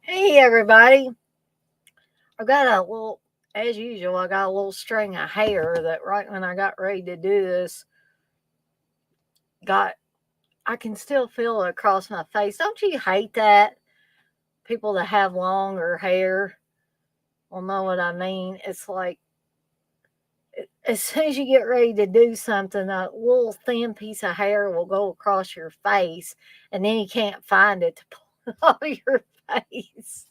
Hey everybody. I got a little, as usual, I got a little string of hair that right when I got ready to do this, got, I can still feel it across my face. Don't you hate that? People that have longer hair will know what I mean. It's like, as soon as you get ready to do something, a little thin piece of hair will go across your face, and then you can't find it to pull it off your face.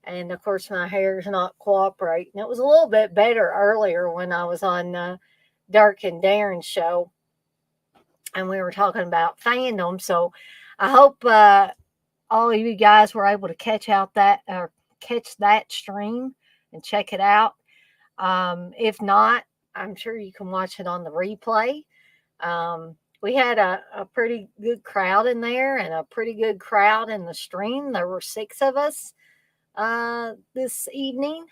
And of course, my hair's not cooperating. It was a little bit better earlier when I was on Dark and Darren's show, and we were talking about fandom. So I hope all of you guys were able to catch that stream and check it out. If not, I'm sure you can watch it on the replay. We had a pretty good crowd in there and a pretty good crowd in the stream. There were six of us this evening.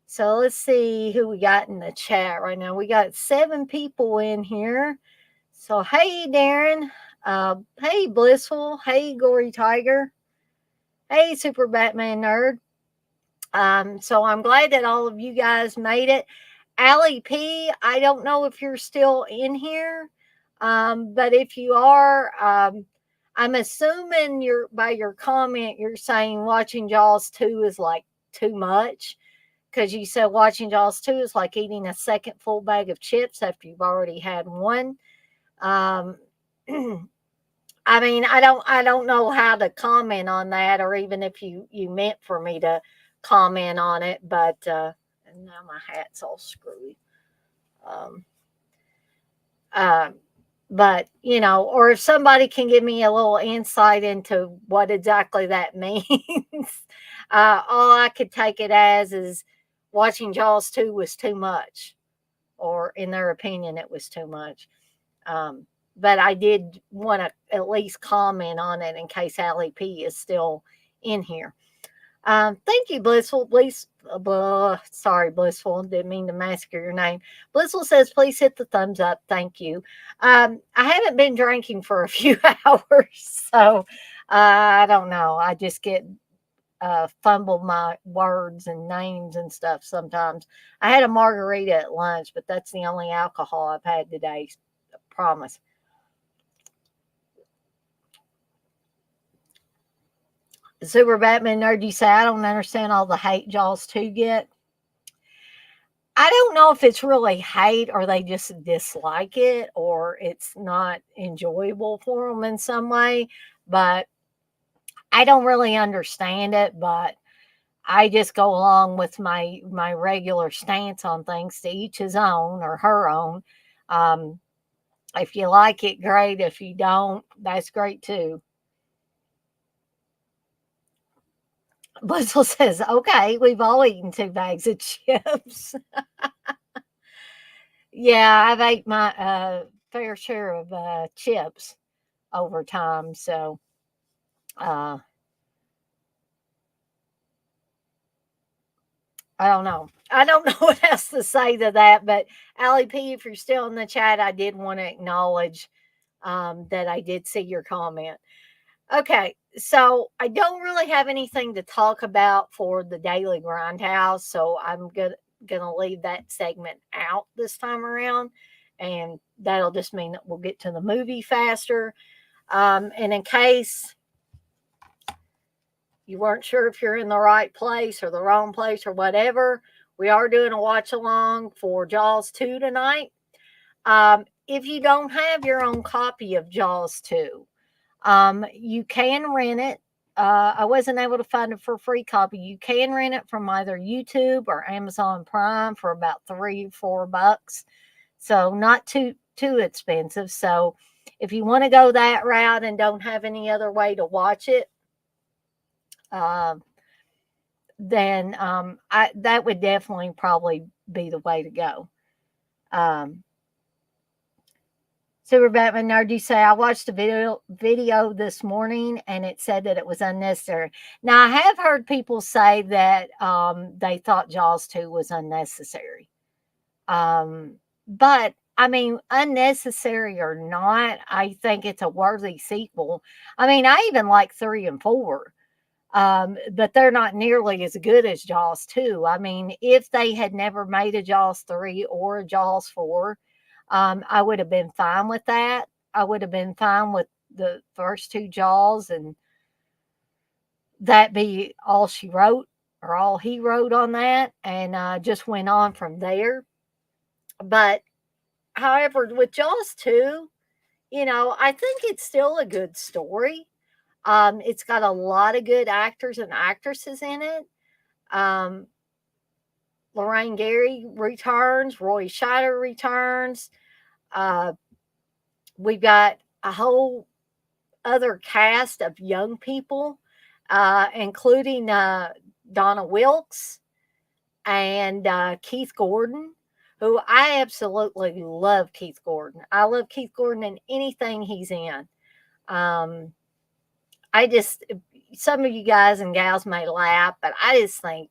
So let's see who we got in the chat right now. We got 7 people in here. So hey Darren, hey Blissful, hey Gory Tiger, hey Super Batman Nerd. So I'm glad that all of you guys made it. Allie P, I don't know if you're still in here, but if you are, I'm assuming by your comment you're saying watching Jaws 2 is like too much because you said watching Jaws 2 is like eating a second full bag of chips after you've already had one. Um, I mean, I don't know how to comment on that, or even if you meant for me to comment on it, but and now my hat's all screwy. Um, uh, but or if somebody can give me a little insight into what exactly that means, all I could take it as is watching Jaws 2 was too much, or in their opinion, it was too much. Um, but I did want to at least comment on it in case Allie P is still in here. Thank you, Blissful. Please, sorry, Blissful. Didn't mean to massacre your name. Blissful says, please hit the thumbs up. Thank you. I haven't been drinking for a few hours, so I don't know. I just get fumble my words and names and stuff sometimes. I had a margarita at lunch, but that's the only alcohol I've had today. I promise. Super Batman Nerd, you say, I don't understand all the hate Jaws 2 get. I don't know if it's really hate or they just dislike it or it's not enjoyable for them in some way, but I don't really understand it, but I just go along with my regular stance on things, to each his own or her own. Um, if you like it, great. If you don't, that's great too. Blissful says, okay, we've all eaten 2 bags of chips. Yeah, I've ate my fair share of chips over time. So, uh, I don't know. I don't know what else to say to that. But, Allie P, if you're still in the chat, I did want to acknowledge that I did see your comment. Okay, so I don't really have anything to talk about for the Daily Grindhouse, so I'm gonna leave that segment out this time around, and that'll just mean that we'll get to the movie faster. And in case you weren't sure if you're in the right place or the wrong place or whatever, we are doing a watch along for Jaws 2 tonight. If you don't have your own copy of Jaws 2, you can rent it. I wasn't able to find it for a free copy. You can rent it from either YouTube or Amazon Prime for about $3 or $4. So not too expensive. So if you want to go that route and don't have any other way to watch it, uh, then I that would definitely probably be the way to go. Um, Super Batman Nerd, you say I watched a video this morning and it said that it was unnecessary. Now I have heard people say that they thought Jaws 2 was unnecessary. But I mean, unnecessary or not, I think it's a worthy sequel. I mean, I even like 3 and 4. But they're not nearly as good as Jaws 2. I mean, if they had never made a Jaws 3 or a Jaws 4, I would have been fine with that. I would have been fine with the first two Jaws and that be all she wrote or all he wrote on that and just went on from there. But however, with Jaws 2, I think it's still a good story. It's got a lot of good actors and actresses in it. Um, Lorraine Gary returns, Roy Scheider returns. Uh, we've got a whole other cast of young people, including Donna Wilkes and Keith Gordon, who I absolutely love Keith Gordon. I love Keith Gordon in anything he's in. Um, I just, some of you guys and gals may laugh, but I just think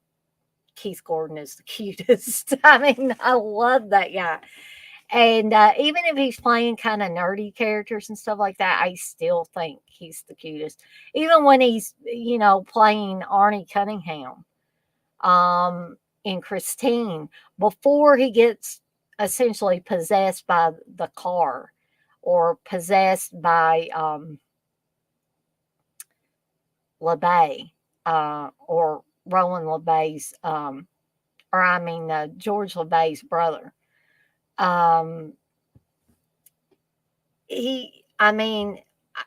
Keith Gordon is the cutest. I mean, I love that guy. And even if he's playing kind of nerdy characters and stuff like that, I still think he's the cutest. Even when he's, playing Arnie Cunningham in Christine, before he gets essentially possessed by the car or possessed by LeBay or Roland LeBay's, George LeBay's brother. Um, I mean,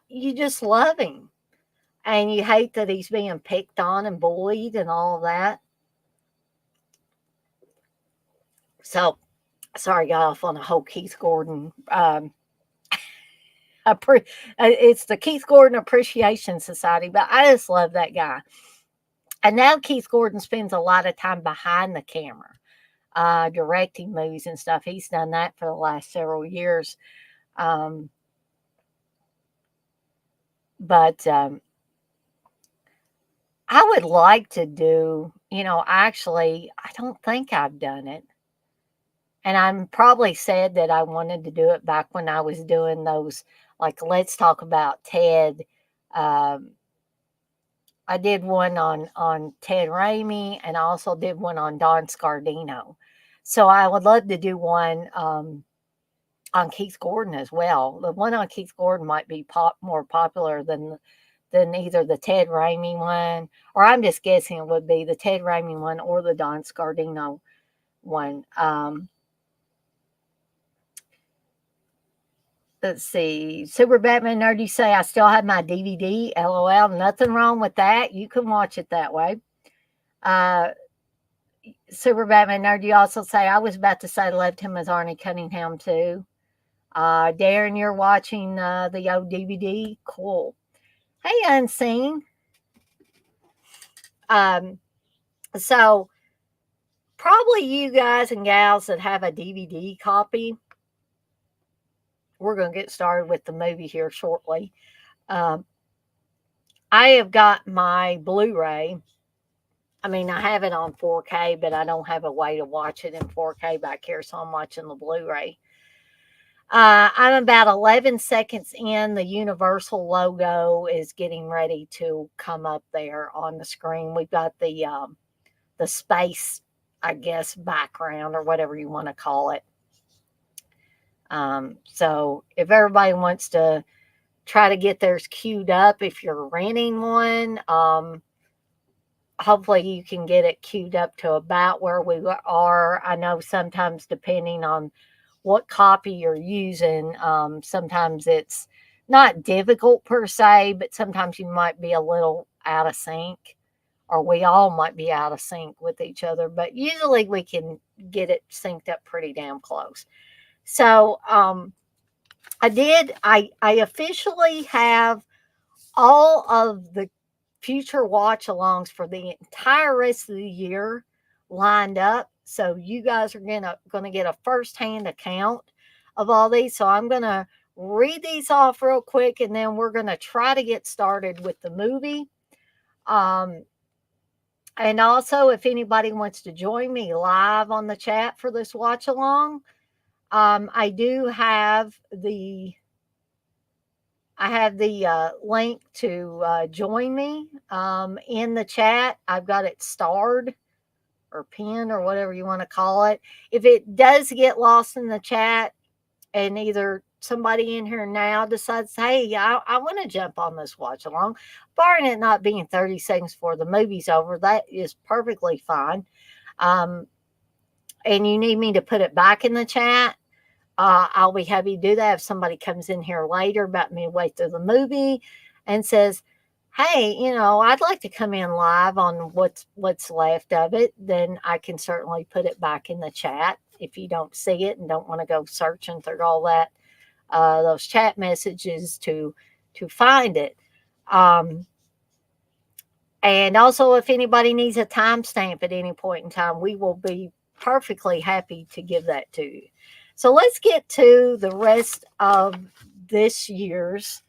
you just love him. And you hate that he's being picked on and bullied and all that. So, sorry, got off on a whole Keith Gordon. It's the Keith Gordon Appreciation Society, but I just love that guy. And now Keith Gordon spends a lot of time behind the camera, directing movies and stuff. He's done that for the last several years. Um, but I would like to do, actually, I don't think I've done it. And I'm probably said that I wanted to do it back when I was doing those, like, let's talk about Ted. Um, I did one on Ted Raimi, and I also did one on Don Scardino. So I would love to do one on Keith Gordon as well. The one on Keith Gordon might be more popular than either the Ted Raimi one, or I'm just guessing it would be the Ted Raimi one or the Don Scardino one. Let's see. Super Batman Nerd, you say I still have my DVD. LOL. Nothing wrong with that. You can watch it that way. Super Batman Nerd, you also say I was about to say I loved him as Arnie Cunningham too. Darren, you're watching the old DVD. Cool. Hey, Unseen. So probably you guys and gals that have a DVD copy, we're going to get started with the movie here shortly. I have got my Blu-ray. I mean, I have it on 4K, but I don't have a way to watch it in 4K back here, so I'm watching the Blu-ray. I'm about 11 seconds in. The Universal logo is getting ready to come up there on the screen. We've got the space, I guess, background or whatever you want to call it. So if everybody wants to try to get theirs queued up, if you're renting one, hopefully you can get it queued up to about where we are. I know sometimes depending on what copy you're using, sometimes it's not difficult per se, but sometimes you might be a little out of sync, or we all might be out of sync with each other, but usually we can get it synced up pretty damn close. So I officially have all of the future watch alongs for the entire rest of the year lined up. So you guys are gonna get a firsthand account of all these. So I'm gonna read these off real quick, and then we're gonna try to get started with the movie. And also, if anybody wants to join me live on the chat for this watch along, I I have the link to join me in the chat. I've got it starred or pinned or whatever you want to call it. If it does get lost in the chat and either somebody in here now decides, hey, I want to jump on this watch along, barring it not being 30 seconds before the movie's over, that is perfectly fine. And you need me to put it back in the chat, I'll be happy to do that. If somebody comes in here later about midway through the movie and says, hey, I'd like to come in live on what's left of it, then I can certainly put it back in the chat if you don't see it and don't want to go searching through all that those chat messages to find it. And also, if anybody needs a timestamp at any point in time, we will be perfectly happy to give that to you. So let's get to the rest of this year's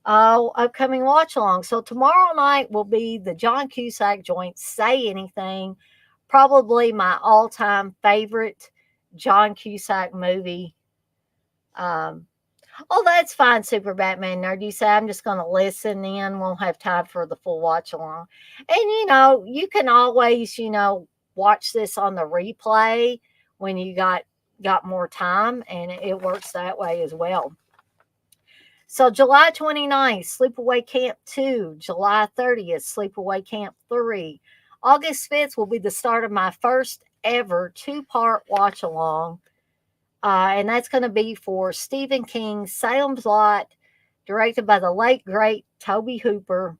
upcoming watch along. So tomorrow night will be the John Cusack joint, Say Anything, probably my all-time favorite John Cusack movie. Oh, that's fine, Super Batman Nerd. You say I'm just going to listen in. Won't have time for the full watch along. And, you can always, watch this on the replay when you got more time, and it works that way as well. So July 29th, Sleepaway Camp 2. July 30th, Sleepaway Camp 3. August 5th will be the start of my first ever 2-part watch along. And that's going to be for Stephen King's Salem's Lot, directed by the late, great Tobe Hooper.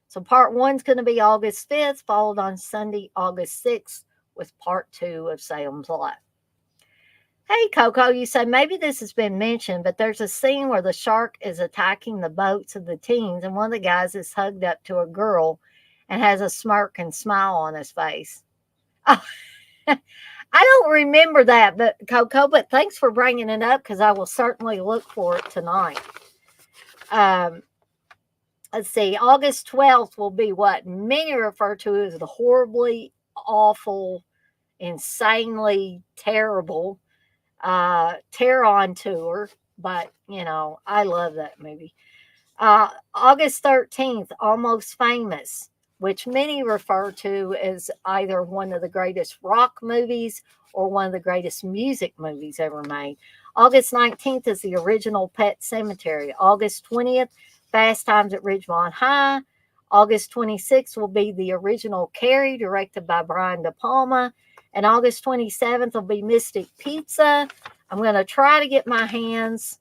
So part 1's going to be August 5th, followed on Sunday, August 6th, with part 2 of Salem's Lot. Hey, Coco, you say maybe this has been mentioned, but there's a scene where the shark is attacking the boats of the teens, and one of the guys is hugged up to a girl and has a smirk and smile on his face. Oh, I don't remember that, but Coco, but thanks for bringing it up because I will certainly look for it tonight. Let's see, August 12th will be what many refer to as the horribly awful, insanely terrible Tear-On Tour, but, I love that movie. August 13th, Almost Famous, which many refer to as either one of the greatest rock movies or one of the greatest music movies ever made. August 19th is the original Pet Sematary. August 20th, Fast Times at Ridgemont High. August 26th will be the original Carrie, directed by Brian De Palma. And August 27th will be Mystic Pizza. I'm going to try to get my hands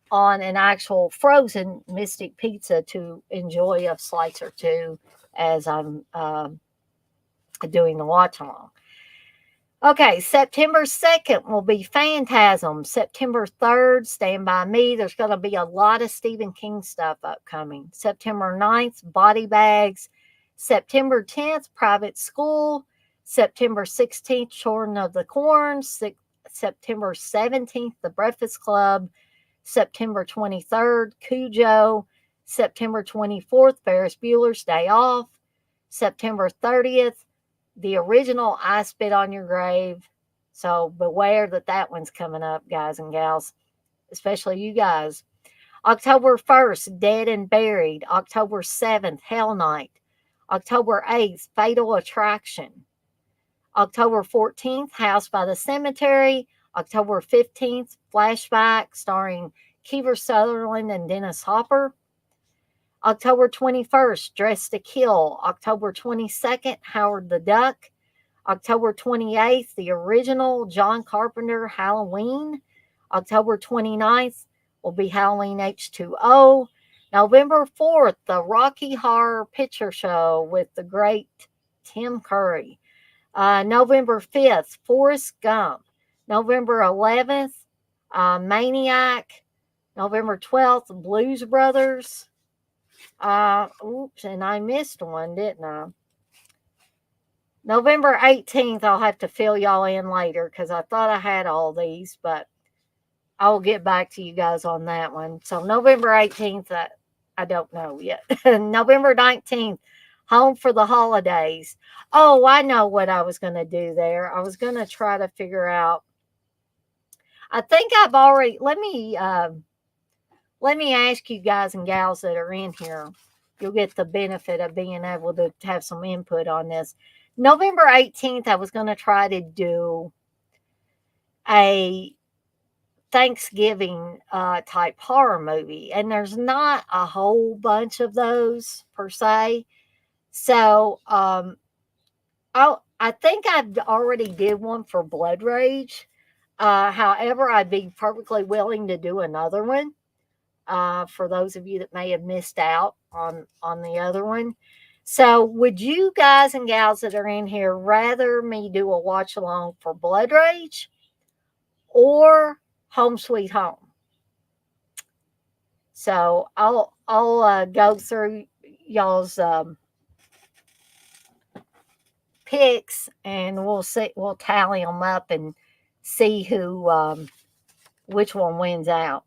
on an actual frozen Mystic Pizza to enjoy a slice or two as I'm doing the watch along. Okay, September 2nd will be Phantasm. September 3rd, Stand By Me. There's going to be a lot of Stephen King stuff upcoming. September 9th, Body Bags. September 10th, Private School. September 16th, Children of the Corn. September 17th, The Breakfast Club. September 23rd, Cujo. September 24th, Ferris Bueller's Day Off. September 30th, the original I Spit on Your Grave. So beware that one's coming up, guys and gals, especially you guys. October 1st, Dead and Buried. October 7th, Hell Night. October 8th, Fatal Attraction. October 14th, House by the Cemetery. October 15th, Flashback, starring Kiefer Sutherland and Dennis Hopper. October 21st, Dressed to Kill. October 22nd, Howard the Duck. October 28th, the original John Carpenter Halloween. October 29th will be Halloween H2O. November 4th, the Rocky Horror Picture Show with the great Tim Curry. November 5th, Forrest Gump. November 11th, Maniac. November 12th, Blues Brothers. Oops, and I missed one, didn't I? November 18th, I'll have to fill y'all in later because I thought I had all these, but I'll get back to you guys on that one. So November 18th, I don't know yet. November 19th, Home for the Holidays. Oh, I know what I was going to do there. I was going to try to figure out. I think I've already, let me let me ask you guys and gals that are in here. You'll get the benefit of being able to have some input on this. November 18th, I was going to try to do a Thanksgiving type horror movie, and there's not a whole bunch of those per se. So I think I already did one for Blood Rage. However, I'd be perfectly willing to do another one for those of you that may have missed out on the other one. So, would you guys and gals that are in here rather me do a watch along for Blood Rage or Home Sweet Home? So I'll go through y'all's picks, and we'll tally them up and see who which one wins out.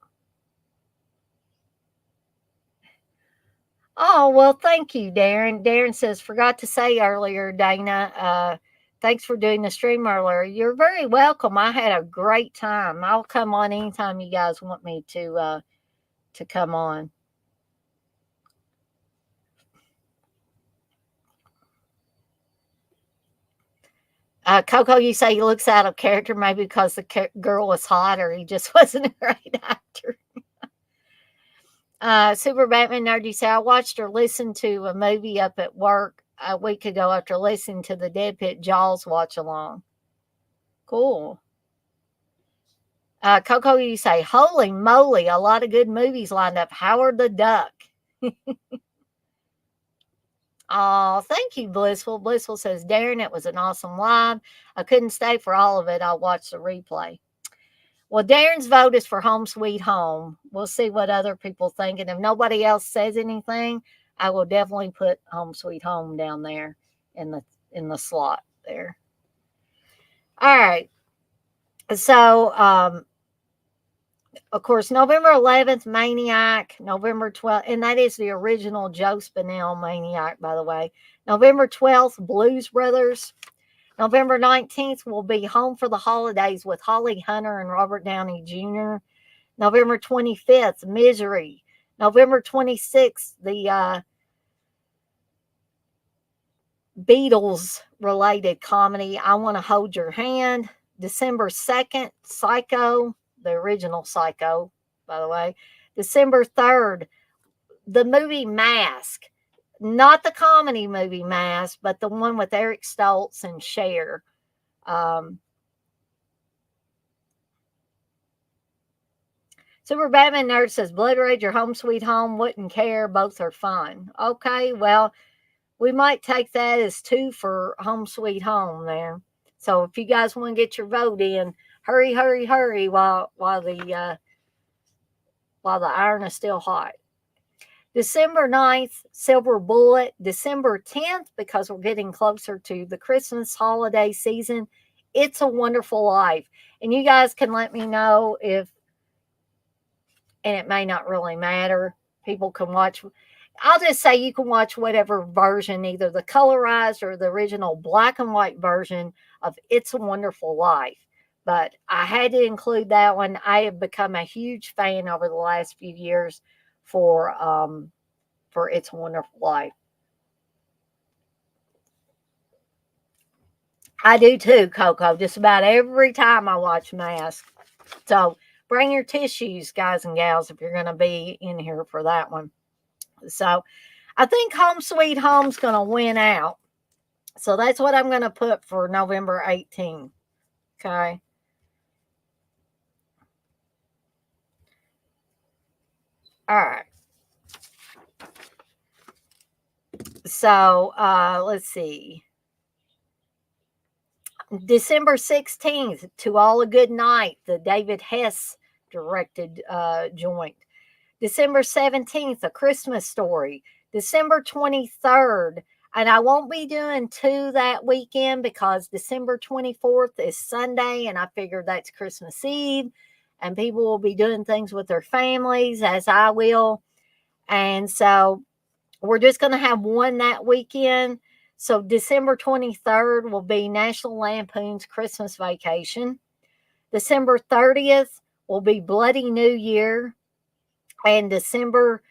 Oh, well, thank you, Darren. Darren says, forgot to say earlier, Dana, thanks for doing the stream earlier. You're very welcome. I had a great time. I'll come on anytime you guys want me to come on. Coco, you say he looks out of character maybe because the girl was hot or he just wasn't a great actor. Super Batman Nerd, you say, I watched or listened to a movie up at work a week ago after listening to the Dead Pit Jaws watch along. Cool. Coco, you say, holy moly, a lot of good movies lined up. Howard the Duck. Oh, thank you, Blissful. Blissful says, Darren, it was an awesome live. I couldn't stay for all of it. I'll watch the replay. Well, Darren's vote is for Home Sweet Home. We'll see what other people think. And if nobody else says anything, I will definitely put Home Sweet Home down there in the slot there. All right. So, of course, November 11th, Maniac. November 12th, and that is the original Joe Spinell Maniac, by the way. November 12th, Blues Brothers. November 19th will be Home for the Holidays with Holly Hunter and Robert Downey Jr. November 25th, Misery. November 26th, the Beatles-related comedy, I Want to Hold Your Hand. December 2nd, Psycho, the original Psycho, by the way. December 3rd, the movie Mask. Not the comedy movie Mask, but the one with Eric Stoltz and Cher. Super Batman Nerd says, Blood Rage or Home Sweet Home, wouldn't care. Both are fun. Okay, well, we might take that as 2 for Home Sweet Home there. So if you guys want to get your vote in, hurry, hurry, hurry while the iron is still hot. December 9th, Silver Bullet. December 10th, because we're getting closer to the Christmas holiday season, It's a Wonderful Life. And you guys can let me know if, and it may not really matter, people can watch. I'll just say you can watch whatever version, either the colorized or the original black and white version of It's a Wonderful Life. But I had to include that one. I have become a huge fan over the last few years for It's a Wonderful Life. I do too, Coco. Just about every time I watch Mask. So bring your tissues, guys and gals, if you're going to be in here for that one. So I think Home Sweet Home's going to win out. So that's what I'm going to put for November 18th. Okay. All right. So let's see. December 16th, To All a Good Night, the David Hess directed joint. December 17th, A Christmas Story. December 23rd, and I won't be doing 2 that weekend because December 24th is Sunday, and I figured that's Christmas Eve, and people will be doing things with their families, as I will. And so we're just going to have 1 that weekend. So December 23rd will be National Lampoon's Christmas Vacation. December 30th will be Bloody New Year. And December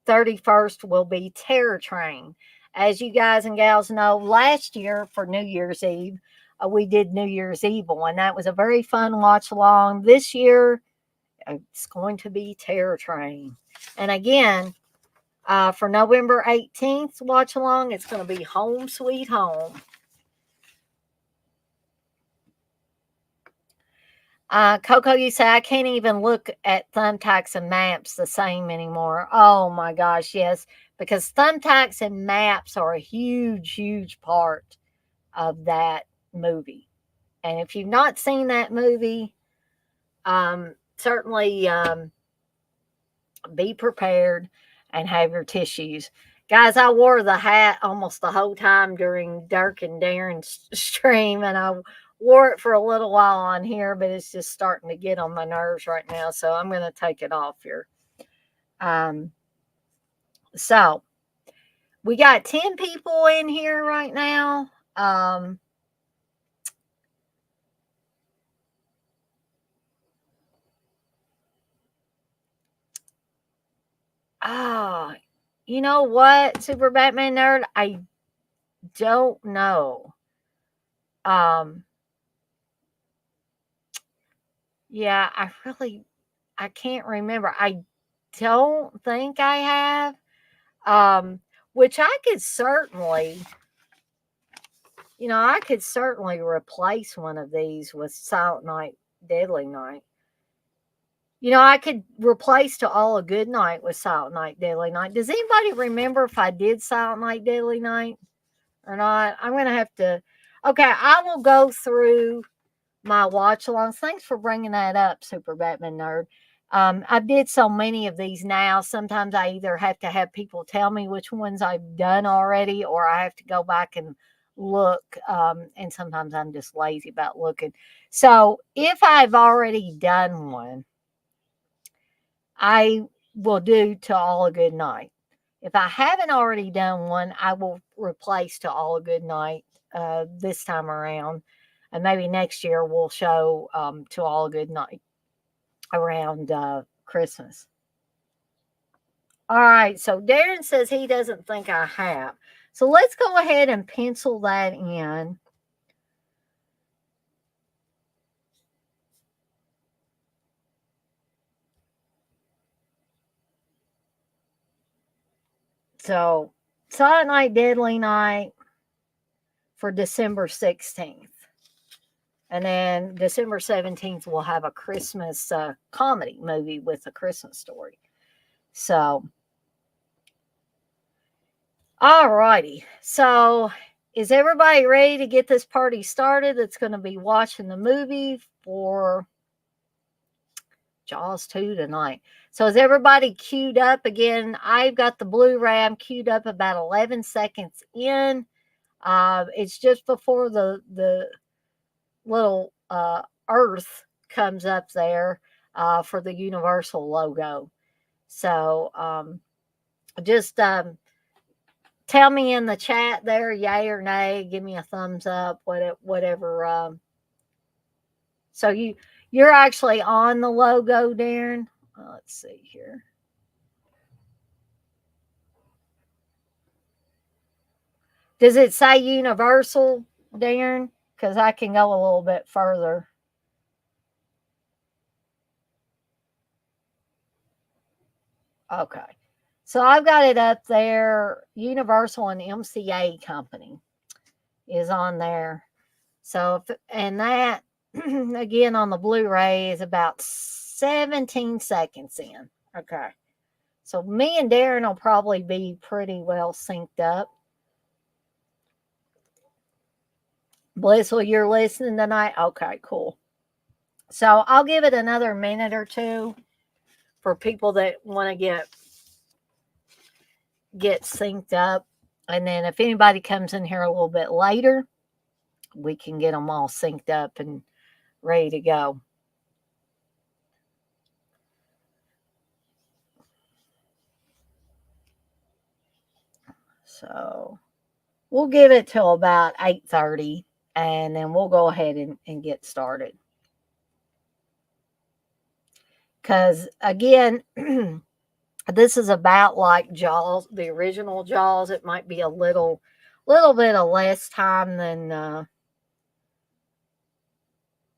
31st will be Terror Train. As you guys and gals know, last year for New Year's Eve, we did New Year's Evil, and that was a very fun watch along. This year, it's going to be Terror Train. And again, for November 18th watch along, it's going to be Home Sweet Home. Coco, you say I can't even look at thumbtacks and maps the same anymore. Oh my gosh, yes, because thumbtacks and maps are a huge, huge part of that movie. And if you've not seen that movie, certainly be prepared and have your tissues. Guys, I wore the hat almost the whole time during Dirk and Darren's stream, and I wore it for a little while on here, but it's just starting to get on my nerves right now, so I'm going to take it off here. So we got 10 people in here right now. You know what, Super Batman Nerd? I don't know. Yeah, I can't remember. I don't think I have. Which I could certainly, I could certainly replace one of these with Silent Night, Deadly Night. I could replace To All a Good Night with Silent Night, Deadly Night. Does anybody remember if I did Silent Night, Deadly Night or not? I'm going to have to. Okay, I will go through my watch alongs. Thanks for bringing that up, Super Batman Nerd. I did so many of these now. Sometimes I either have to have people tell me which ones I've done already, or I have to go back and look. And sometimes I'm just lazy about looking. So if I've already done one, I will do To All a Good Night. If I haven't already done one, I will replace To All a Good Night this time around. And maybe next year we'll show To All a Good Night around Christmas. All right, so Darren says he doesn't think I have. So let's go ahead and pencil that in. So Silent Night, Deadly Night for December 16th. And then December 17th, we'll have a Christmas comedy movie with a Christmas story. So, all righty. So, is everybody ready to get this party started? That's going to be watching the movie for Jaws 2 tonight. So, is everybody queued up? Again, I've got the Blu-ray. I'm queued up about 11 seconds in. It's just before the little Earth comes up there for the Universal logo. So just tell me in the chat there, yay or nay. Give me a thumbs up, whatever. So you're actually on the logo, Darren. Let's see here. Does it say Universal, Darren? Because I can go a little bit further. Okay. So I've got it up there. Universal and MCA Company is on there. So, and that again on the Blu-ray is about 17 seconds in. Okay. So me and Darren will probably be pretty well synced up. Blissful, you're listening tonight? Okay, cool. So I'll give it another minute or two for people that want to get synced up. And then if anybody comes in here a little bit later, we can get them all synced up and ready to go. So we'll give it till about 8:30 and then we'll go ahead and get started. Because again, This is about like Jaws, the original Jaws. It might be a little bit of less time than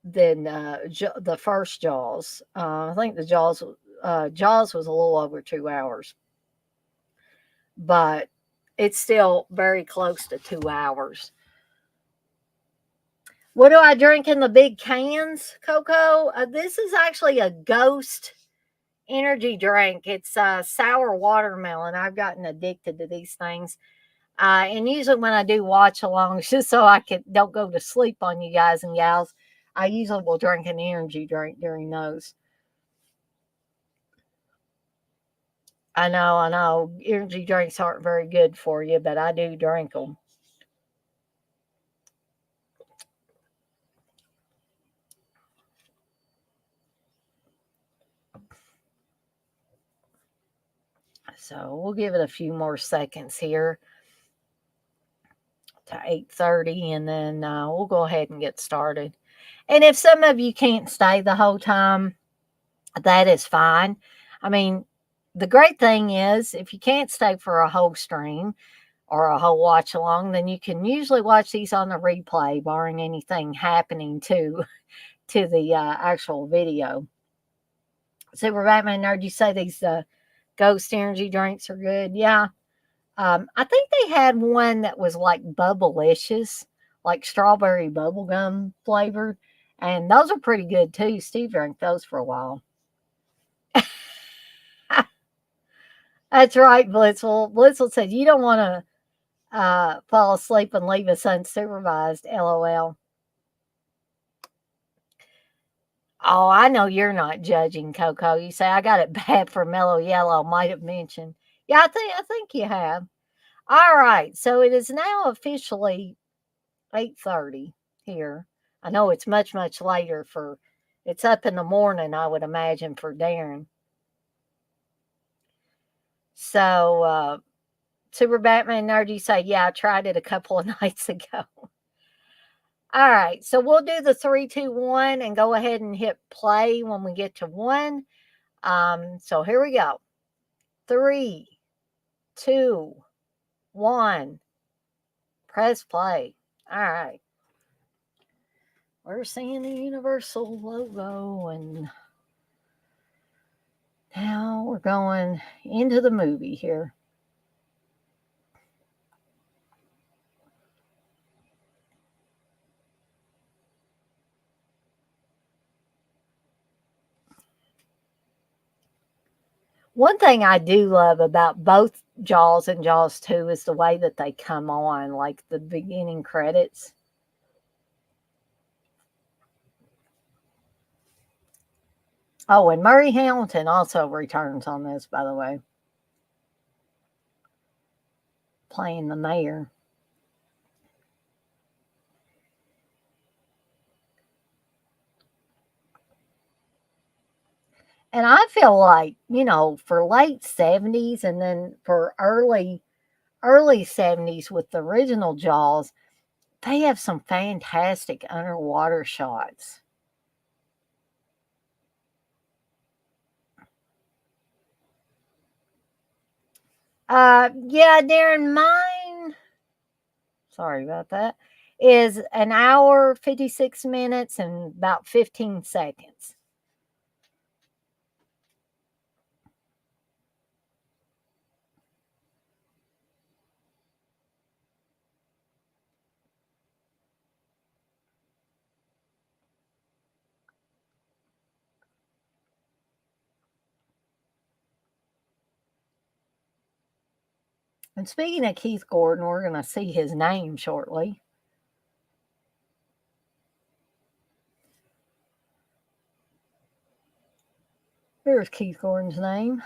the first Jaws. I think the Jaws was a little over 2 hours, but it's still very close to 2 hours. What do I drink in the big cans, Coco? This is actually a Ghost energy drink. It's sour watermelon. I've gotten addicted to these things. And usually when I do watch alongs, just so I don't go to sleep on you guys and gals, I usually will drink an energy drink during those. I know. Energy drinks aren't very good for you, but I do drink them. So we'll give it a few more seconds here to 8:30, and then we'll go ahead and get started. And if some of you can't stay the whole time, that is fine. I mean, the great thing is if you can't stay for a whole stream or a whole watch along, then you can usually watch these on the replay, barring anything happening to the actual video. Super Batman Nerd, you say these Ghost energy drinks are good? Yeah. I think they had one that was like bubblicious, like strawberry bubblegum flavored, and those are pretty good too. Steve drank those for a while. That's right, Blitzle. Blitzle said you don't want to fall asleep and leave us unsupervised. LOL. Oh, I know you're not judging, Coco. You say I got it bad for Mellow Yellow. Might have mentioned. Yeah, I think you have. All right, so it is now officially 8:30 here. I know it's much later for. It's up in the morning, I would imagine, for Darren. So, Super Batman Nerd, you say, yeah, I tried it a couple of nights ago. All right, so we'll do the 3, 2, 1 and go ahead and hit play when we get to one. So here we go. 3, 2, 1. Press play. All right. We're seeing the Universal logo, and now we're going into the movie here. One thing I do love about both Jaws and Jaws 2 is the way that they come on, like the beginning credits. Oh, and Murray Hamilton also returns on this, by the way, playing the mayor. And I feel like, for late 70s and then for early 70s with the original Jaws, they have some fantastic underwater shots. Yeah, Darren, mine, sorry about that, is an hour, 56 minutes, and about 15 seconds. And speaking of Keith Gordon, we're going to see his name shortly. There's Keith Gordon's name.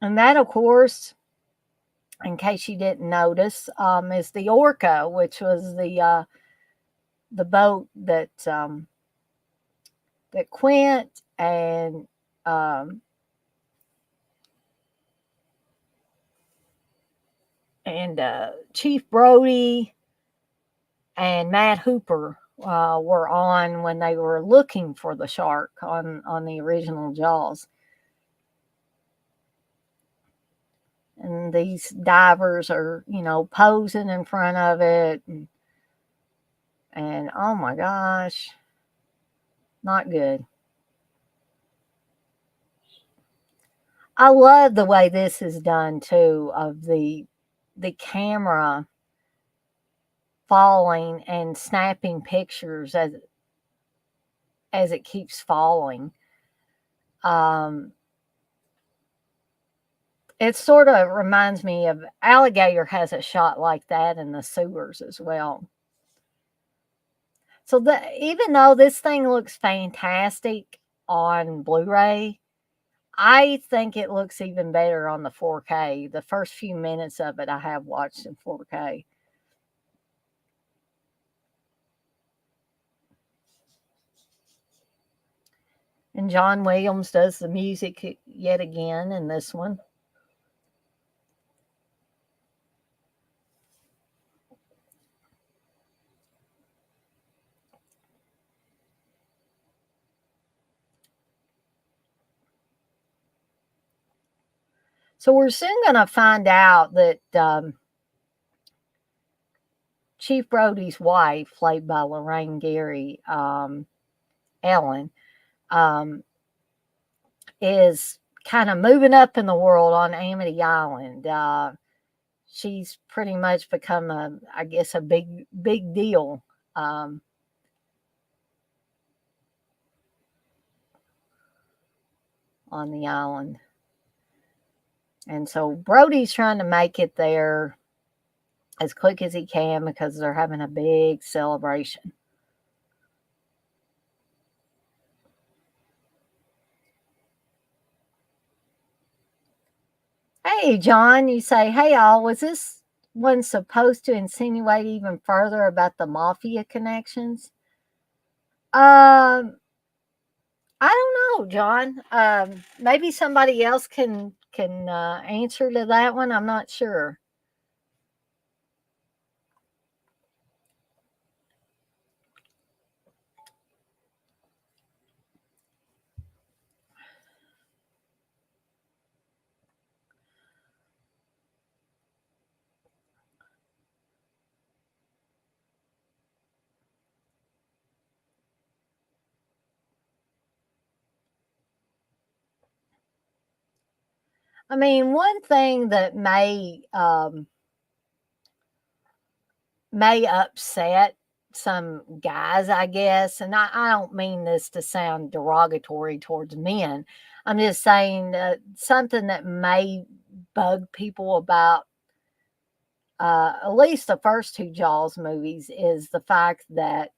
And that, of course, in case you didn't notice, is the Orca, which was the boat that Quint um, and Chief Brody and Matt Hooper were on when they were looking for the shark on the original Jaws. And these divers are, posing in front of it, and oh my gosh, not good. I love the way this is done too, of the camera falling and snapping pictures as it keeps falling. Um, it sort of reminds me of Alligator has a shot like that in the sewers as well. So even though this thing looks fantastic on Blu-ray, I think it looks even better on the 4K. The first few minutes of it I have watched in 4K. And John Williams does the music yet again in this one. So we're soon going to find out that Chief Brody's wife, played by Lorraine Gary, Ellen, is kind of moving up in the world on Amity Island. She's pretty much become I guess, a big deal. On the island. And so Brody's trying to make it there as quick as he can because they're having a big celebration. Hey, John, you say, hey, all, was this one supposed to insinuate even further about the mafia connections? I don't know, John. Maybe somebody else can answer to that one. I'm not sure. I mean, one thing that may upset some guys, I guess, and I don't mean this to sound derogatory towards men. I'm just saying something that may bug people about at least the first two Jaws movies is the fact that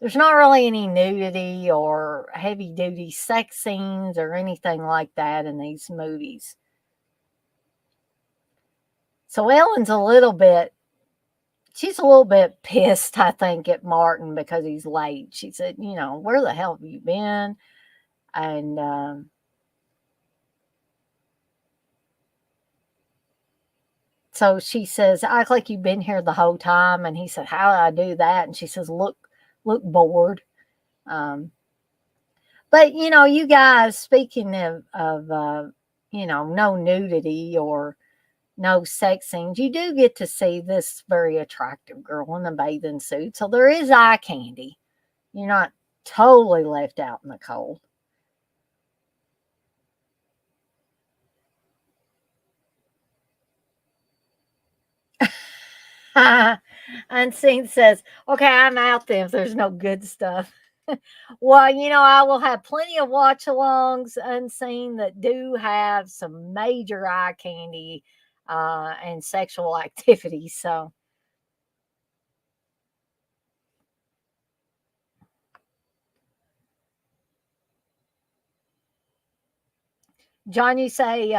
there's not really any nudity or heavy duty sex scenes or anything like that in these movies. So Ellen's she's a little bit pissed, I think, at Martin because he's late. She said, where the hell have you been? And so she says, act like you've been here the whole time. And he said, how do I do that? And she says, look bored. But, you guys, speaking of no nudity or no sex scenes, you do get to see this very attractive girl in a bathing suit. So there is eye candy. You're not totally left out in the cold. Unseen says, okay, I'm out then if there's no good stuff. Well, I will have plenty of watch alongs unseen that do have some major eye candy and sexual activity. So, John, you say,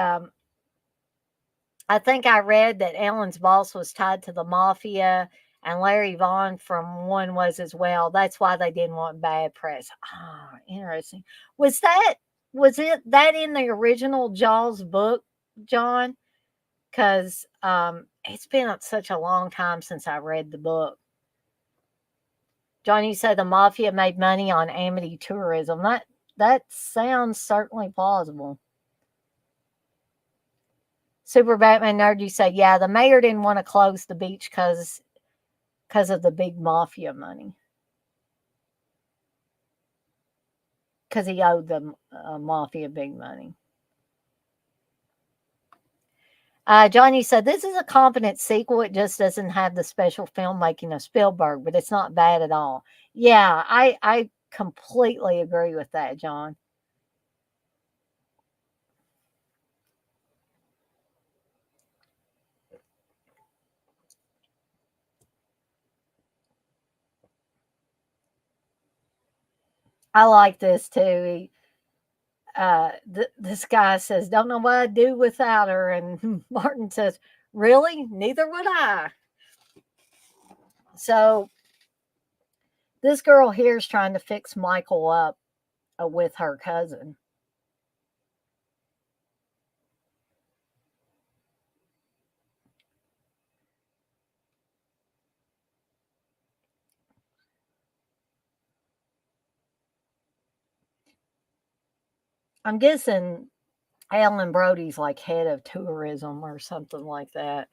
I think I read that Ellen's boss was tied to the mafia and Larry Vaughn from one was as well. That's why they didn't want bad press. Ah, interesting. Was that was it that in the original Jaws book, John? Because It's been such a long time since I read the book. Johnny said the mafia made money on Amity tourism. That sounds certainly plausible. Super Batman Nerd, you say, yeah, the mayor didn't want to close the beach because of the big mafia money. Because he owed the mafia big money. Johnny said, this is a competent sequel. It just doesn't have the special filmmaking of Spielberg, but it's not bad at all. Yeah, I completely agree with that, John. I like this too. This guy says, don't know what I'd do without her. And Martin says, really? Neither would I. So this girl here is trying to fix Michael up with her cousin. I'm guessing Alan Brody's like head of tourism or something like that.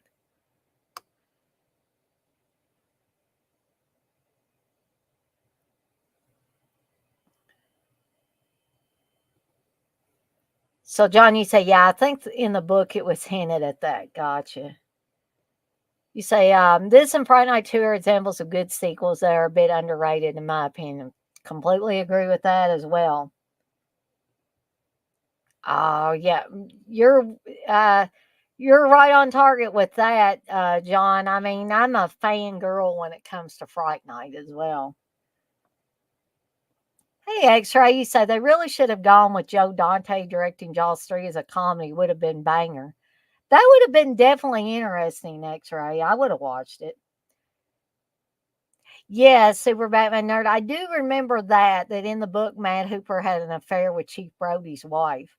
So, John, you say, yeah, I think in the book it was hinted at that. Gotcha. You say, this and Friday Night 2 are examples of good sequels that are a bit underrated, in my opinion. Completely agree with that as well. Oh, yeah. Uh, you're right on target with that, John. I mean, I'm a fangirl when it comes to Fright Night as well. Hey, X-Ray, you say they really should have gone with Joe Dante directing Jaws 3 as a comedy. Would have been banger. That would have been definitely interesting, X-Ray. I would have watched it. Yeah, Super Batman Nerd. I do remember that in the book, Matt Hooper had an affair with Chief Brody's wife.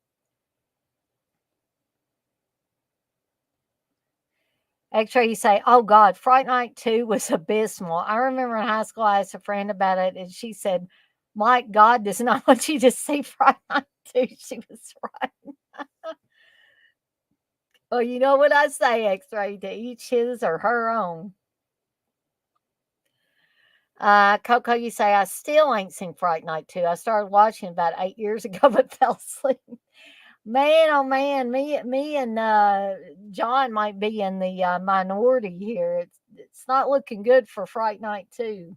X-Ray, you say, oh God, Fright Night 2 was abysmal. I remember in high school, I asked a friend about it, and she said, Mike, God does not want you to see Fright Night 2. She was right. Well, you know what I say, X-Ray, to each his or her own. Coco, you say, I still ain't seen Fright Night 2. I started watching about 8 years ago, but fell asleep. Man, oh man, me and John might be in the minority here. It's not looking good for Fright Night 2.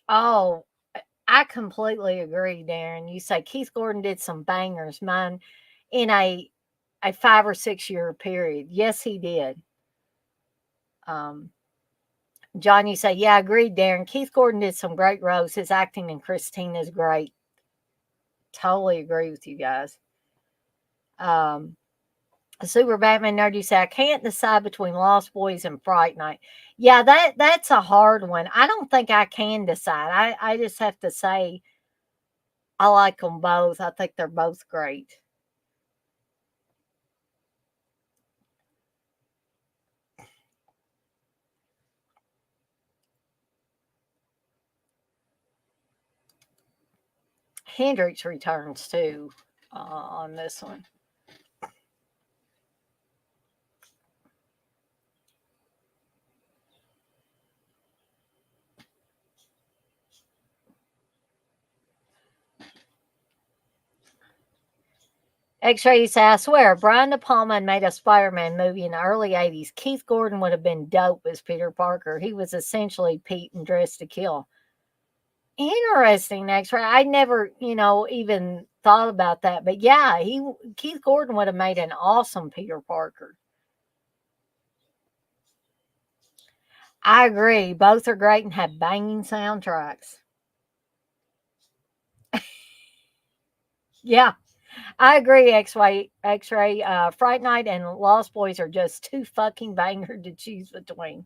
Oh, I completely agree, Darren. You say Keith Gordon did some bangers, mine in a 5 or 6 year period. Yes, he did. Um, John, you say, yeah, I agree, Darren. Keith Gordon did some great roles. His acting in Christine is great. Totally agree with you guys. Um, Super Batman Nerd, you say, I can't decide between Lost Boys and Fright Night. Yeah, that's a hard one. I don't think I can decide. I just have to say I like them both. I think they're both great. Hendrix returns too on this one. X-Ray, you say, I swear, Brian De Palma made a Spider-Man movie in the early 80s. Keith Gordon would have been dope as Peter Parker. He was essentially Pete and Dressed to Kill. Interesting, X-Ray. I never, even thought about that. But yeah, Keith Gordon would have made an awesome Peter Parker. I agree. Both are great and have banging soundtracks. Yeah, I agree. X-ray. Fright Night and Lost Boys are just too fucking banger to choose between.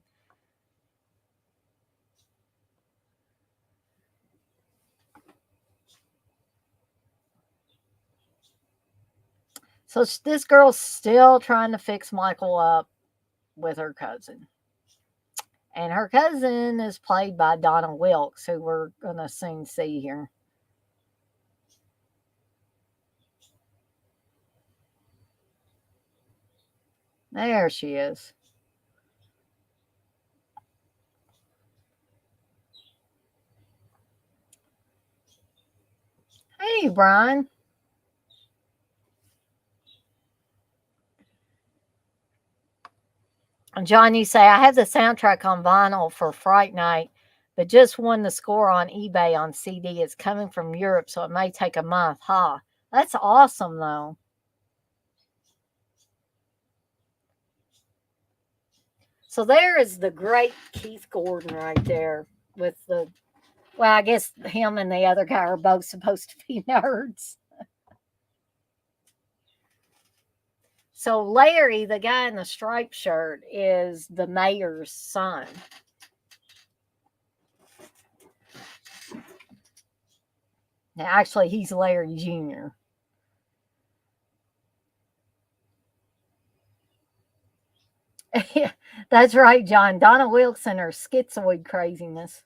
So this girl's still trying to fix Michael up with her cousin. And her cousin is played by Donna Wilkes, who we're going to soon see here. There she is. Hey, Brian. John, you say, I have the soundtrack on vinyl for Fright Night, but just won the score on eBay on CD. It's coming from Europe, so it may take a month. Ha. That's awesome, though. So there is the great Keith Gordon right there with the, well, I guess him and the other guy are both supposed to be nerds. So Larry, the guy in the striped shirt, is the mayor's son. Now, actually, he's Larry Jr. That's right, John. Donna Wilson or schizoid craziness.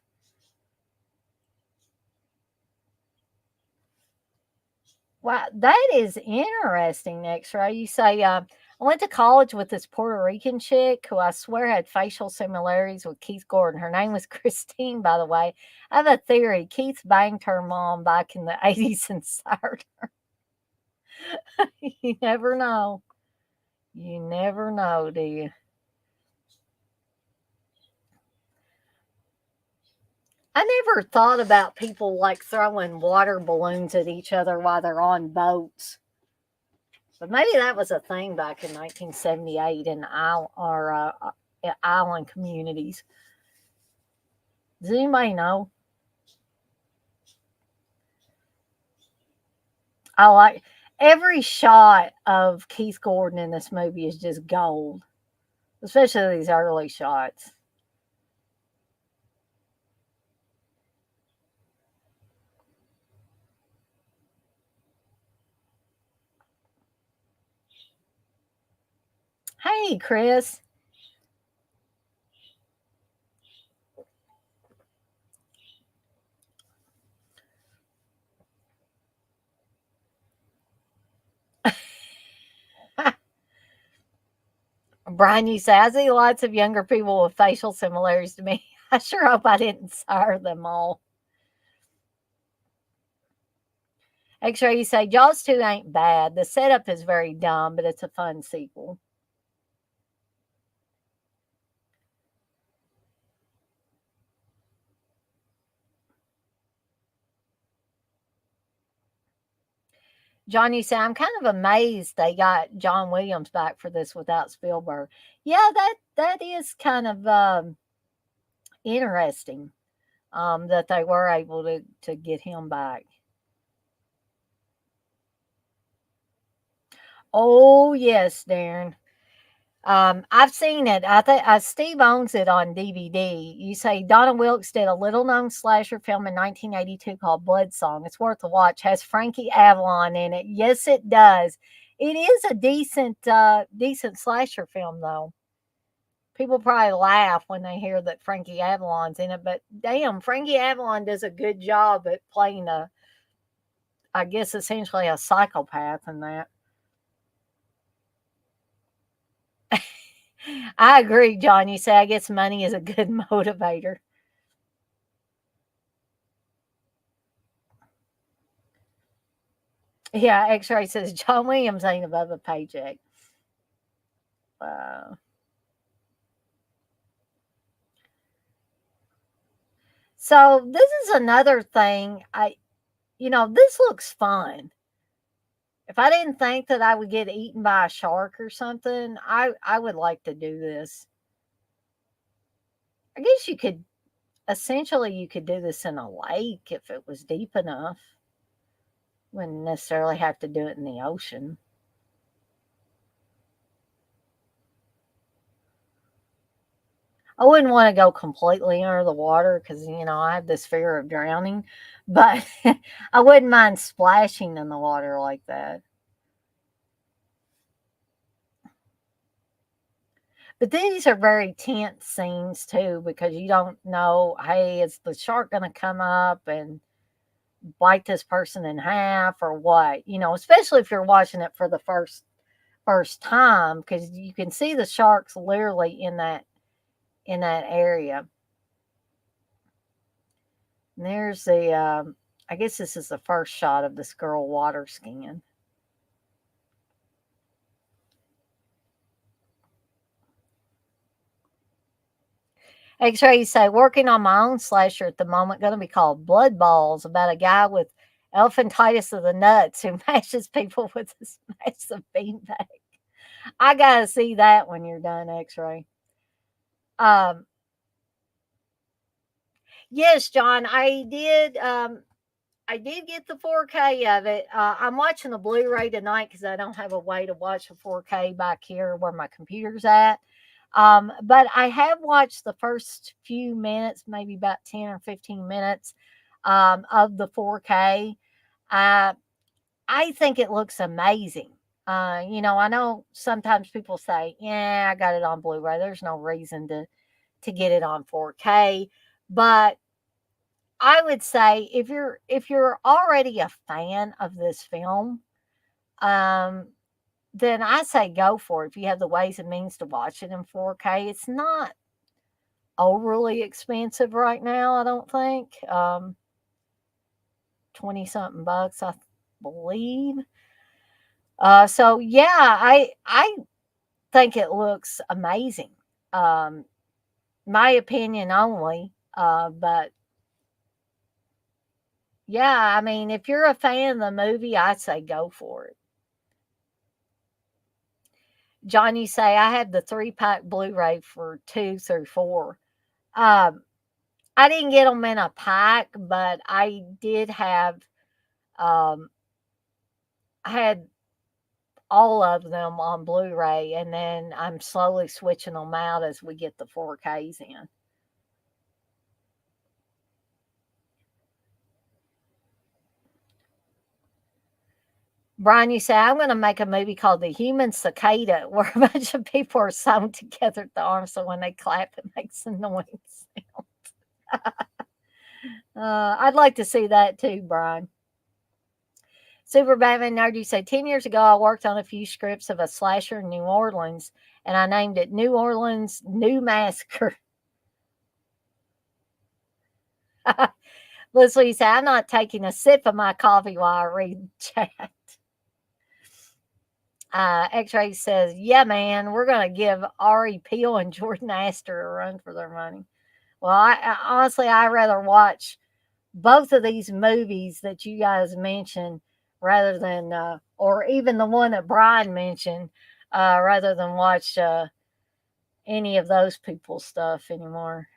Wow, that is interesting, X-ray. You say, I went to college with this Puerto Rican chick who I swear had facial similarities with Keith Gordon. Her name was Christine, by the way. I have a theory. Keith banged her mom back in the 80s and sired her. You never know. You never know, do you? I never thought about people like throwing water balloons at each other while they're on boats. But maybe that was a thing back in 1978 in island communities. Does anybody know? I like every shot of Keith Gordon in this movie is just gold, especially these early shots. Hey, Chris. Brian, you say, I see lots of younger people with facial similarities to me. I sure hope I didn't sire them all. X-ray, you say, Jaws 2 ain't bad. The setup is very dumb, but it's a fun sequel. John, you say, I'm kind of amazed they got John Williams back for this without Spielberg. Yeah, that is kind of interesting that they were able to get him back. Oh, yes, Darren. I've seen it. I think Steve owns it on DVD. You say Donna Wilkes did a little known slasher film in 1982 called Blood Song. It's worth a watch. Has Frankie Avalon in it. Yes, it does. It is a decent slasher film though. People probably laugh when they hear that Frankie Avalon's in it, but damn, Frankie Avalon does a good job at playing I guess, essentially a psychopath in that. I agree, John. You say, I guess money is a good motivator. Yeah, X-ray says John Williams ain't above a paycheck. Wow. So this is another thing. This looks fun. If I didn't think that I would get eaten by a shark or something, I would like to do this. I guess you could essentially you could do this in a lake if it was deep enough. Wouldn't necessarily have to do it in the ocean. I wouldn't want to go completely under the water because I have this fear of drowning, but I wouldn't mind splashing in the water like that. But these are very tense scenes too because you don't know, hey, is the shark going to come up and bite this person in half or what? Especially if you're watching it for the first time because you can see the sharks literally in that area. And there's I guess this is the first shot of this girl water skiing. X-Ray say, working on my own slasher at the moment, going to be called Blood Balls, about a guy with elephantitis of the nuts who mashes people with a massive beanbag. I got to see that when you're done, X-Ray. Um, yes, John, I did get the 4K of it. I'm watching the Blu-ray tonight because I don't have a way to watch a 4K back here where my computer's at. But I have watched the first few minutes, maybe about 10 or 15 minutes of the 4K. Uh, I think it looks amazing. I know sometimes people say, "Yeah, I got it on Blu-ray. There's no reason to get it on 4K." But I would say if you're already a fan of this film, um, then I say go for it. If you have the ways and means to watch it in 4K, it's not overly expensive right now. I don't think 20 something bucks, I believe. So yeah, I think it looks amazing. Um, my opinion only, but yeah, I mean, if you're a fan of the movie, I'd say go for it. John, you say I have the 3-pack Blu-ray for 2 through 4. Um, I didn't get them in a pack, but I did have um, I had all of them on Blu-ray, and then I'm slowly switching them out as we get the 4Ks in. Brian, you say I'm going to make a movie called The Human Cicada, where a bunch of people are sewn together at the arm, so when they clap, it makes a noise. I'd like to see that too, Brian. Super Batman Nerd, you say 10 years ago, I worked on a few scripts of a slasher in New Orleans, and I named it New Orleans New Massacre. Leslie, you say I'm not taking a sip of my coffee while I read chat. X-Ray says, yeah, man, we're going to give Ari Peel and Jordan Astor a run for their money. Well, honestly, I'd rather watch both of these movies that you guys mentioned rather than, or even the one that Brian mentioned, rather than watch any of those people's stuff anymore.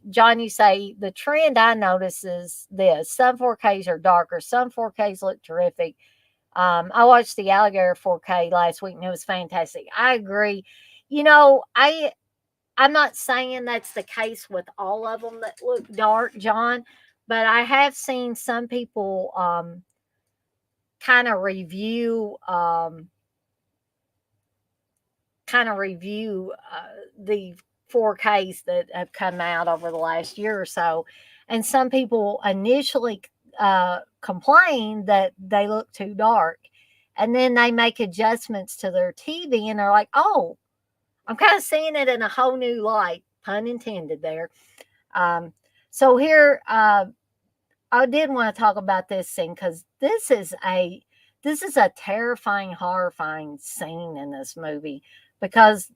John, you say the trend I notice is this: some 4Ks are darker, some 4Ks look terrific. I watched the Alligator 4K last week and it was fantastic. I agree. I'm not saying that's the case with all of them that look dark, John, but I have seen some people kind of review the 4Ks that have come out over the last year or so, and some people initially complain that they look too dark, and then they make adjustments to their TV, and they're like, "Oh, I'm kind of seeing it in a whole new light." Pun intended there. Um, so here, I did want to talk about this scene because this is a terrifying, horrifying scene in this movie because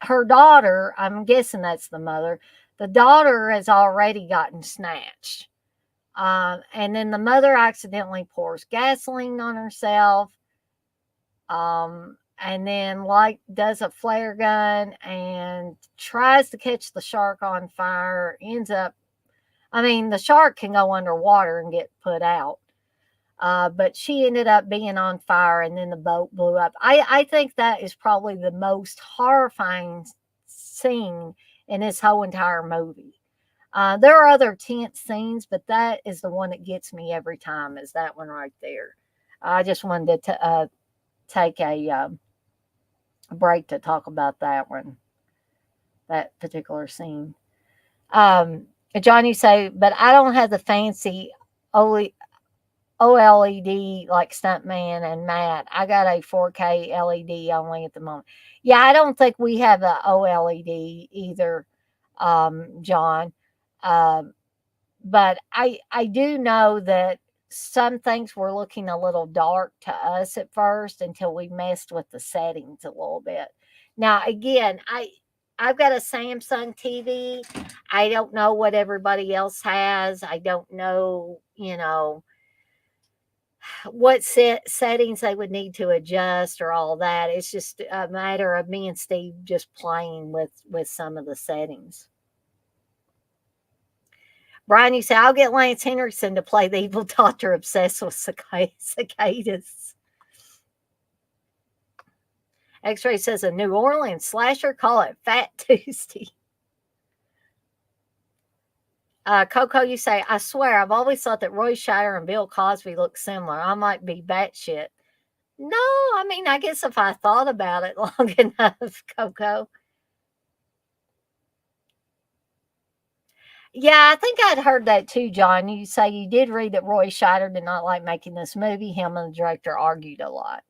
her daughter, I'm guessing that's the mother, the daughter has already gotten snatched. And then the mother accidentally pours gasoline on herself. And then Light does a flare gun and tries to catch the shark on fire. Ends up, I mean, the shark can go underwater and get put out. But she ended up being on fire and then the boat blew up. I think that is probably the most horrifying scene in this whole entire movie. There are other tense scenes, but that is the one that gets me every time, is that one right there. I just wanted to take a break to talk about that one, that particular scene. Um, John, you say, but I don't have the fancy OLED like Stuntman and Matt. I got a 4K LED only at the moment. Yeah, I don't think we have a OLED either, John. Um, but I do know that some things were looking a little dark to us at first until we messed with the settings a little bit. Now again, I've got a Samsung TV. I don't know what everybody else has. I don't know, what settings they would need to adjust or all that. It's just a matter of me and Steve just playing with some of the settings. Brian, you say, I'll get Lance Henriksen to play the evil doctor obsessed with cicadas. X-Ray says a New Orleans slasher, call it Fat Tuesday. Coco, you say, I swear, I've always thought that Roy Scheider and Bill Cosby look similar. I might be batshit. No, I mean, I guess if I thought about it long enough, Coco. Yeah, I think I'd heard that too, John. You say you did read that Roy Scheider did not like making this movie. Him and the director argued a lot.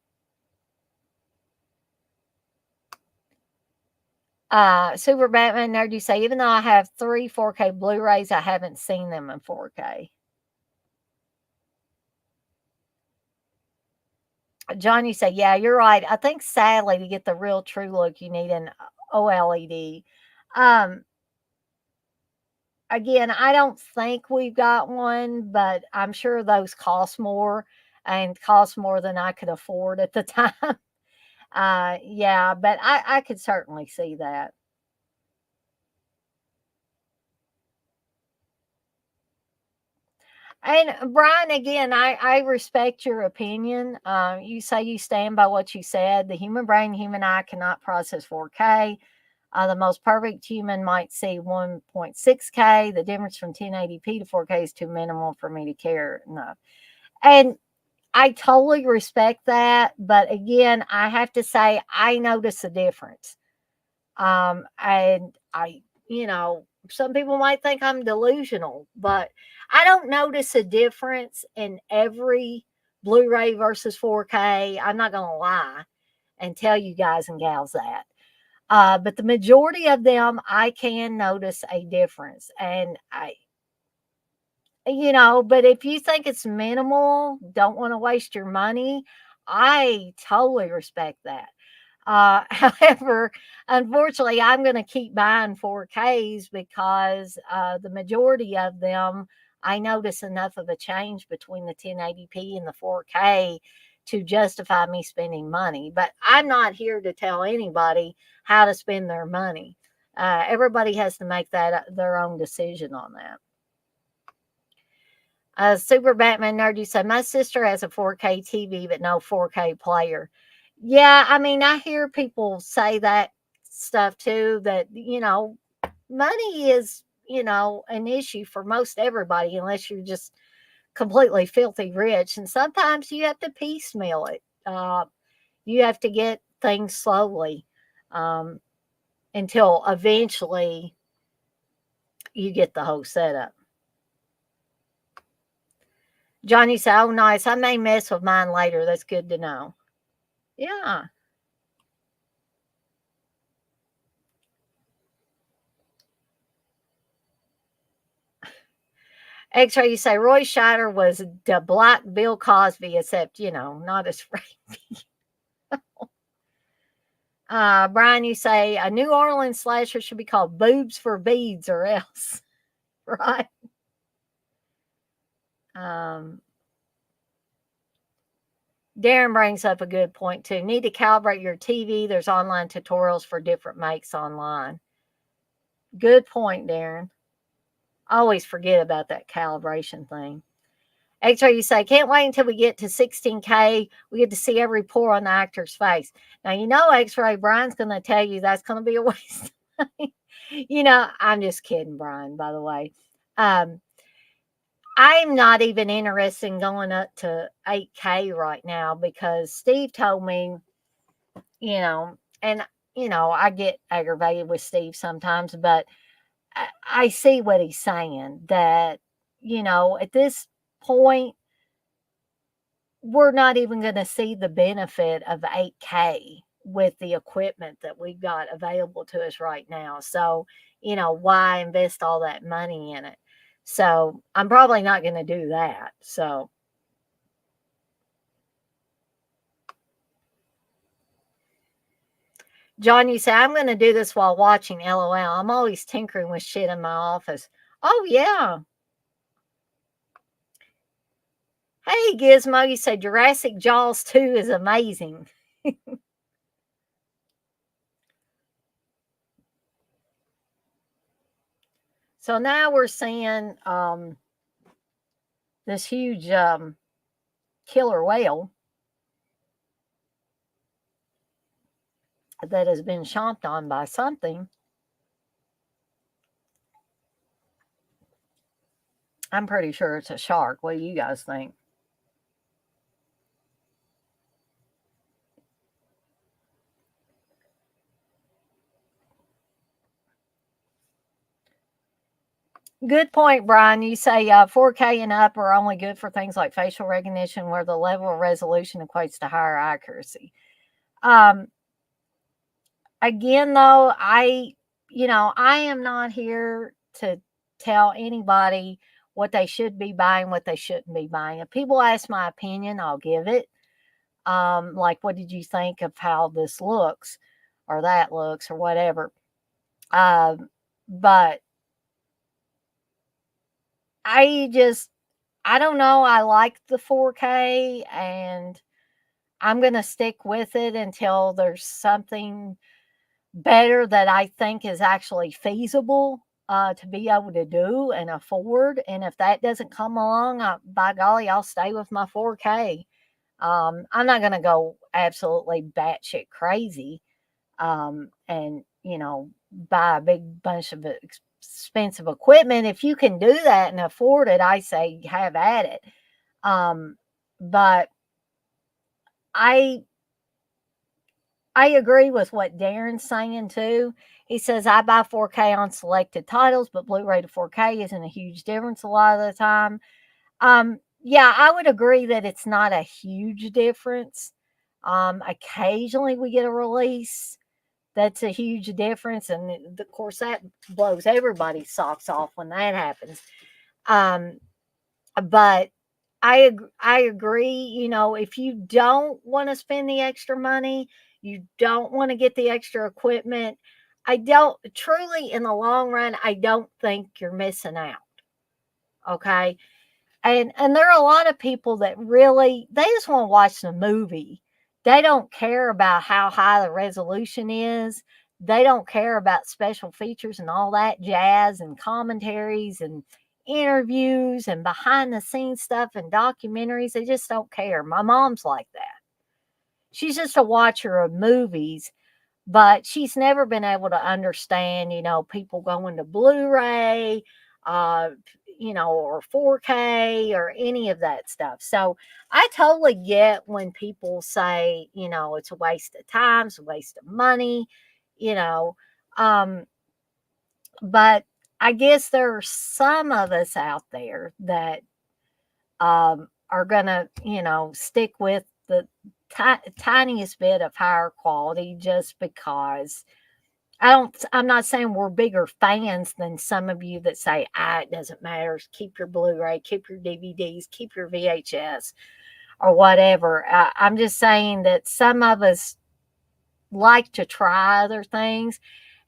Super Batman Nerd, you say, even though I have 3 4K Blu-rays, I haven't seen them in 4K. John, you say, yeah, you're right. I think sadly to get the real true look, you need an OLED. Um, Again, I don't think we've got one, but I'm sure those cost more and cost more than I could afford at the time. Yeah, but I could certainly see that. And Brian, again, I respect your opinion. You say you stand by what you said. The human brain, human eye cannot process 4K. The most perfect human might see 1.6K. The difference from 1080p to 4K is too minimal for me to care enough. And I totally respect that. But again, I have to say, I notice a difference. And some people might think I'm delusional, but I don't notice a difference in every Blu-ray versus 4K. I'm not going to lie and tell you guys and gals that. But the majority of them, I can notice a difference. And but if you think it's minimal, don't want to waste your money, I totally respect that. However, unfortunately, I'm going to keep buying 4Ks because the majority of them, I notice enough of a change between the 1080p and the 4K to justify me spending money. But I'm not here to tell anybody how to spend their money. Everybody has to make that their own decision on that. Super Batman Nerd, you say, my sister has a 4K TV, but no 4K player. Yeah, I mean, I hear people say that stuff too, that, money is, an issue for most everybody, unless you're just completely filthy rich. And sometimes you have to piecemeal it. You have to get things slowly um, until eventually you get the whole setup. Johnny said, oh, nice. I may mess with mine later. That's good to know. Yeah. X-ray, you say Roy Scheider was the black Bill Cosby, except, not as rapey. Brian, you say a New Orleans slasher should be called Boobs for Beads or else. Right? Um, Darren brings up a good point too. Need to calibrate your TV. There's online tutorials for different makes online. Good point, Darren. I always forget about that calibration thing. X-ray, you say, can't wait until we get to 16K. We get to see every pore on the actor's face. Now, X-ray, Brian's going to tell you that's going to be a waste of money. I'm just kidding, Brian, by the way. I'm not even interested in going up to 8K right now because Steve told me, and, I get aggravated with Steve sometimes, but I see what he's saying that, at this point, we're not even going to see the benefit of 8K with the equipment that we've got available to us right now. So, why invest all that money in it? So, I'm probably not going to do that. So, John, you say, I'm going to do this while watching LOL. I'm always tinkering with shit in my office. Oh, yeah. Hey, Gizmo, you said Jurassic Jaws 2 is amazing. So now we're seeing this huge killer whale that has been chomped on by something. I'm pretty sure it's a shark. What do you guys think? Good point, Brian. You say 4K and up are only good for things like facial recognition, where the level of resolution equates to higher accuracy. Um, Again, though, I am not here to tell anybody what they should be buying, what they shouldn't be buying. If people ask my opinion, I'll give it. Like, what did you think of how this looks or that looks or whatever? But I don't know. I like the 4K and I'm going to stick with it until there's something better that I think is actually feasible to be able to do and afford. And if that doesn't come along, by golly, I'll stay with my 4K. I'm not going to go absolutely batshit crazy and, buy a big bunch of expensive equipment. If you can do that and afford it, I say have at it. But I I agree with what Darren's saying too. He says, I buy 4K on selected titles, but Blu ray to 4K isn't a huge difference a lot of the time. Yeah, I would agree that it's not a huge difference. Occasionally we get a release that's a huge difference. And of course, that blows everybody's socks off when that happens. Um, but I agree, if you don't wanna spend the extra money, you don't wanna get the extra equipment, I don't truly, in the long run, I don't think you're missing out, okay? And there are a lot of people that really they just wanna watch the movie. They don't care about how high the resolution is. They don't care about special features and all that jazz and commentaries and interviews and behind the scenes stuff and documentaries. They just don't care. My mom's like that. She's just a watcher of movies, but she's never been able to understand, people going to Blu-ray, uh, or 4K or any of that stuff. So I totally get when people say, it's a waste of time, it's a waste of money, you know. Um, but I guess there are some of us out there that are going to, stick with the tiniest bit of higher quality just because I'm not saying we're bigger fans than some of you that say, it doesn't matter. Keep your Blu-ray, keep your DVDs, keep your VHS or whatever. I'm just saying that some of us like to try other things.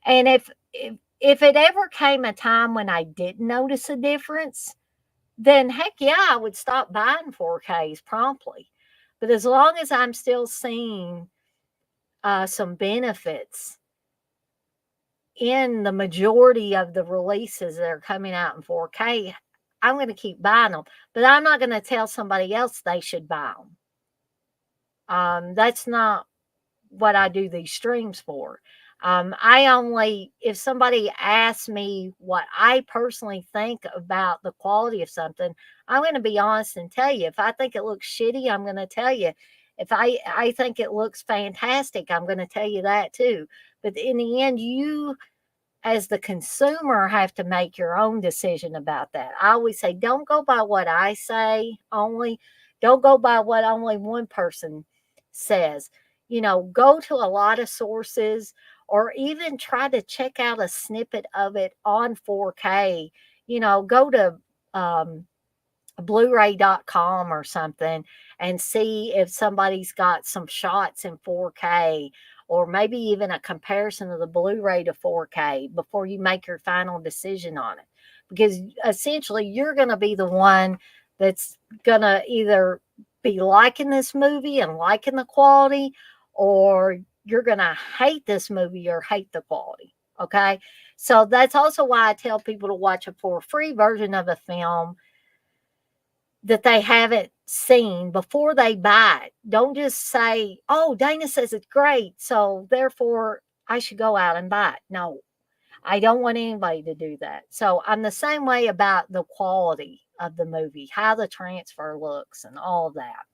And if it ever came a time when I didn't notice a difference, then heck yeah, I would stop buying 4Ks promptly. But as long as I'm still seeing some benefits in the majority of the releases that are coming out in 4K, I'm going to keep buying them. But I'm not going to tell somebody else they should buy them. That's not what I do these streams for. I only, if somebody asks me what I personally think about the quality of something, I'm going to be honest and tell you. If I think it looks shitty, I'm going to tell you. If I think it looks fantastic, I'm going to tell you that too. But in the end, you as the consumer have to make your own decision about that. I always say, don't go by what I say only. Don't go by what only one person says. Go to a lot of sources or even try to check out a snippet of it on 4K. Go to blu-ray.com or something and see if somebody's got some shots in 4K or maybe even a comparison of the Blu-ray to 4K before you make your final decision on it. Because essentially you're going to be the one that's going to either be liking this movie and liking the quality, or you're going to hate this movie or hate the quality. Okay. So that's also why I tell people to watch a for free version of a film that they haven't seen before they buy it. Don't just say, oh, Dana says it's great, so therefore I should go out and buy it. No, I don't want anybody to do that. So I'm the same way about the quality of the movie, how the transfer looks, and all of that.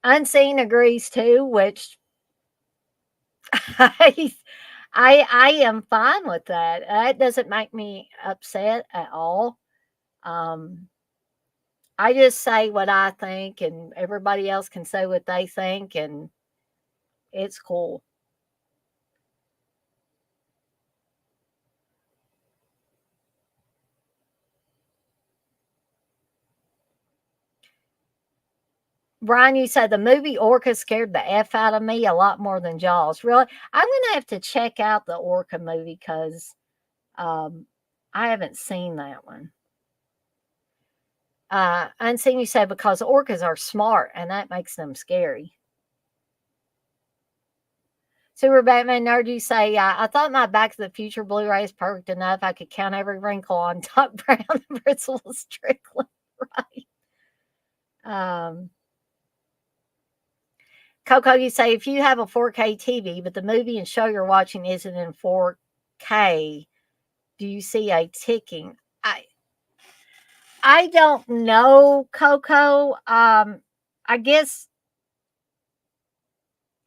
Unseen agrees too, which I, I am fine with that. It doesn't make me upset at all. Um, I just say what I think, and everybody else can say what they think, and it's cool. Brian, you said the movie Orca scared the F out of me a lot more than Jaws. Really? I'm going to have to check out the Orca movie because um, I haven't seen that one. Unseen, you said because orcas are smart and that makes them scary. Super Batman Nerd, you say, I thought my Back to the Future Blu-ray is perfect enough. I could count every wrinkle on Doc Brown and Principal Strickland. Right. Coco, you say if you have a 4K TV, but the movie and show you're watching isn't in 4K, do you see a ticking? I don't know, Coco. I guess,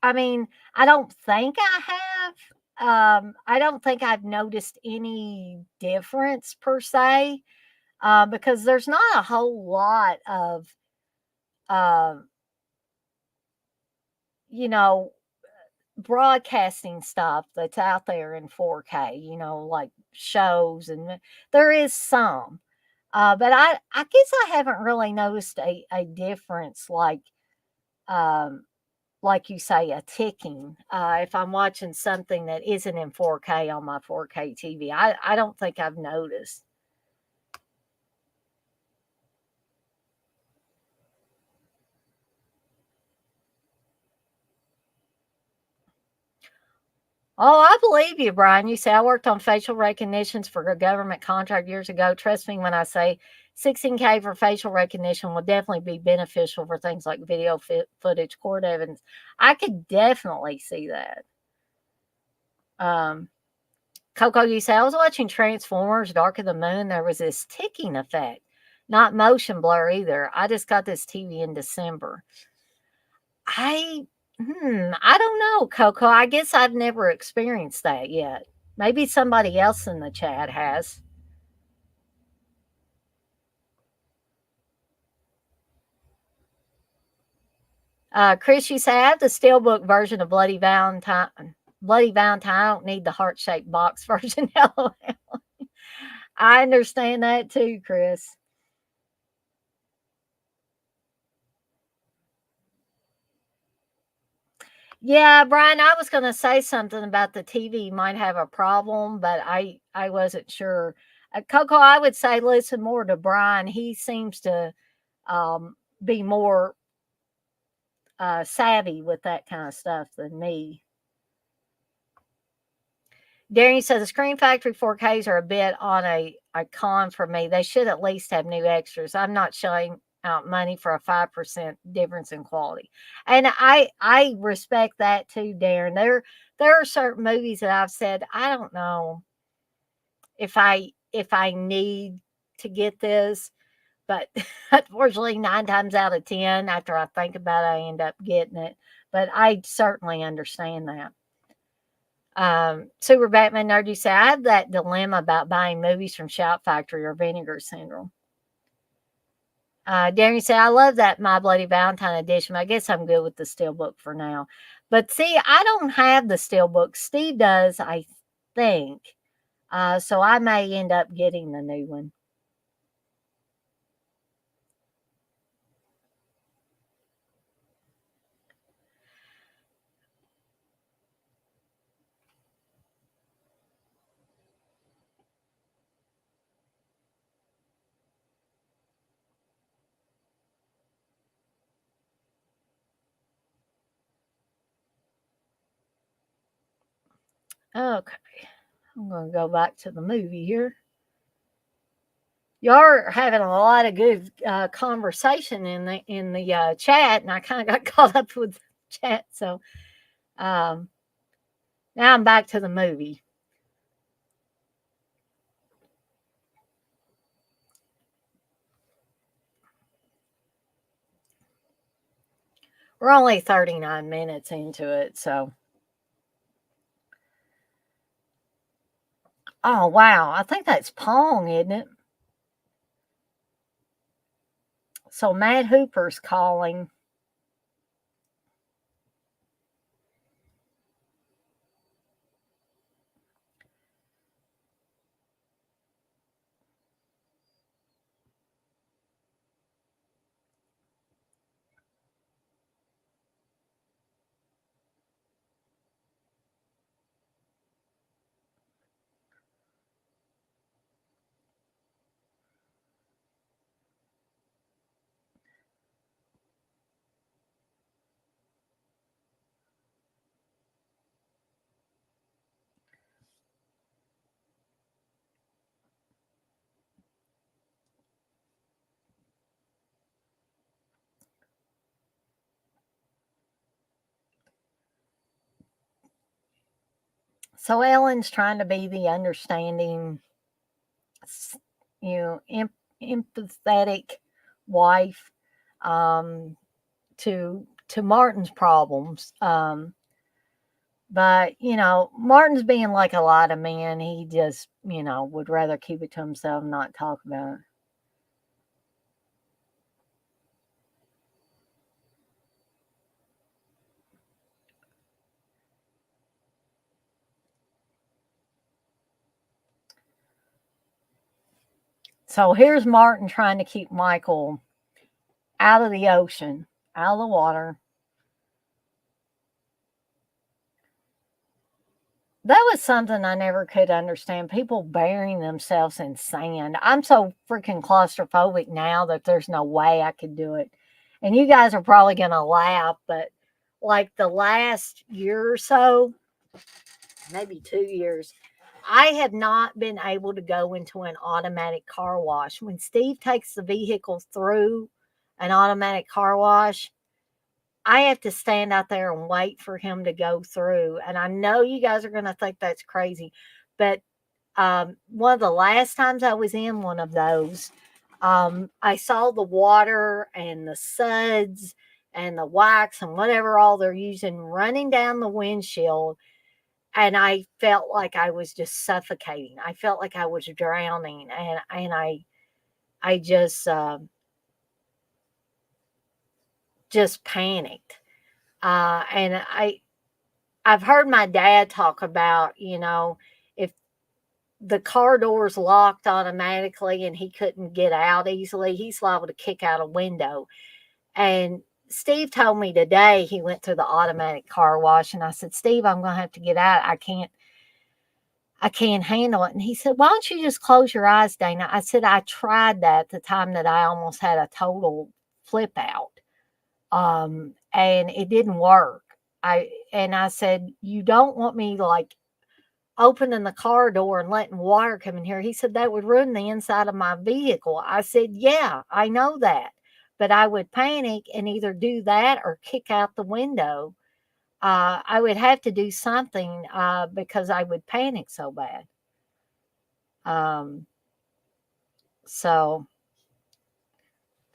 I mean, I don't think I have. I don't think I've noticed any difference per se, because there's not a whole lot of, uh, you know, broadcasting stuff that's out there in 4K, like shows, and there is some. But I guess I haven't really noticed a difference um, like you say, a ticking. If I'm watching something that isn't in 4K on my 4K TV, I don't think I've noticed. Oh, I believe you, Brian. You say I worked on facial recognitions for a government contract years ago. Trust me when I say 16K for facial recognition will definitely be beneficial for things like video footage, court evidence. I could definitely see that. Um, Coco, you say I was watching Transformers Dark of the Moon. There was this ticking effect, not motion blur either. I just got this TV in December. I I don't know, Coco. I guess I've never experienced that yet. Maybe somebody else in the chat has. Chris, you say I have the steelbook version of Bloody Valentine. Bloody Valentine. I don't need the heart shaped box version. LOL. I understand that too, Chris. Yeah, Brian, I was gonna say something about the TV might have a problem, but I wasn't sure. Coco, I would say listen more to Brian. He seems to be more savvy with that kind of stuff than me. Darian says the Screen Factory 4Ks are a bit on a con for me. They should at least have new extras. I'm not showing out money for a 5% difference in quality. And I respect that too, Darren. There are certain movies that I've said, I don't know if I need to get this, but unfortunately 9 times out of 10 after I think about it, I end up getting it. But I certainly understand that. Super Batman Nerd, you say, I have that dilemma about buying movies from Shout Factory or Vinegar Syndrome. Darren, you say, I love that My Bloody Valentine edition, but I guess I'm good with the Steelbook for now. But see, I don't have the Steelbook. Steve does, I think. So I may end up getting the new one. Okay. I'm going to go back to the movie here. Y'all are having a lot of good conversation in the chat, and I kind of got caught up with the chat. So um, now I'm back to the movie. We're only 39 minutes into it, so. Oh, wow. I think that's Pong, isn't it? So Matt Hooper's calling. So Ellen's trying to be the understanding, you know, empathetic wife um, to Martin's problems. But Martin's being like a lot of men. He just would rather keep it to himself and not talk about it. So here's Martin trying to keep Michael out of the ocean, out of the water. That was something I never could understand. People burying themselves in sand. I'm so freaking claustrophobic now that there's no way I could do it. And you guys are probably going to laugh, but like the last year or so, maybe 2 years, I have not been able to go into an automatic car wash. When Steve takes the vehicle through an automatic car wash, I have to stand out there and wait for him to go through. And I know you guys are going to think that's crazy, but one of the last times I was in one of those, I saw the water and the suds and the wax and whatever all they're using running down the windshield. And I felt like I was just suffocating. I felt like I was drowning, and I just panicked. And I've heard my dad talk about, if the car doors locked automatically and he couldn't get out easily, he's liable to kick out a window. And Steve told me today he went through the automatic car wash, and I said, Steve, I'm going to have to get out. I can't handle it. And he said, why don't you just close your eyes, Dana? I said, I tried that the time that I almost had a total flip out. And it didn't work. I said, you don't want me like opening the car door and letting water come in here. He said that would ruin the inside of my vehicle. I said, yeah, I know that. But I would panic and either do that or kick out the window. I would have to do something because I would panic so bad. Um, so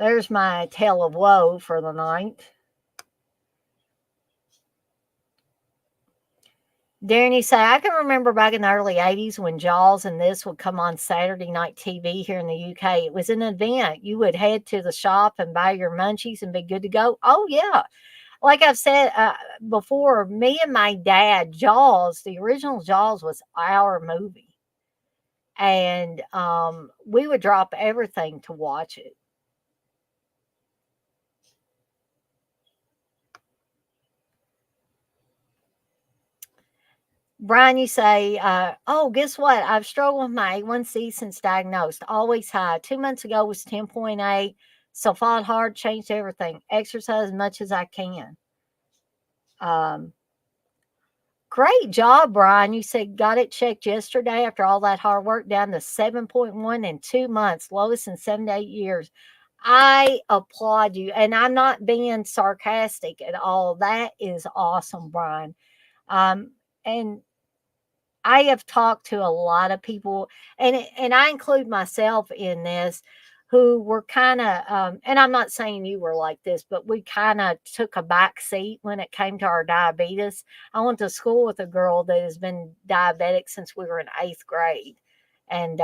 there's my tale of woe for the night. Darren, you say, I can remember back in the early 80s when Jaws and this would come on Saturday night TV here in the UK. It was an event. You would head to the shop and buy your munchies and be good to go. Oh, yeah. Like I've said before, me and my dad, Jaws, the original Jaws was our movie. And we would drop everything to watch it. Brian, you say, oh, guess what? I've struggled with my A1C since diagnosed. Always high. 2 months ago was 10.8. So fought hard, changed everything. Exercise as much as I can. Um, Great job, Brian. You said got it checked yesterday after all that hard work down to 7.1 in 2 months, lowest in 7 to 8 years. I applaud you. And I'm not being sarcastic at all. That is awesome, Brian. And I have talked to a lot of people, and I include myself in this, who were kind of, and I'm not saying you were like this, but we kind of took a back seat when it came to our diabetes. I went to school with a girl that has been diabetic since we were in 8th grade, and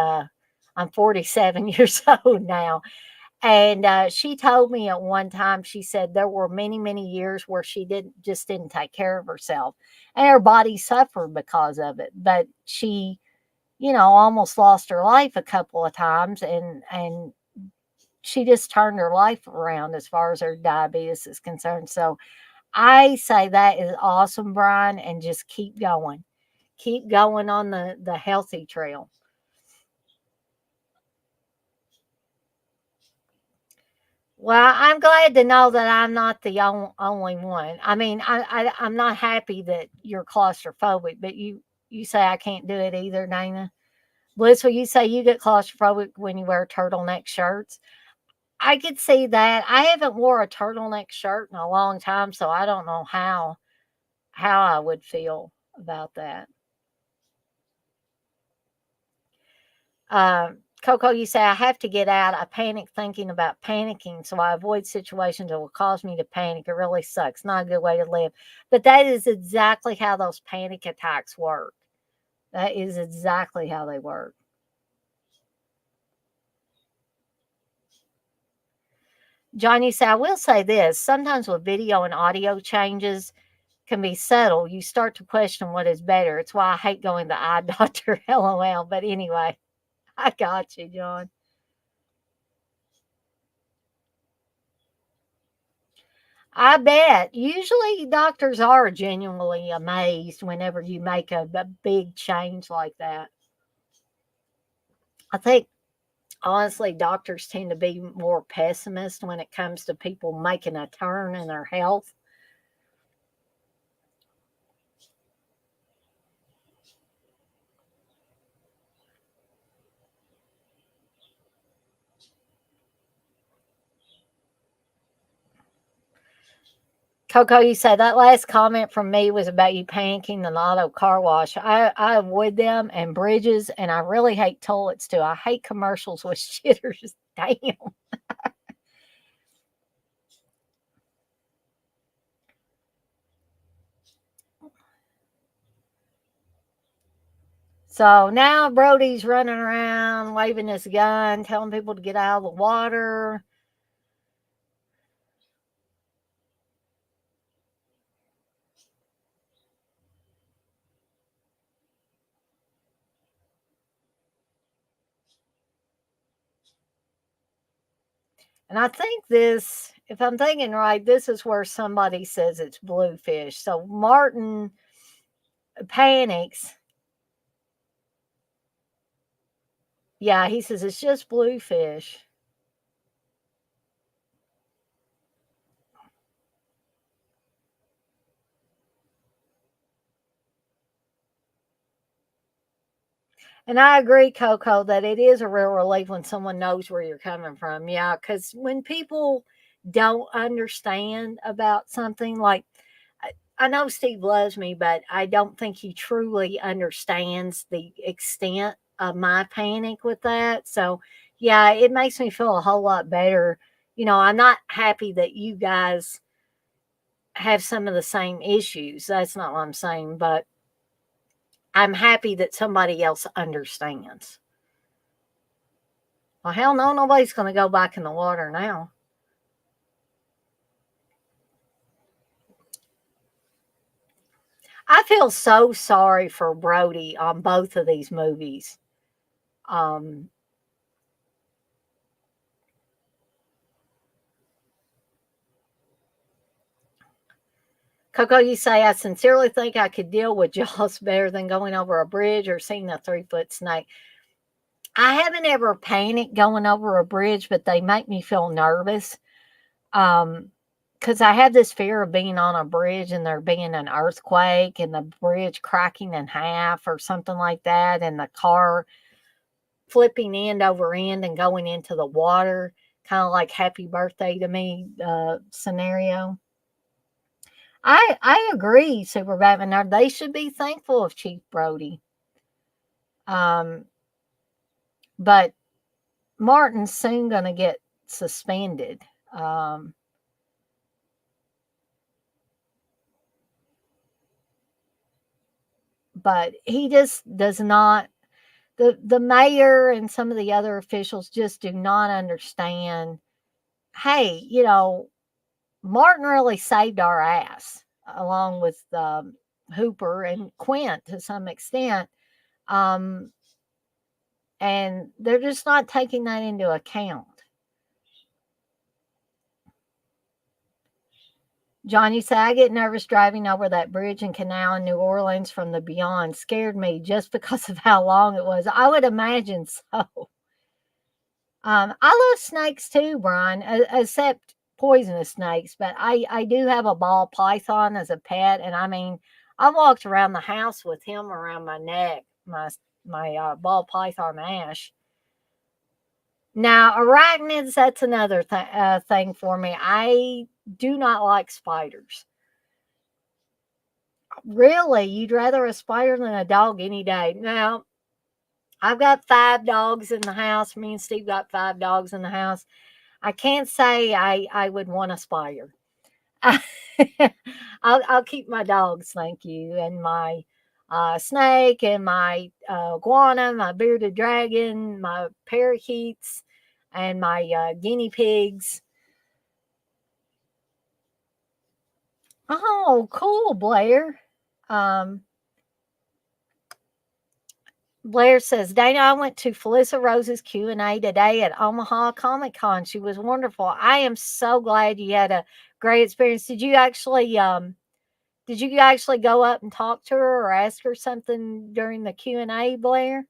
I'm 47 years old now. And she told me at one time, she said there were many, many years where she didn't take care of herself, and her body suffered because of it. But she, almost lost her life a couple of times, and she just turned her life around as far as her diabetes is concerned. So I say that is awesome, Brian, and just keep going on the healthy trail. Well, I'm glad to know that I'm not the only one. I mean, I'm not happy that you're claustrophobic, but you say I can't do it either, Dana. Blissful, you say you get claustrophobic when you wear turtleneck shirts. I could see that. I haven't wore a turtleneck shirt in a long time, so I don't know how I would feel about that. Coco, you say, I have to get out. I panic thinking about panicking, so I avoid situations that will cause me to panic. It really sucks. Not a good way to live. But that is exactly how those panic attacks work. That is exactly how they work. John, you say, I will say this. Sometimes with video and audio changes can be subtle. You start to question what is better. It's why I hate going to the eye doctor, LOL. But anyway, I got you, John. I bet. Usually doctors are genuinely amazed whenever you make a big change like that. I think honestly doctors tend to be more pessimist when it comes to people making a turn in their health. Coco, you say that last comment from me was about you panicking the auto car wash. I avoid them and bridges, and I really hate toilets too. I hate commercials with shitters. Damn. So now Brody's running around waving his gun, telling people to get out of the water. And I think this, if I'm thinking right, this is where somebody says it's bluefish. So Martin panics. Yeah, he says it's just bluefish. And I agree, Coco, that it is a real relief when someone knows where you're coming from. Yeah, because when people don't understand about something, like I know Steve loves me, but I don't think he truly understands the extent of my panic with that. So, yeah, it makes me feel a whole lot better. I'm not happy that you guys have some of the same issues. That's not what I'm saying, but I'm happy that somebody else understands. Well, hell no, nobody's going to go back in the water now. I feel so sorry for Brody on both of these movies. Um, Coco, you say, I sincerely think I could deal with Jaws better than going over a bridge or seeing a 3-foot snake. I haven't ever panicked going over a bridge, but they make me feel nervous. Because I have this fear of being on a bridge and there being an earthquake and the bridge cracking in half or something like that, and the car flipping end over end and going into the water, kind of like Happy Birthday to Me scenario. I agree, Super Batman. They should be thankful of Chief Brody. Um, but Martin's soon going to get suspended. Um, but he just does not. The mayor and some of the other officials just do not understand. Hey, Martin really saved our ass, along with Hooper and Quint to some extent. Um, and they're just not taking that into account. John, you say, I get nervous driving over that bridge and canal in New Orleans from the beyond. Scared me just because of how long it was. I would imagine so. I love snakes too, Brian, except poisonous snakes. But I do have a ball python as a pet, and I mean, I walked around the house with him around my neck, my ball python Ash. Now arachnids, that's another thing for me. I do not like spiders. Really, you'd rather a spider than a dog any day. Now I've got 5 dogs in the house. Me and Steve got 5 dogs in the house. I can't say I would want a spider. I'll keep my dogs, thank you, and my snake and my iguana, my bearded dragon, my parakeets, and my guinea pigs. Oh, cool, Blair. Um, Blair says, Dana, I went to Felissa Rose's Q&A today at Omaha Comic Con. She was wonderful. I am so glad you had a great experience. Did you actually go up and talk to her or ask her something during the Q&A, Blair?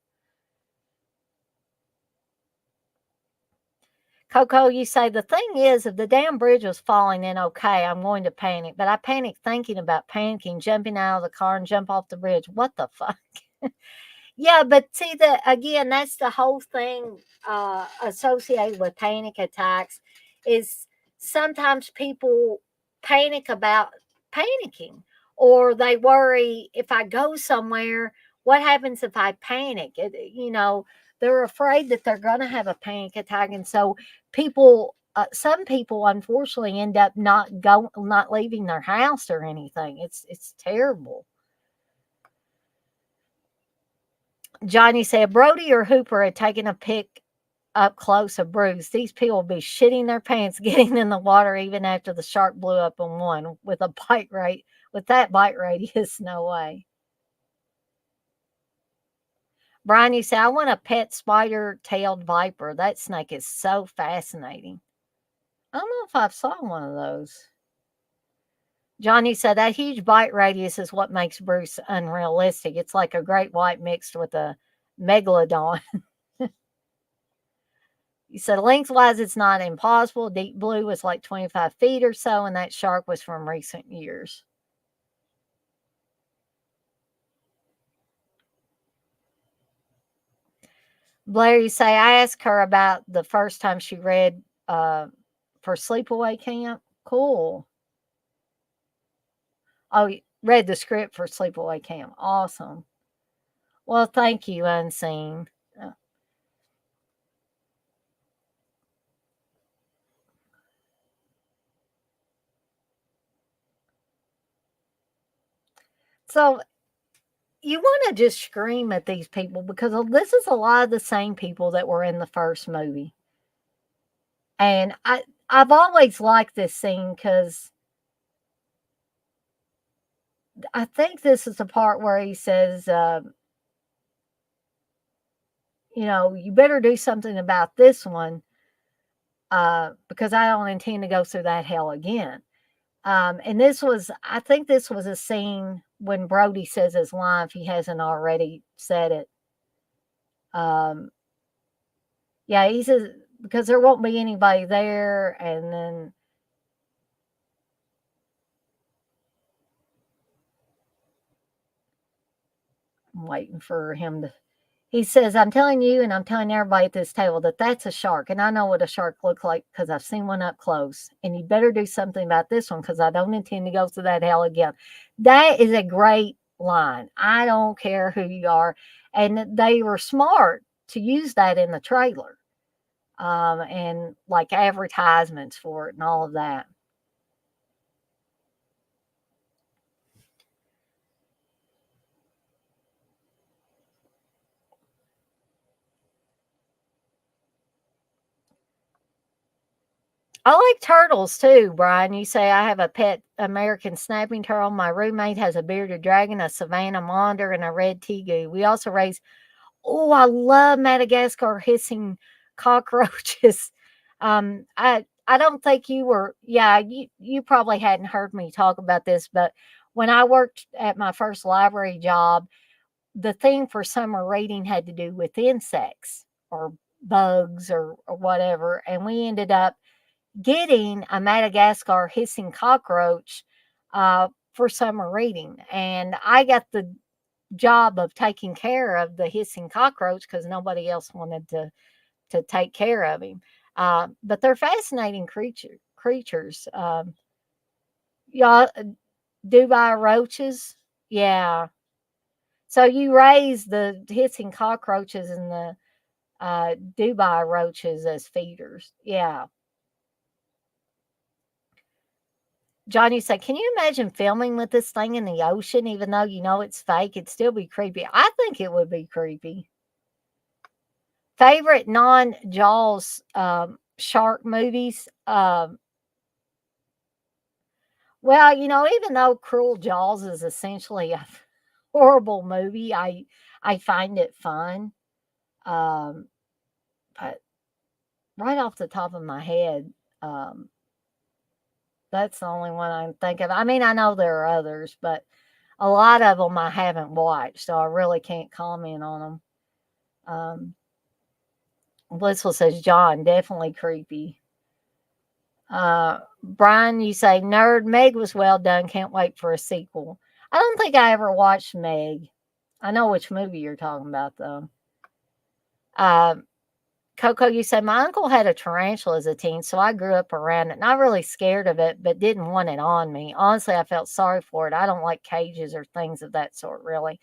Coco, you say the thing is, if the damn bridge was falling in, okay, I'm going to panic. But I panic thinking about panicking, jumping out of the car and jump off the bridge. What the fuck? Yeah, but see that again, that's the whole thing associated with panic attacks is sometimes people panic about panicking, or they worry, if I go somewhere, what happens if I panic? They're afraid that they're going to have a panic attack, and so some people unfortunately end up not leaving their house or anything. It's terrible. Johnny said, Brody or Hooper had taken a pic up close of Bruce. These people will be shitting their pants getting in the water even after the shark blew up in one with a bite rate. With that bite radius, no way. Brian, you say, I want a pet spider tailed viper. That snake is so fascinating. I don't know if I've saw one of those. Johnny said that huge bite radius is what makes Bruce unrealistic. It's like a great white mixed with a megalodon. He said lengthwise, it's not impossible. Deep blue was like 25 feet or so, and that shark was from recent years. Blair, you say, I asked her about the first time she read for Sleepaway Camp. Cool. Oh, read the script for Sleepaway Camp. Awesome. Well, thank you, Unseen. Uh, So you want to just scream at these people because this is a lot of the same people that were in the first movie. And I've always liked this scene because I think this is the part where he says, you better do something about this one because I don't intend to go through that hell again. And I think this was a scene when Brody says his line, if he hasn't already said it. Um, yeah, he says, because there won't be anybody there. And then I'm waiting for him to. He says, I'm telling you and I'm telling everybody at this table that that's a shark. And I know what a shark looks like because I've seen one up close. And you better do something about this one because I don't intend to go through that hell again. That is a great line. I don't care who you are. And they were smart to use that in the trailer and like advertisements for it and all of that. I like turtles too, Brian. You say I have a pet American snapping turtle. My roommate has a bearded dragon, a Savannah monitor, and a red tegu. We also raise. Oh, I love Madagascar hissing cockroaches. I don't think you were. Yeah, you probably hadn't heard me talk about this, but when I worked at my first library job, the theme for summer reading had to do with insects or bugs or whatever, and we ended up getting a Madagascar hissing cockroach for summer reading. And I got the job of taking care of the hissing cockroach because nobody else wanted to take care of him. But they're fascinating creatures. Y'all, Dubai roaches, yeah. So you raise the hissing cockroaches and the Dubai roaches as feeders, yeah. John, you say, can you imagine filming with this thing in the ocean, even though you know it's fake? It'd still be creepy. I think it would be creepy. Favorite non Jaws shark movies? Well, even though Cruel Jaws is essentially a horrible movie, I find it fun. Um, but right off the top of my head, um, that's the only one I can think of. I mean, I know there are others, but a lot of them I haven't watched, so I really can't comment on them. Blissful says, John, definitely creepy. Brian, you say, nerd, Meg was well done. Can't wait for a sequel. I don't think I ever watched Meg. I know which movie you're talking about, though. Uh, Coco, you say, my uncle had a tarantula as a teen, so I grew up around it. Not really scared of it, but didn't want it on me. Honestly, I felt sorry for it. I don't like cages or things of that sort, really.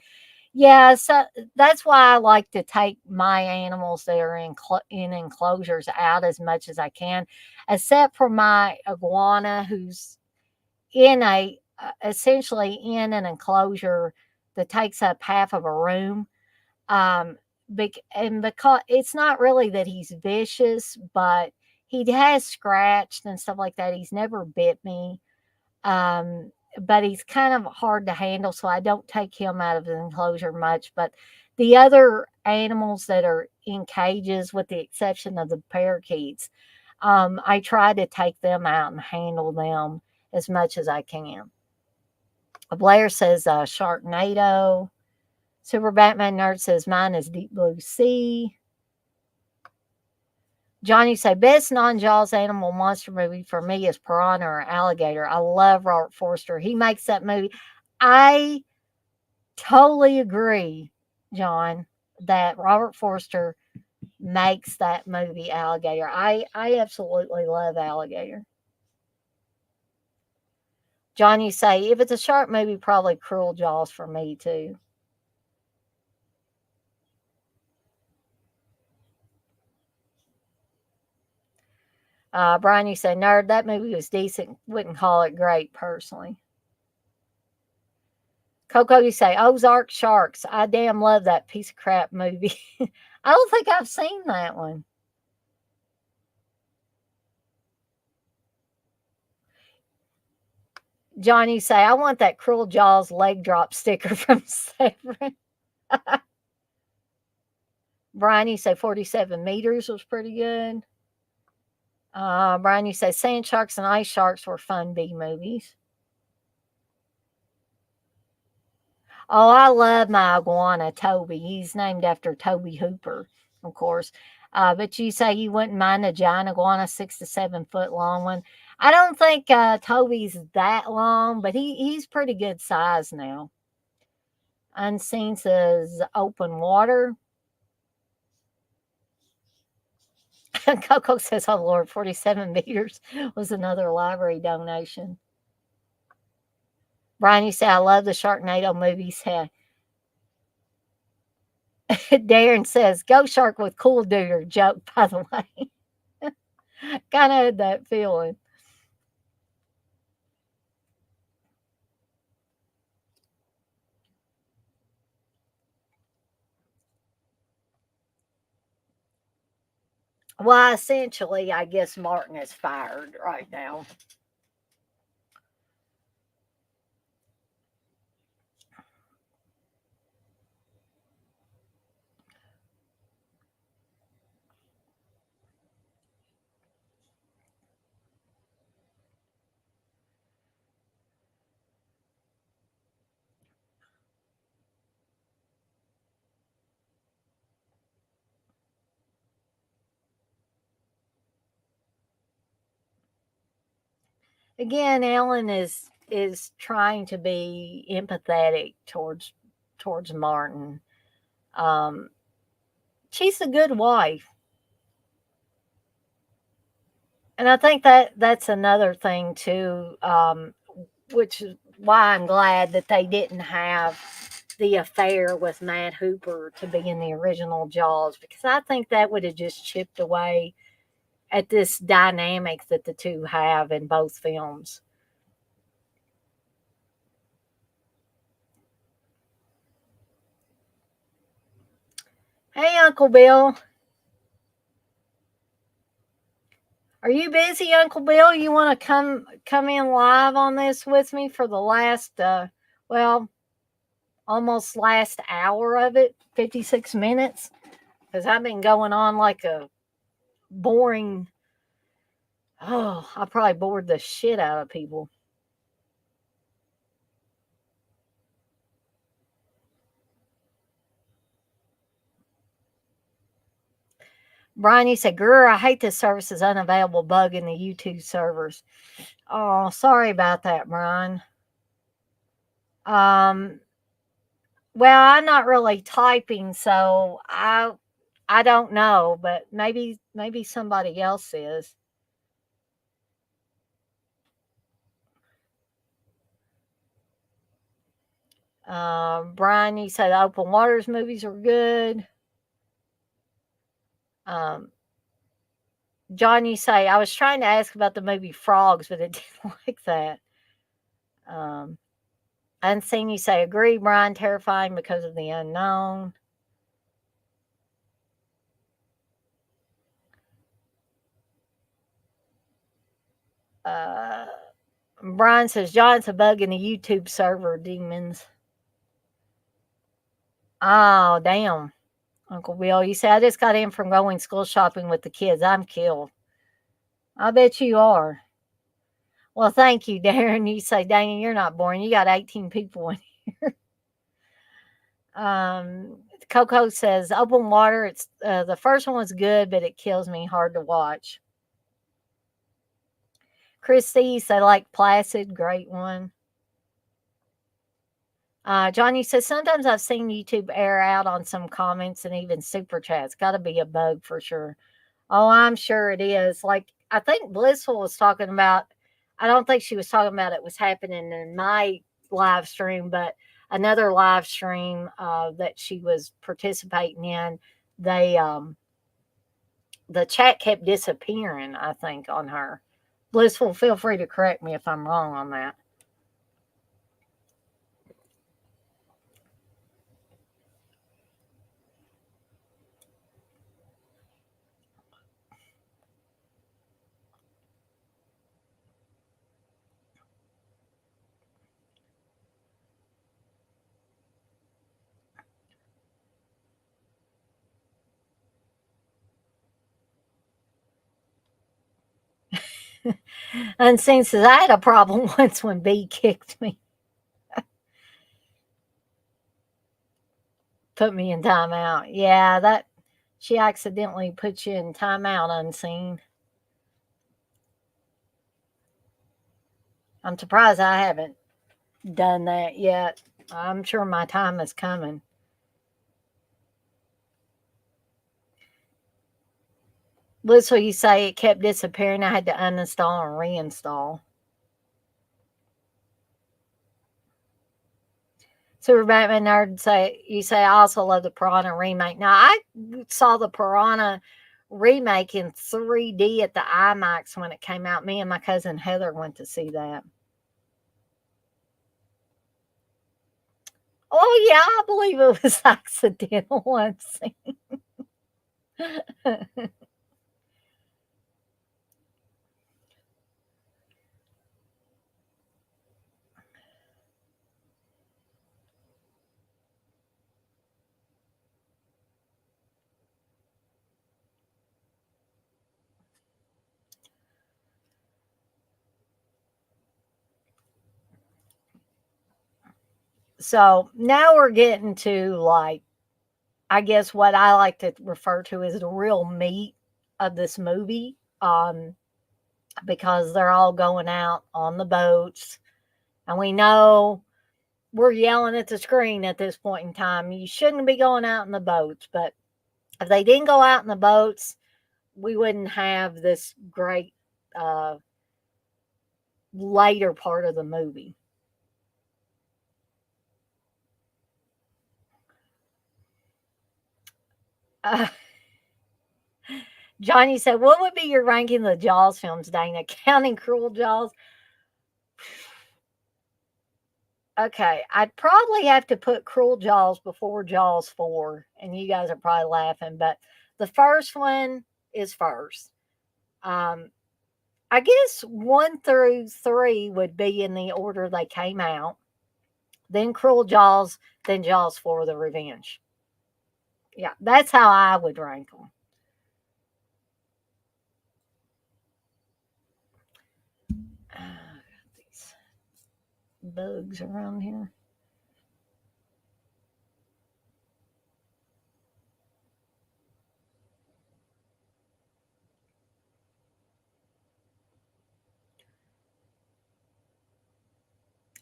Yeah, so that's why I like to take my animals that are in enclosures out as much as I can, except for my iguana who's in a essentially in an enclosure that takes up half of a room. Um, and because it's not really that he's vicious, but he has scratched and stuff like that. He's never bit me. Um, but he's kind of hard to handle, so I don't take him out of the enclosure much. But the other animals that are in cages, with the exception of the parakeets, I try to take them out and handle them as much as I can. Blair says Sharknado. Super Batman Nerd says mine is Deep Blue Sea. Johnny say best non-Jaws animal monster movie for me is Piranha or Alligator. I love Robert Forster. He makes that movie. I totally agree, John, that Robert Forster makes that movie Alligator. I absolutely love Alligator. Johnny say if it's a shark movie, probably Cruel Jaws for me too. Brian, you say nerd. That movie was decent. Wouldn't call it great personally. Coco, you say Ozark Sharks. I damn love that piece of crap movie. I don't think I've seen that one. Johnny, you say I want that Cruel Jaws leg drop sticker from Severin. Brian, you say 47 meters was pretty good. Brian, you say Sand Sharks and Ice Sharks were fun B movies. Oh, I love my iguana, Toby. He's named after Toby Hooper, of course. But you say you wouldn't mind a giant iguana, 6 to 7 foot long one. I don't think Toby's that long, but he's pretty good size now. Unseen says open water. Coco says, oh Lord, 47 meters was another library donation. Brian, you say, I love the Sharknado movies. Darren says, go shark with cool duder joke, by the way. Kind of had that feeling. Well, essentially, I guess Martin is fired right now. Again, Ellen is trying to be empathetic towards Martin. Um, she's a good wife, and I think that's another thing too, which is why I'm glad that they didn't have the affair with Matt Hooper to be in the original Jaws, because I think that would have just chipped away at this dynamic that the two have in both films. Hey, Uncle Bill. Are you busy, Uncle Bill? You want to come in live on this with me for the last well, almost last hour of it, 56 minutes? Because I've been going on like a boring, oh, I probably bored the shit out of people. Brian, you said, Grr, I hate this service is unavailable bug in the YouTube servers. Oh, sorry about that, Brian. Um, well, I'm not really typing, so I don't know, but maybe somebody else is. Brian, you said Open Waters movies are good. Um, John, you say I was trying to ask about the movie Frogs, but it didn't like that. Um, Unseen, you say agree, Brian. Terrifying because of the unknown. Uh, Brian says John's a bug in the YouTube server demons. Oh damn, Uncle Bill. You say I just got in from going school shopping with the kids. I'm killed. I bet you are. Well, thank you, Darren. You say, Dana, you're not boring. You got 18 people in. Coco says, open water. It's the first one was good, but it kills me. Hard to watch. Christy said, like Placid, great one. Johnny says, sometimes I've seen YouTube air out on some comments and even super chats. Got to be a bug for sure. Oh, I'm sure it is. Like, I think Blissful was talking about, I don't think she was talking about it was happening in my live stream, but another live stream that she was participating in, they, the chat kept disappearing, I think, on her. Blissful, feel free to correct me if I'm wrong on that. Unseen says, I had a problem once when B kicked me, put me in timeout. Yeah, that she accidentally put you in timeout, Unseen. I'm surprised I haven't done that yet. I'm sure my time is coming. Listen, you say it kept disappearing. I had to uninstall and reinstall. Super Batman Nerd say you say I also love the Piranha remake. Now I saw the Piranha remake in 3D at the IMAX when it came out. Me and my cousin Heather went to see that. Oh yeah, I believe it was accidental once. So now we're getting to like I guess what I like to refer to as the real meat of this movie. Because they're all going out on the boats. And we know we're yelling at the screen at this point in time. You shouldn't be going out in the boats. But if they didn't go out in the boats, we wouldn't have this great later part of the movie. Uh, Johnny said, what would be your ranking of the Jaws films, Dana? Counting Cruel Jaws? Okay, I'd probably have to put Cruel Jaws before Jaws 4, and you guys are probably laughing, but the first one is first. Um, I guess 1 through 3 would be in the order they came out, then Cruel Jaws, then Jaws 4 The Revenge. Yeah, that's how I would rank them. These bugs around here.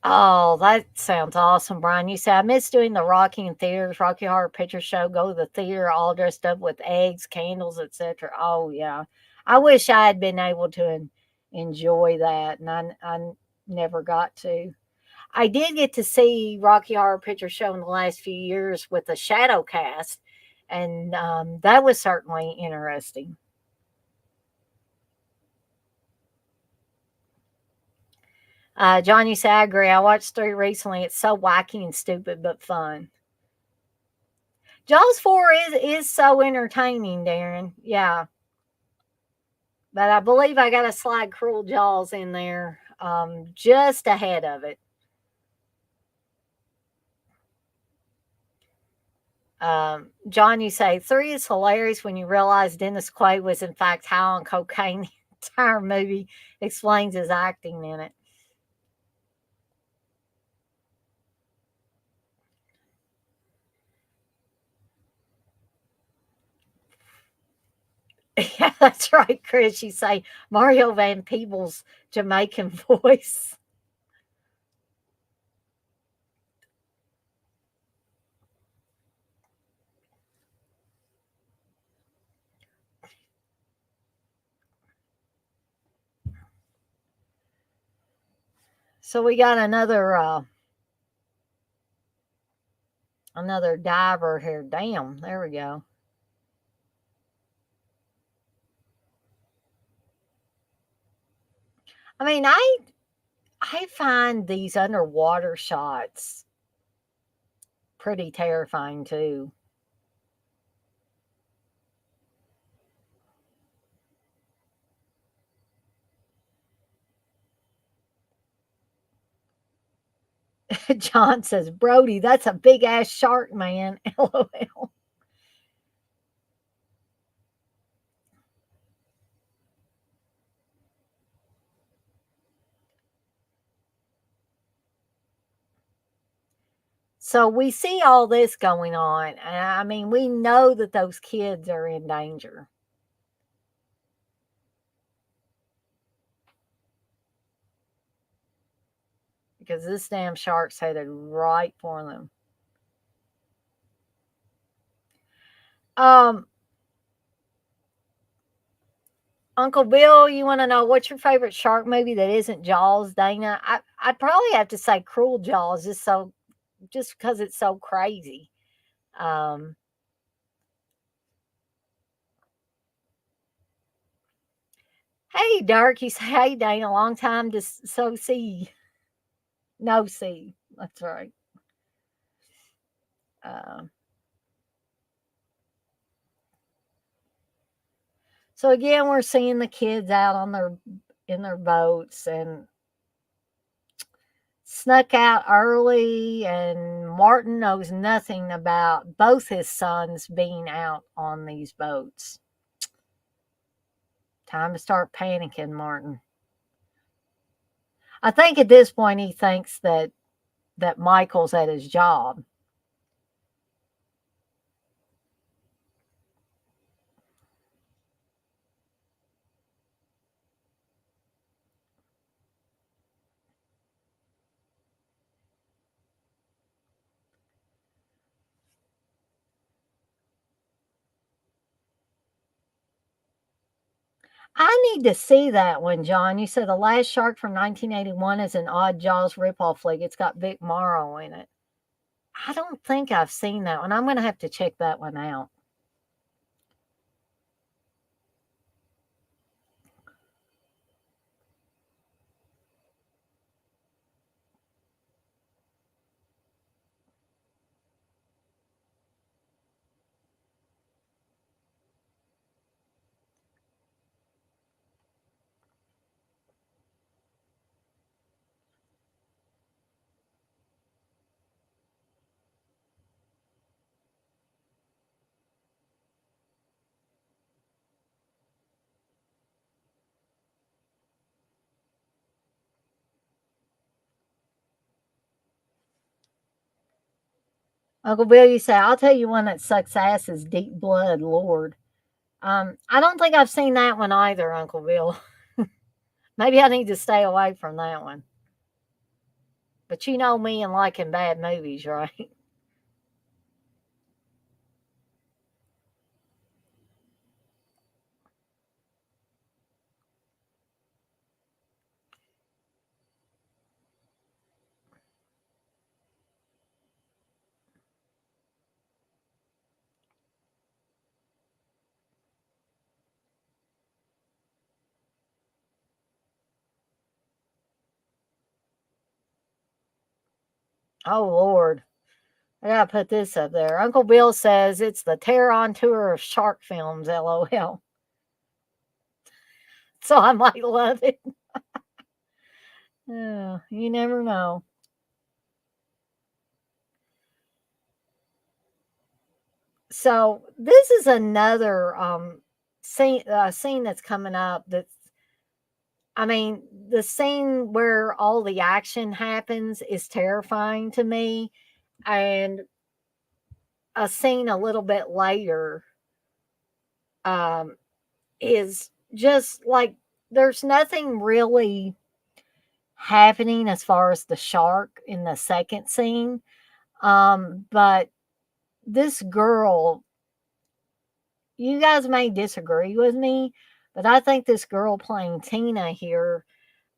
Oh, that sounds awesome, Brian. You say, I miss doing the Rocky in theaters, Rocky Horror Picture Show, go to the theater all dressed up with eggs, candles, etc. Oh, yeah. I wish I had been able to enjoy that, and I never got to. I did get to see Rocky Horror Picture Show in the last few years with the shadow cast, and that was certainly interesting. John, you say, I agree. I watched 3 recently. It's so wacky and stupid, but fun. Jaws 4 is so entertaining, Darren. Yeah. But I believe I got to slide Cruel Jaws in there just ahead of it. John, you say 3 is hilarious when you realize Dennis Quaid was in fact high on cocaine entire movie explains his acting in it. Yeah, that's right, Chris. You say Mario Van Peebles' Jamaican voice. So we got another diver here. Damn, there we go. I mean, I find these underwater shots pretty terrifying too. John says, Brody, that's a big ass shark, man. LOL. So we see all this going on. And I mean, we know that those kids are in danger because this damn shark's headed right for them. Um, Uncle Bill, you want to know what's your favorite shark movie that isn't Jaws, Dana? I'd probably have to say Cruel Jaws, just because it's so crazy. Um, hey, Dirk, you say, hey, Dana, long time to so see, no see. That's right. Uh, so again, we're seeing the kids out on their in their boats and snuck out early, and Martin knows nothing about both his sons being out on these boats. Time to start panicking, Martin. I think at this point he thinks that Michael's at his job. I need to see that one, John. You said The Last Shark from 1981 is an odd Jaws ripoff flick. It's got Vic Morrow in it. I don't think I've seen that one. I'm going to have to check that one out. Uncle Bill, you say, I'll tell you one that sucks ass is Deep Blood, Lord. I don't think I've seen that one either, Uncle Bill. Maybe I need to stay away from that one. But you know me and liking bad movies, right? Oh, Lord. I gotta put this up there. Uncle Bill says it's the Tear on Tour of shark films, LOL. So I might love it. Yeah, you never know. So this is another scene that's coming up. I mean, the scene where all the action happens is terrifying to me, and a scene a little bit later um, is just like there's nothing really happening as far as the shark in the second scene. But this girl, you guys may disagree with me, but I think this girl playing Tina here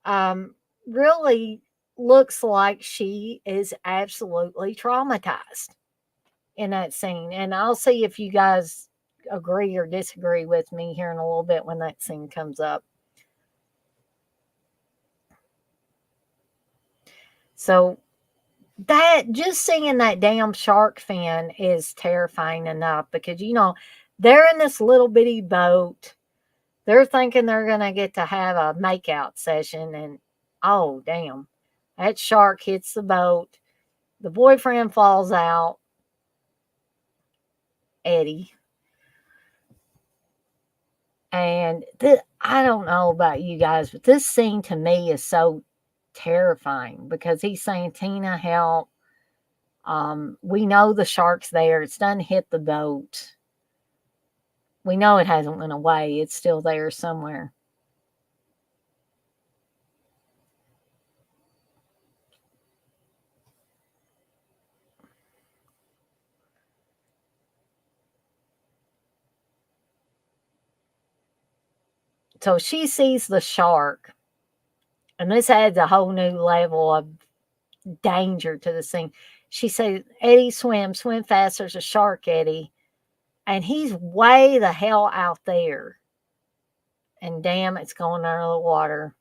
um, really looks like she is absolutely traumatized in that scene. And I'll see if you guys agree or disagree with me here in a little bit when that scene comes up. So that just seeing that damn shark fin is terrifying enough because they're in this little bitty boat. They're thinking they're gonna get to have a makeout session, and oh damn, that shark hits the boat. The boyfriend falls out, Eddie, and I don't know about you guys, but this scene to me is so terrifying because he's saying, "Tina, help." We know the shark's there. It's done hit the boat. We know it hasn't went away. It's still there somewhere. So she sees the shark, and this adds a whole new level of danger to the scene. She says, "Eddie, swim fast. There's a shark, Eddie." And he's way the hell out there. And damn, it's going under the water.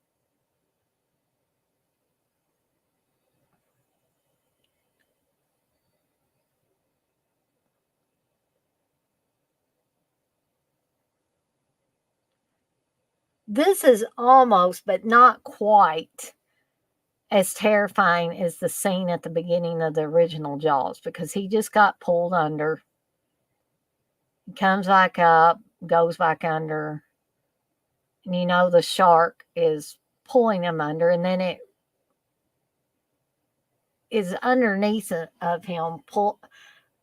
This is almost, but not quite, as terrifying as the scene at the beginning of the original Jaws because he just got pulled under, comes back up, goes back under, and the shark is pulling him under, and then it is underneath of him,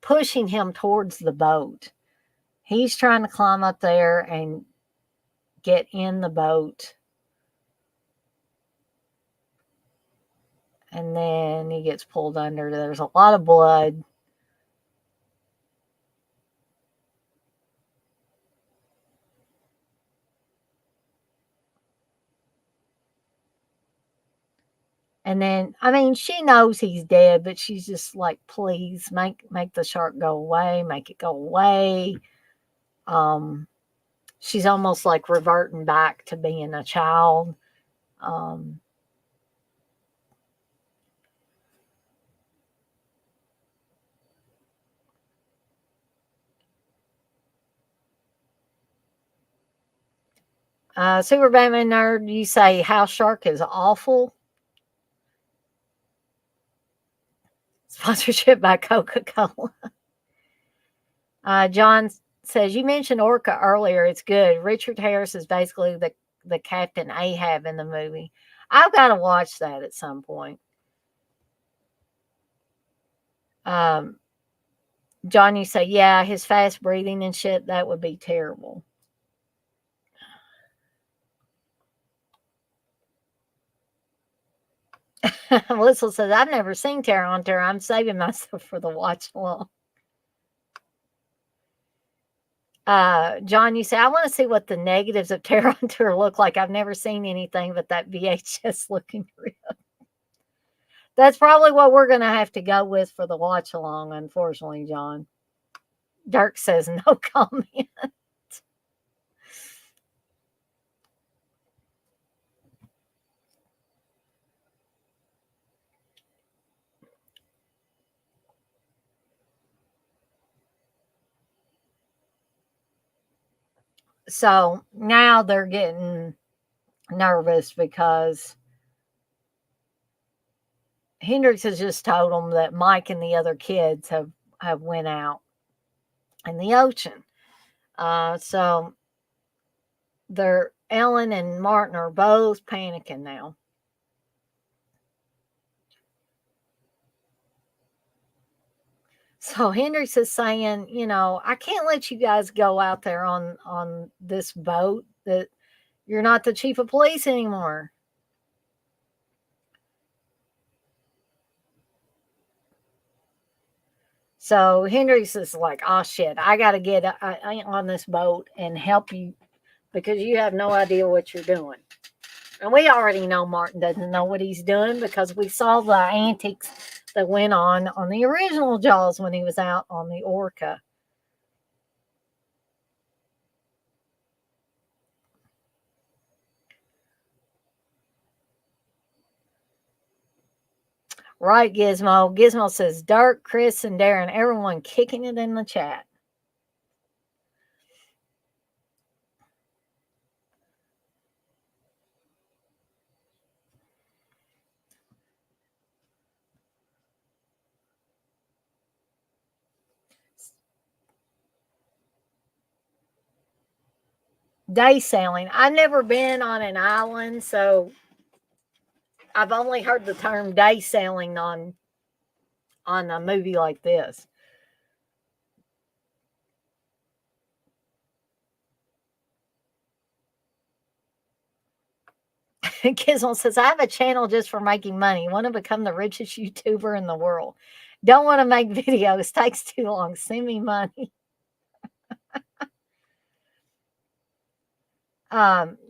pushing him towards the boat. He's trying to climb up there and get in the boat. And then he gets pulled under. There's a lot of blood. And then, I mean, she knows he's dead, but she's just like, please make the shark go away, make it go away. Um, she's almost like reverting back to being a child. Um, Super Batman Nerd, you say House Shark is awful. Sponsorship by Coca Cola. John says, you mentioned Orca earlier. It's good. Richard Harris is basically the Captain Ahab in the movie. I've got to watch that at some point. Um, John, you say, yeah, his fast breathing and shit, that would be terrible. Melissa says, I've never seen Terror on Terror. I'm saving myself for the watch along. John, you say, I want to see what the negatives of Terror on Tour look like. I've never seen anything but that VHS looking real. That's probably what we're going to have to go with for the watch along, unfortunately, John. Dirk says, no comment. So now they're getting nervous because Hendrix has just told them that Mike and the other kids have went out in the ocean. So Ellen and Martin are both panicking now. So Hendrix is saying, I can't let you guys go out there on this boat. That you're not the chief of police anymore. So Hendrix is like, oh shit, I got to get on this boat and help you because you have no idea what you're doing. And we already know Martin doesn't know what he's doing because we saw the antics that went on the original Jaws when he was out on the Orca. Right, Gizmo. Gizmo says, Dirk, Chris, and Darren, everyone kicking it in the chat. Day sailing. I've never been on an island, so I've only heard the term day sailing on a movie like this. Gizmo says, I have a channel just for making money. Want to become the richest YouTuber in the world. Don't want to make videos. Takes too long. Send me money.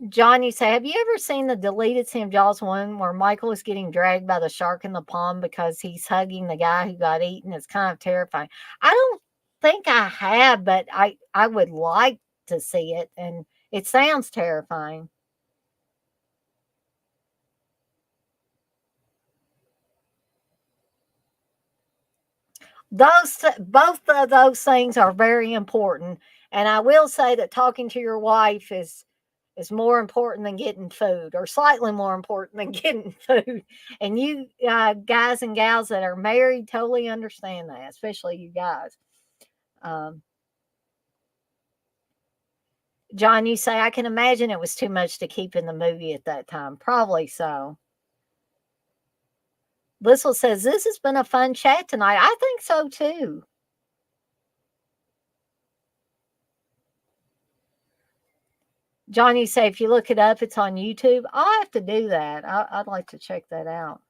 John, you say, have you ever seen the deleted scene of Jaws 1 where Michael is getting dragged by the shark in the pond because he's hugging the guy who got eaten? It's kind of terrifying. I don't think I have, but I would like to see it, and it sounds terrifying. Both of those things are very important, and I will say that talking to your wife is more important than getting food, or slightly more important than getting food. And you guys and gals that are married totally understand that, especially you guys. Um, John, you say, I can imagine it was too much to keep in the movie at that time. Probably so. Blissel says, this has been a fun chat tonight. I think so too. John, you say, if you look it up, it's on YouTube. I'll have to do that. I'd like to check that out.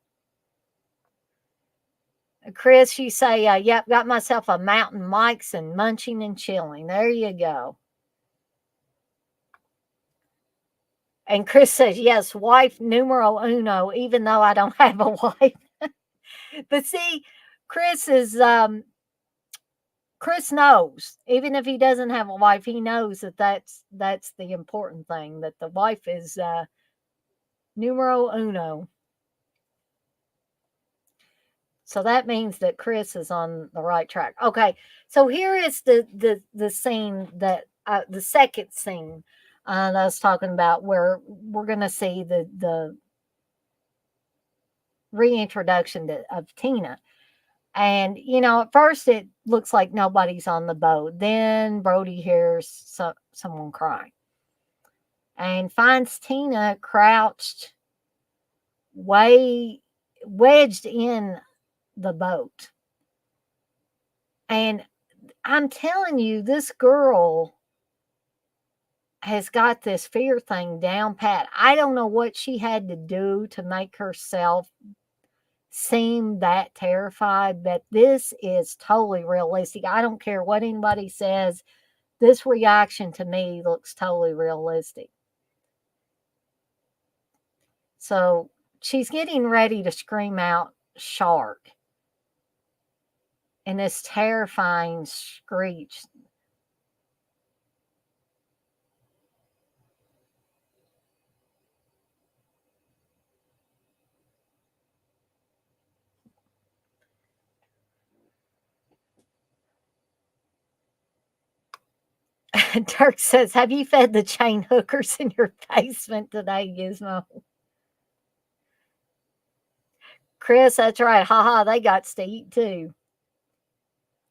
Chris, you say, yep, got myself a mountain mics and munching and chilling. There you go. And Chris says, yes, wife numero uno, even though I don't have a wife. But see, Chris is Chris knows, even if he doesn't have a wife, he knows that that's the important thing, that the wife is numero uno. So that means that Chris is on the right track. Okay, so here is the scene that the second scene that I was talking about, where we're going to see the reintroduction of Tina. And at first it looks like nobody's on the boat. Then Brody hears someone crying and finds Tina crouched, way wedged in the boat. And I'm telling you, this girl has got this fear thing down pat. I don't know what she had to do to make herself seem that terrified, but this is totally realistic. I don't care what anybody says. This reaction to me looks totally realistic. So she's getting ready to scream out shark. And this terrifying screech. Dirk says, have you fed the chain hookers in your basement today, Gizmo? Chris, that's right. Haha, they got to eat too.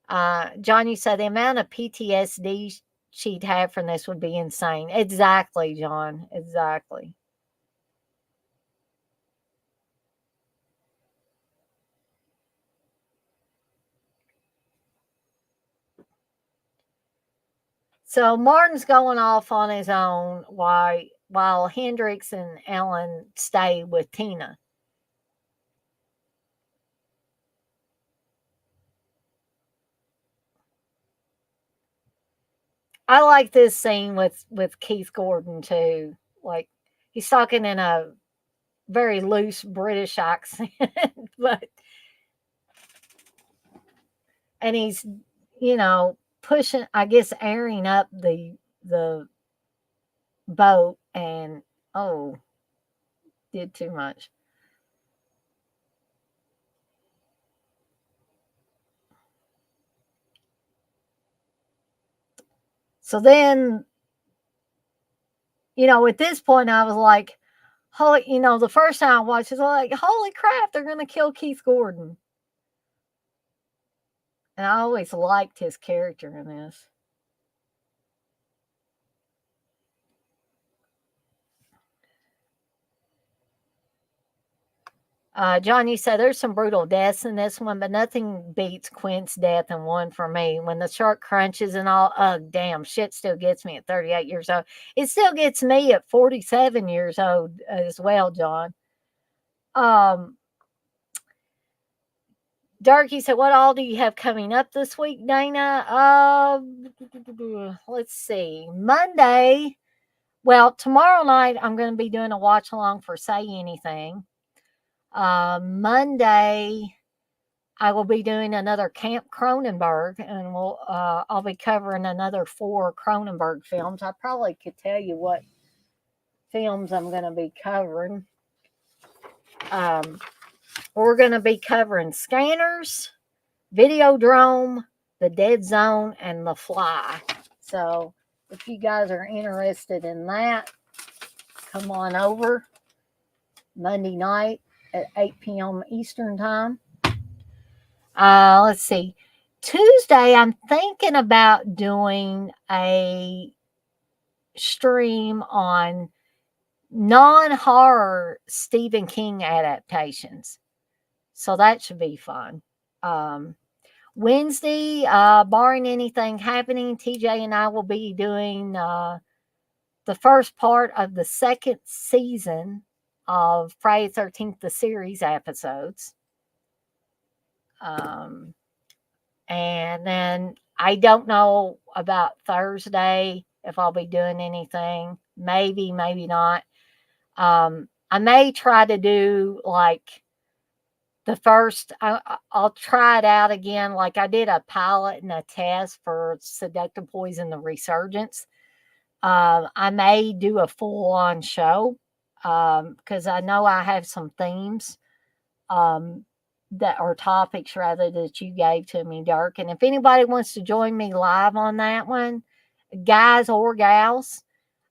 John, you said the amount of PTSD she'd have from this would be insane. Exactly, John. Exactly. So Martin's going off on his own while Hendrix and Ellen stay with Tina. I like this scene with Keith Gordon too. Like he's talking in a very loose British accent, but and he's pushing, I guess, airing up the boat, and oh, did too much. So then, at this point, I was like, holy, the first time I watched it, I was like, holy crap, they're gonna kill Keith Gordon. And I always liked his character in this. John, you said there's some brutal deaths in this one, but nothing beats Quint's death in one for me. When the shark crunches and all, damn, shit still gets me at 38 years old. It still gets me at 47 years old as well, John. Um, Darky said, "What all do you have coming up this week, Dana?" Let's see. Monday. Well, tomorrow night I'm going to be doing a watch along for Say Anything. Monday I will be doing another Camp Cronenberg, and I'll be covering another 4 Cronenberg films. I probably could tell you what films I'm going to be covering. Um, we're going to be covering Scanners, Videodrome, The Dead Zone, and The Fly. So if you guys are interested in that, come on over Monday night at 8 p.m. Eastern Time. Let's see. Tuesday, I'm thinking about doing a stream on non-horror Stephen King adaptations. So that should be fun. Wednesday, barring anything happening, TJ and I will be doing the first part of the second season of Friday the 13th, the series episodes. And then I don't know about Thursday if I'll be doing anything. Maybe, maybe not. I may try to do like the first, I'll try it out again. Like I did a pilot and a test for Seductive Poison, the Resurgence. I may do a full on show because I know I have some themes that are topics rather that you gave to me, Dirk. And if anybody wants to join me live on that one, guys or gals,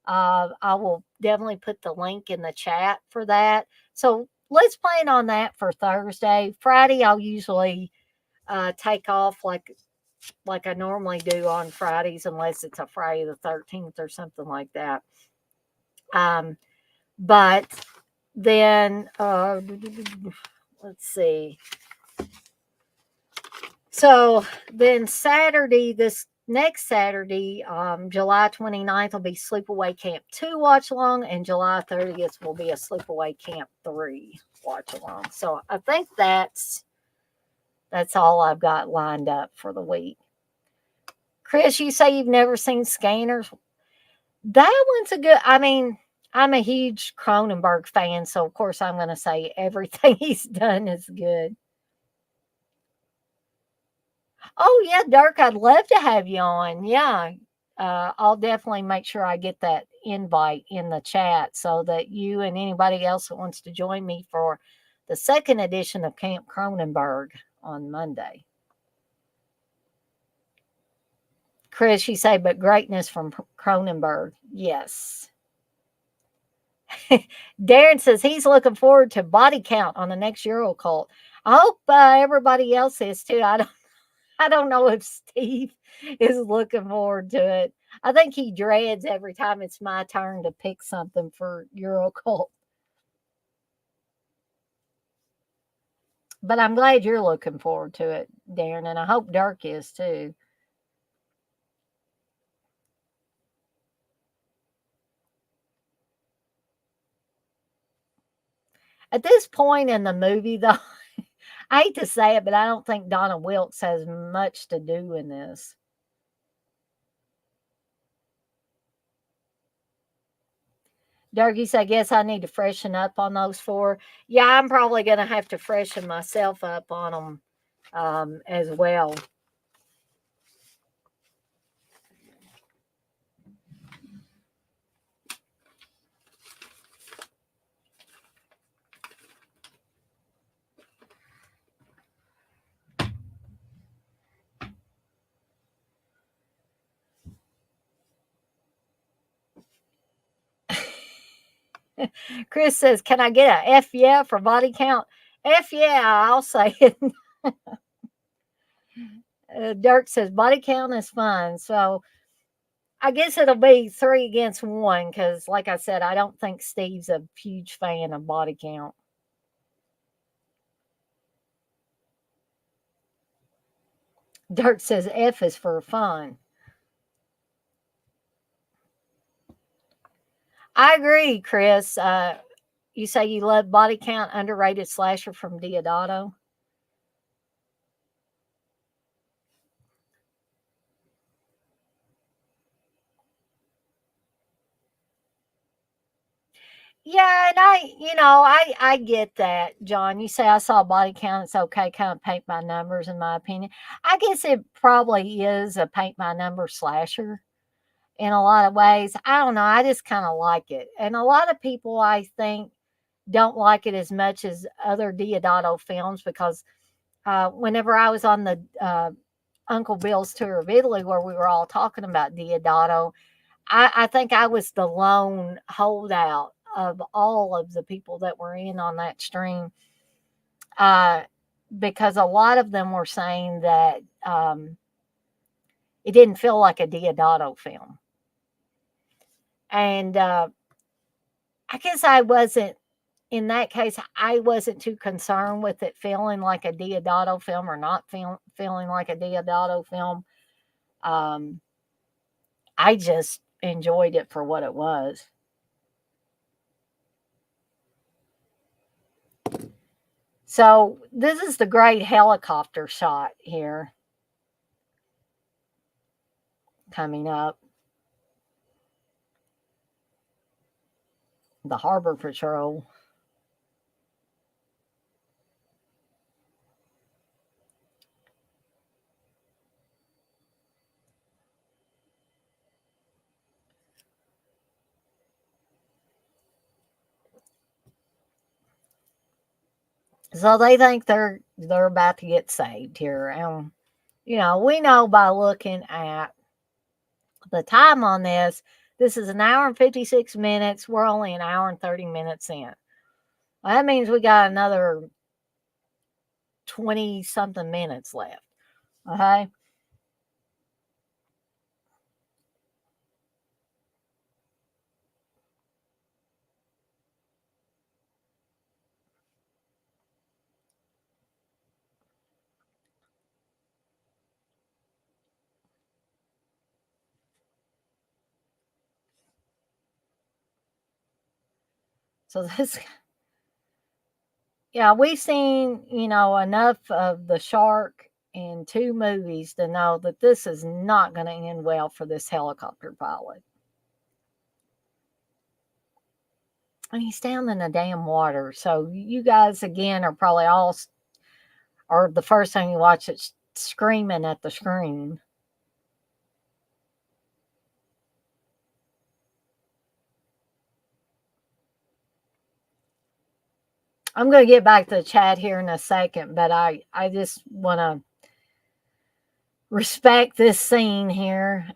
I will definitely put the link in the chat for that. So let's plan on that for Thursday. Friday, I'll usually take off like I normally do on Fridays, unless it's a Friday the 13th or something like that. But then let's see. So then Saturday, this next Saturday, July 29th will be Sleepaway Camp 2 watch along, and July 30th will be a Sleepaway Camp 3 watch along. So I think that's all I've got lined up for the week. Chris, you say you've never seen Scanners. That one's a good, I mean, I'm a huge Cronenberg fan, so of course I'm going to say everything he's done is good. Oh yeah, Dirk, I'd love to have you on. Yeah. I'll definitely make sure I get that invite in the chat so that you and anybody else that wants to join me for the second edition of Camp Cronenberg on Monday. Chris, you say, but greatness from Cronenberg. Yes. Darren says he's looking forward to Body Count on the next Euro Cult. I hope everybody else is too. I don't know if Steve is looking forward to it. I think he dreads every time it's my turn to pick something for Eurocult. But I'm glad you're looking forward to it, Darren, and I hope Dirk is too. At this point in the movie, though, I hate to say it, but I don't think Donna Wilkes has much to do in this. Durkee, I guess I need to freshen up on those four. Yeah, I'm probably going to have to freshen myself up on them as well. Chris says, "Can I get a F yeah for body count?" F yeah, I'll say it. Dirk says, "Body count is fine." So I guess it'll be three against one because, like I said, I don't think Steve's a huge fan of body count. Dirk says F is for fun. I agree, Chris. You say you love Body Count, underrated slasher from Deodato. Yeah, and I get that, John. You say I saw Body Count. It's okay, kind of paint by numbers, in my opinion. I guess it probably is a paint by number slasher in a lot of ways. I don't know. I just kind of like it, and a lot of people I think don't like it as much as other Deodato films because whenever I was on the Uncle Bill's tour of Italy, where we were all talking about Deodato, I think I was the lone holdout of all of the people that were in on that stream, uh, because a lot of them were saying that it didn't feel like a Deodato film. And I guess I wasn't, in that case, I wasn't too concerned with it feeling like a Deodato film or not feeling like a Deodato film. Um, I just enjoyed it for what it was. So this is the great helicopter shot here coming up. The Harbor Patrol. So they think they're about to get saved here. And we know by looking at the time on this, this is an hour and 56 minutes. We're only an hour and 30 minutes in. Well, that means we got another 20 something minutes left. Okay. So this, yeah, we've seen, enough of the shark in two movies to know that this is not going to end well for this helicopter pilot. And he's down in the damn water. So you guys, again, are probably all, or the first time you watch it, screaming at the screen. I'm going to get back to the chat here in a second, but I just want to respect this scene here.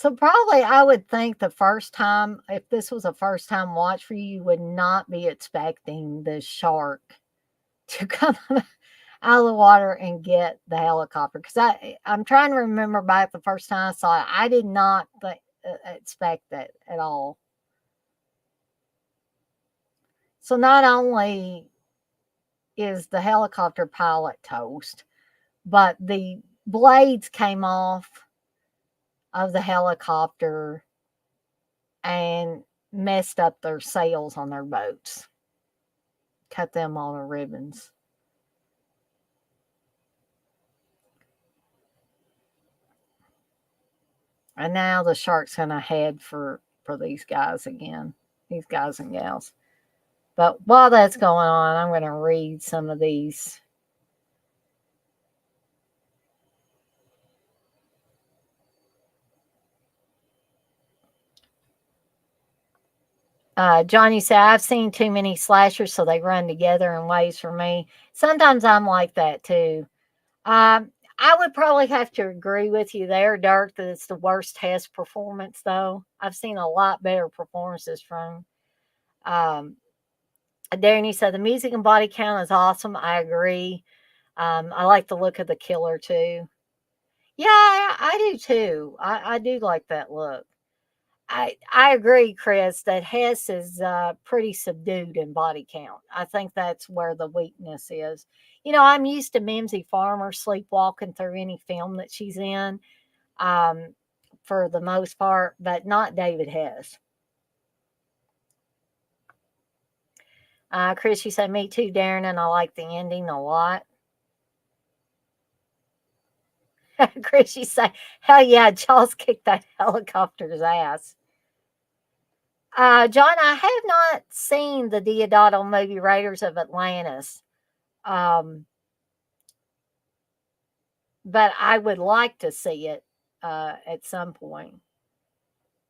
So probably I would think the first time, if this was a first time watch for you, you would not be expecting the shark to come out of the water and get the helicopter. Because I'm trying to remember back the first time I saw it, I did not expect that at all. So not only is the helicopter pilot toast, but the blades came off of the helicopter and messed up their sails on their boats, cut them all to ribbons. And now the shark's gonna head for these guys again, these guys and gals. But while that's going on, I'm gonna read some of these. Johnny said, I've seen too many slashers, so they run together in ways for me. Sometimes I'm like that too. I would probably have to agree with you there, Dirk, that it's the worst test performance, though. I've seen a lot better performances from um, Danny said the music and body count is awesome. I agree. I like the look of the killer too. Yeah, I do too. I do like that look. I agree, Chris, that Hess is pretty subdued in body count. I think that's where the weakness is. You know, I'm used to Mimsy Farmer sleepwalking through any film that she's in, um, for the most part, but not David Hess. Chris, you said me too, Darren, and I like the ending a lot. Chris, you say, hell yeah, Jaws kicked that helicopter's ass. John, I have not seen the Deodato movie Raiders of Atlantis, um, but I would like to see it at some point.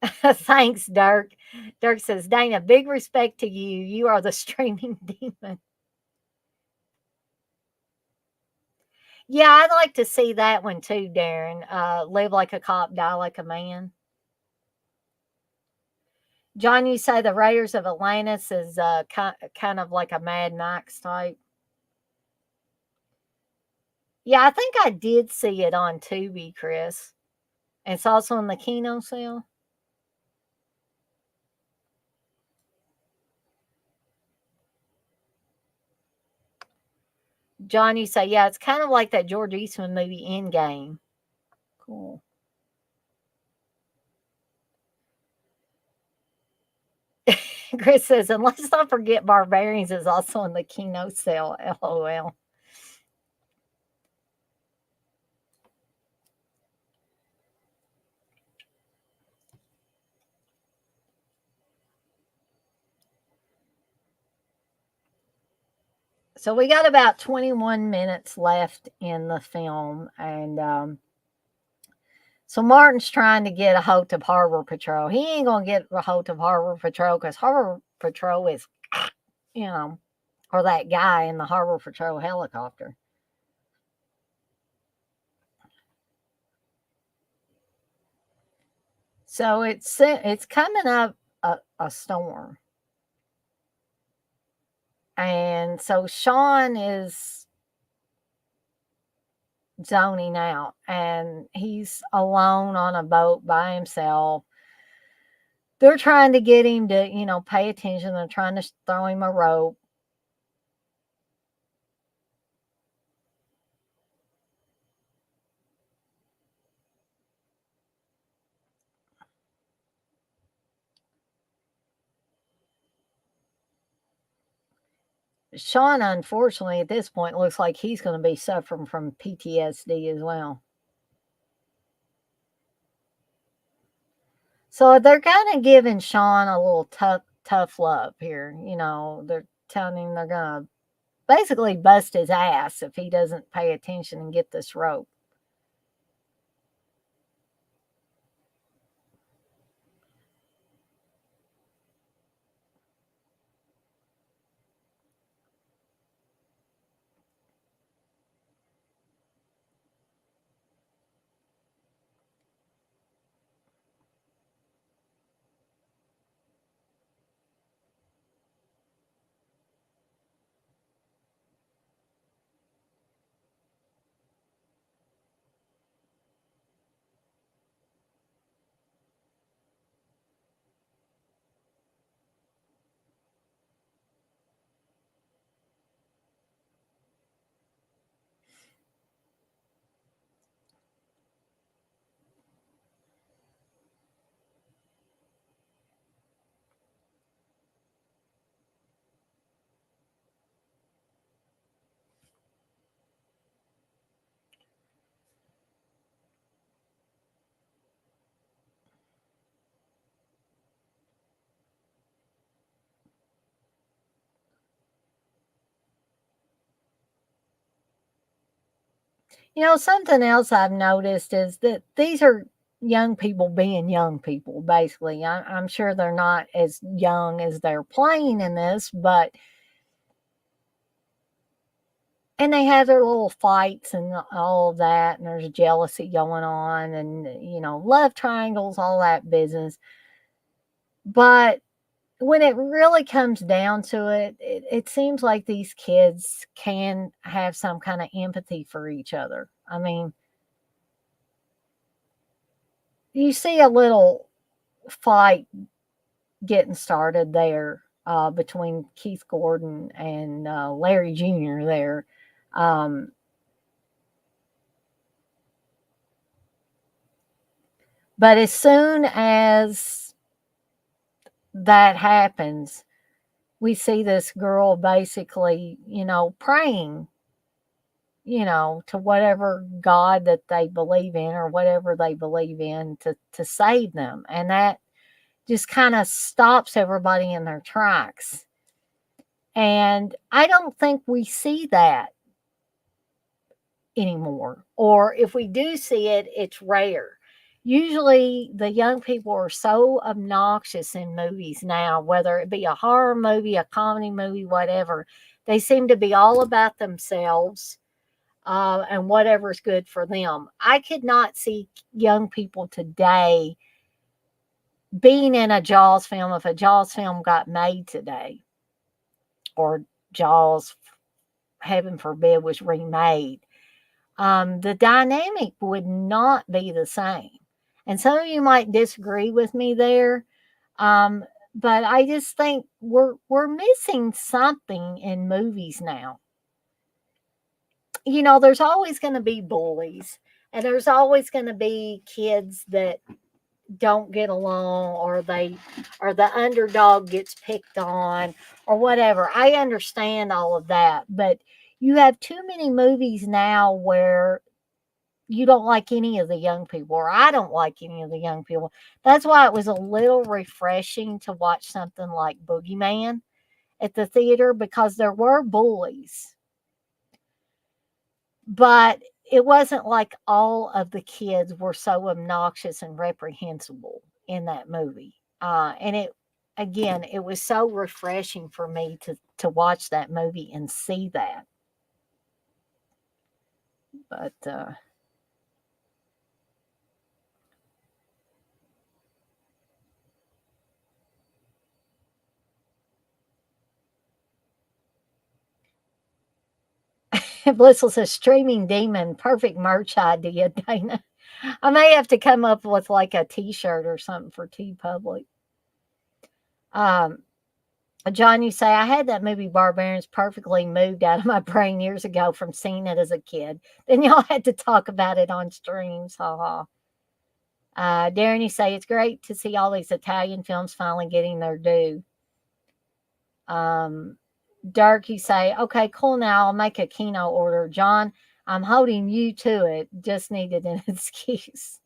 Thanks, Dirk. Dirk says, Dana, big respect to you. You are the streaming demon. Yeah, I'd like to see that one too, Darren. Live like a cop, die like a man. John, you say the Raiders of Atlantis is kind of like a Mad Max type. Yeah, I think I did see it on Tubi, Chris. It's also in the Kino sale. John, you say, yeah, it's kind of like that George Eastman movie Endgame. Cool. Chris says, and let's not forget Barbarians is also in the Kino sale. LOL. So we got about 21 minutes left in the film, and so Martin's trying to get a hold of Harbor Patrol. He ain't gonna get a hold of Harbor Patrol because Harbor Patrol is, you know, or that guy in the Harbor Patrol helicopter. So it's coming up a storm, and so Sean is zoning out, and he's alone on a boat by himself. They're trying to get him to, pay attention. They're trying to throw him a rope. Sean, unfortunately, at this point, looks like he's going to be suffering from PTSD as well. So they're kind of giving Sean a little tough love here. They're telling him they're going to basically bust his ass if he doesn't pay attention and get this rope. Something else I've noticed is that these are young people being young people, basically. I'm sure they're not as young as they're playing in this, but and they have their little fights and all of that, and there's jealousy going on, and love triangles, all that business. But when it really comes down to it, it seems like these kids can have some kind of empathy for each other. I mean, you see a little fight getting started there between Keith Gordon and Larry Jr. there. Um, but as soon as that happens, we see this girl basically, praying, to whatever God that they believe in or whatever they believe in to save them. And that just kind of stops everybody in their tracks. And I don't think we see that anymore. Or if we do see it, it's rare. Usually, the young people are so obnoxious in movies now, whether it be a horror movie, a comedy movie, whatever. They seem to be all about themselves and whatever's good for them. I could not see young people today being in a Jaws film if a Jaws film got made today, or Jaws, heaven forbid, was remade. The dynamic would not be the same. And some of you might disagree with me there, um, but I just think we're missing something in movies now. There's always going to be bullies, and there's always going to be kids that don't get along, or the underdog gets picked on, or whatever. I understand all of that, but you have too many movies now where you don't like any of the young people, or I don't like any of the young people. That's why it was a little refreshing to watch something like Boogeyman at the theater, because there were bullies, but it wasn't like all of the kids were so obnoxious and reprehensible in that movie. And it was so refreshing for me to watch that movie and see that. But Blissful says streaming demon, perfect merch idea, Dana. I may have to come up with like a T-shirt or something for T Public. Um, John, you say I had that movie Barbarians perfectly moved out of my brain years ago from seeing it as a kid. Then y'all had to talk about it on streams. Ha ha. Darren, you say it's great to see all these Italian films finally getting their due. Um, Dirk, you say, okay, cool. Now I'll make a Kino order. John, I'm holding you to it. Just needed an excuse.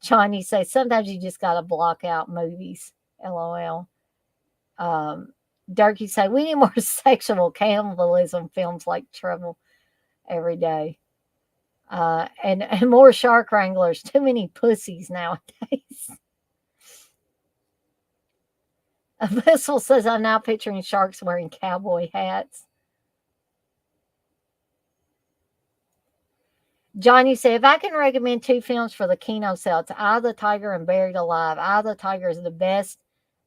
John, you say sometimes you just got to block out movies. LOL. Um, Dirk, you say we need more sexual cannibalism films like Trouble Every Day. And more shark wranglers. Too many pussies nowadays. Abyssal says I'm now picturing sharks wearing cowboy hats. John, you say if I can recommend two films for the Kino sale, it's Eye of the Tiger and Buried Alive. Eye of the Tiger is the best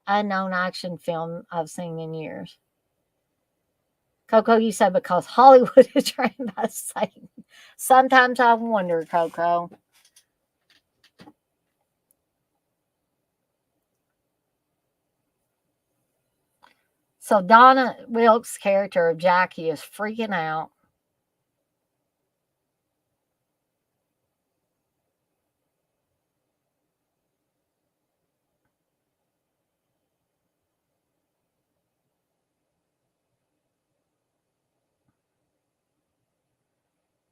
unknown action film I've seen in years. Coco, you say because Hollywood is trained by Satan. Sometimes I wonder, Coco. So Donna Wilkes' character of Jackie is freaking out.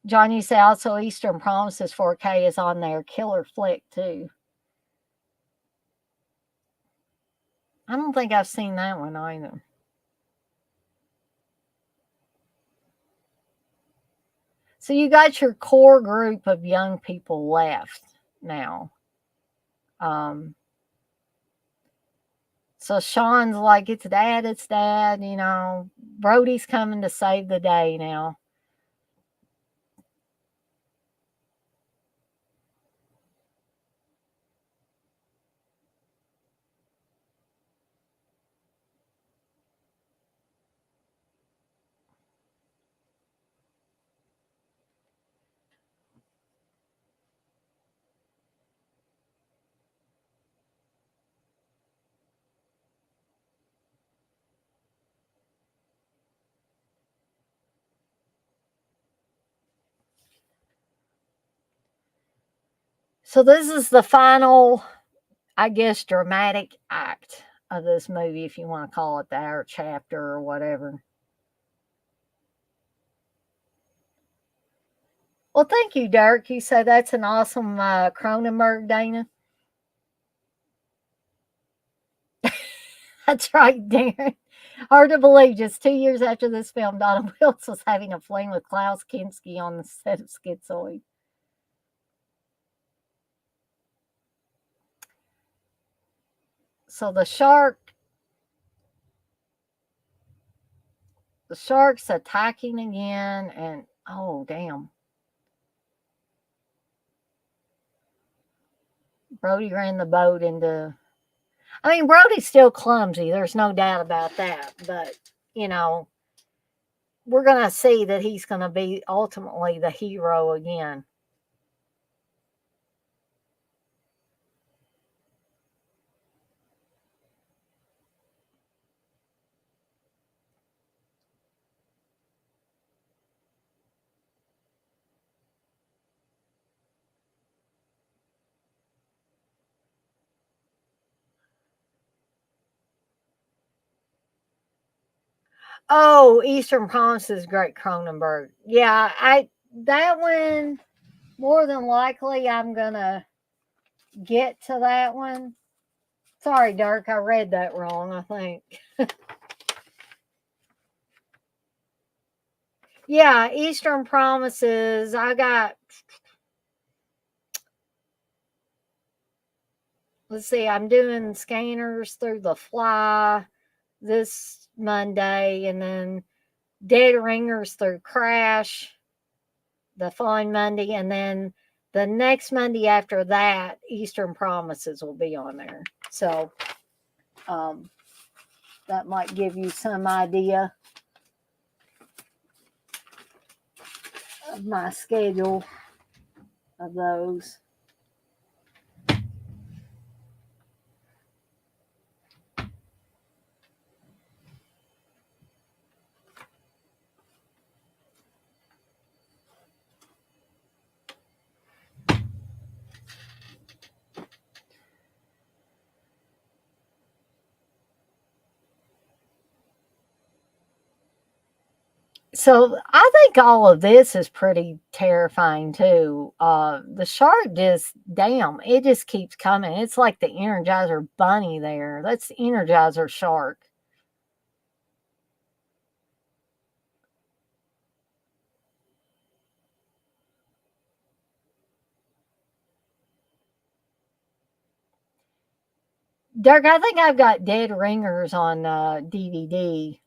John, you say also Eastern Promises 4K is on there. Killer flick, too. I don't think I've seen that one either. So you got your core group of young people left now. Um, so Sean's like, it's dad, it's dad. You know, Brody's coming to save the day now. So this is the final, I guess, dramatic act of this movie, if you want to call it that, or chapter or whatever. Well, thank you, Dirk. You say that's an awesome Cronenberg, Dana. That's right, Darren. Hard to believe, just 2 years after this film, Donna Wills was having a fling with Klaus Kinski on the set of Schizoid. So the shark's attacking again, and oh damn, Brody ran the boat into. I mean, Brody's still clumsy. There's no doubt about that. But you know, we're gonna see that he's gonna be ultimately the hero again. Oh, Eastern Promises, great Cronenberg. Yeah, I that one more than likely I'm gonna get to that one. Sorry, Dirk, I read that wrong, I think. Yeah, Eastern Promises. I got, let's see, I'm doing Scanners Through the Fly this Monday, and then Dead Ringers Through Crash the following Monday, and then the next Monday after that, Eastern Promises will be on there. So um, that might give you some idea of my schedule of those. So I think all of this is pretty terrifying too. The shark just, damn, it just keeps coming. It's like the Energizer bunny there. That's the Energizer shark. Dirk, I think I've got Dead Ringers on DVD.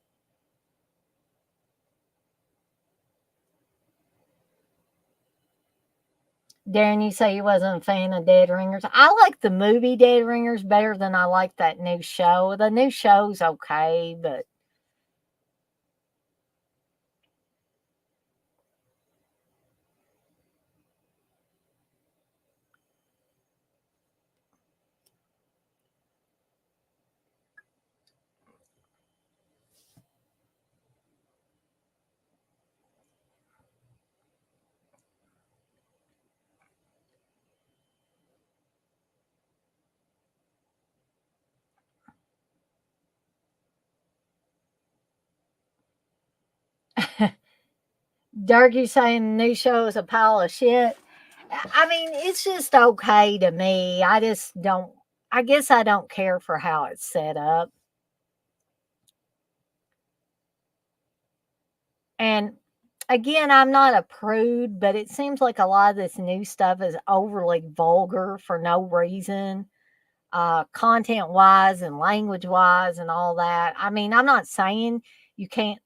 Darren, you say you wasn't a fan of Dead Ringers. I like the movie Dead Ringers better than I like that new show. The new show's okay, but Dirk, you saying the new show is a pile of shit. I mean, it's just okay to me. I just don't. I guess I don't care for how it's set up. And Again, I'm not a prude, but it seems like a lot of this new stuff is overly vulgar for no reason, content wise and language wise and all that. I mean, I'm not saying you can't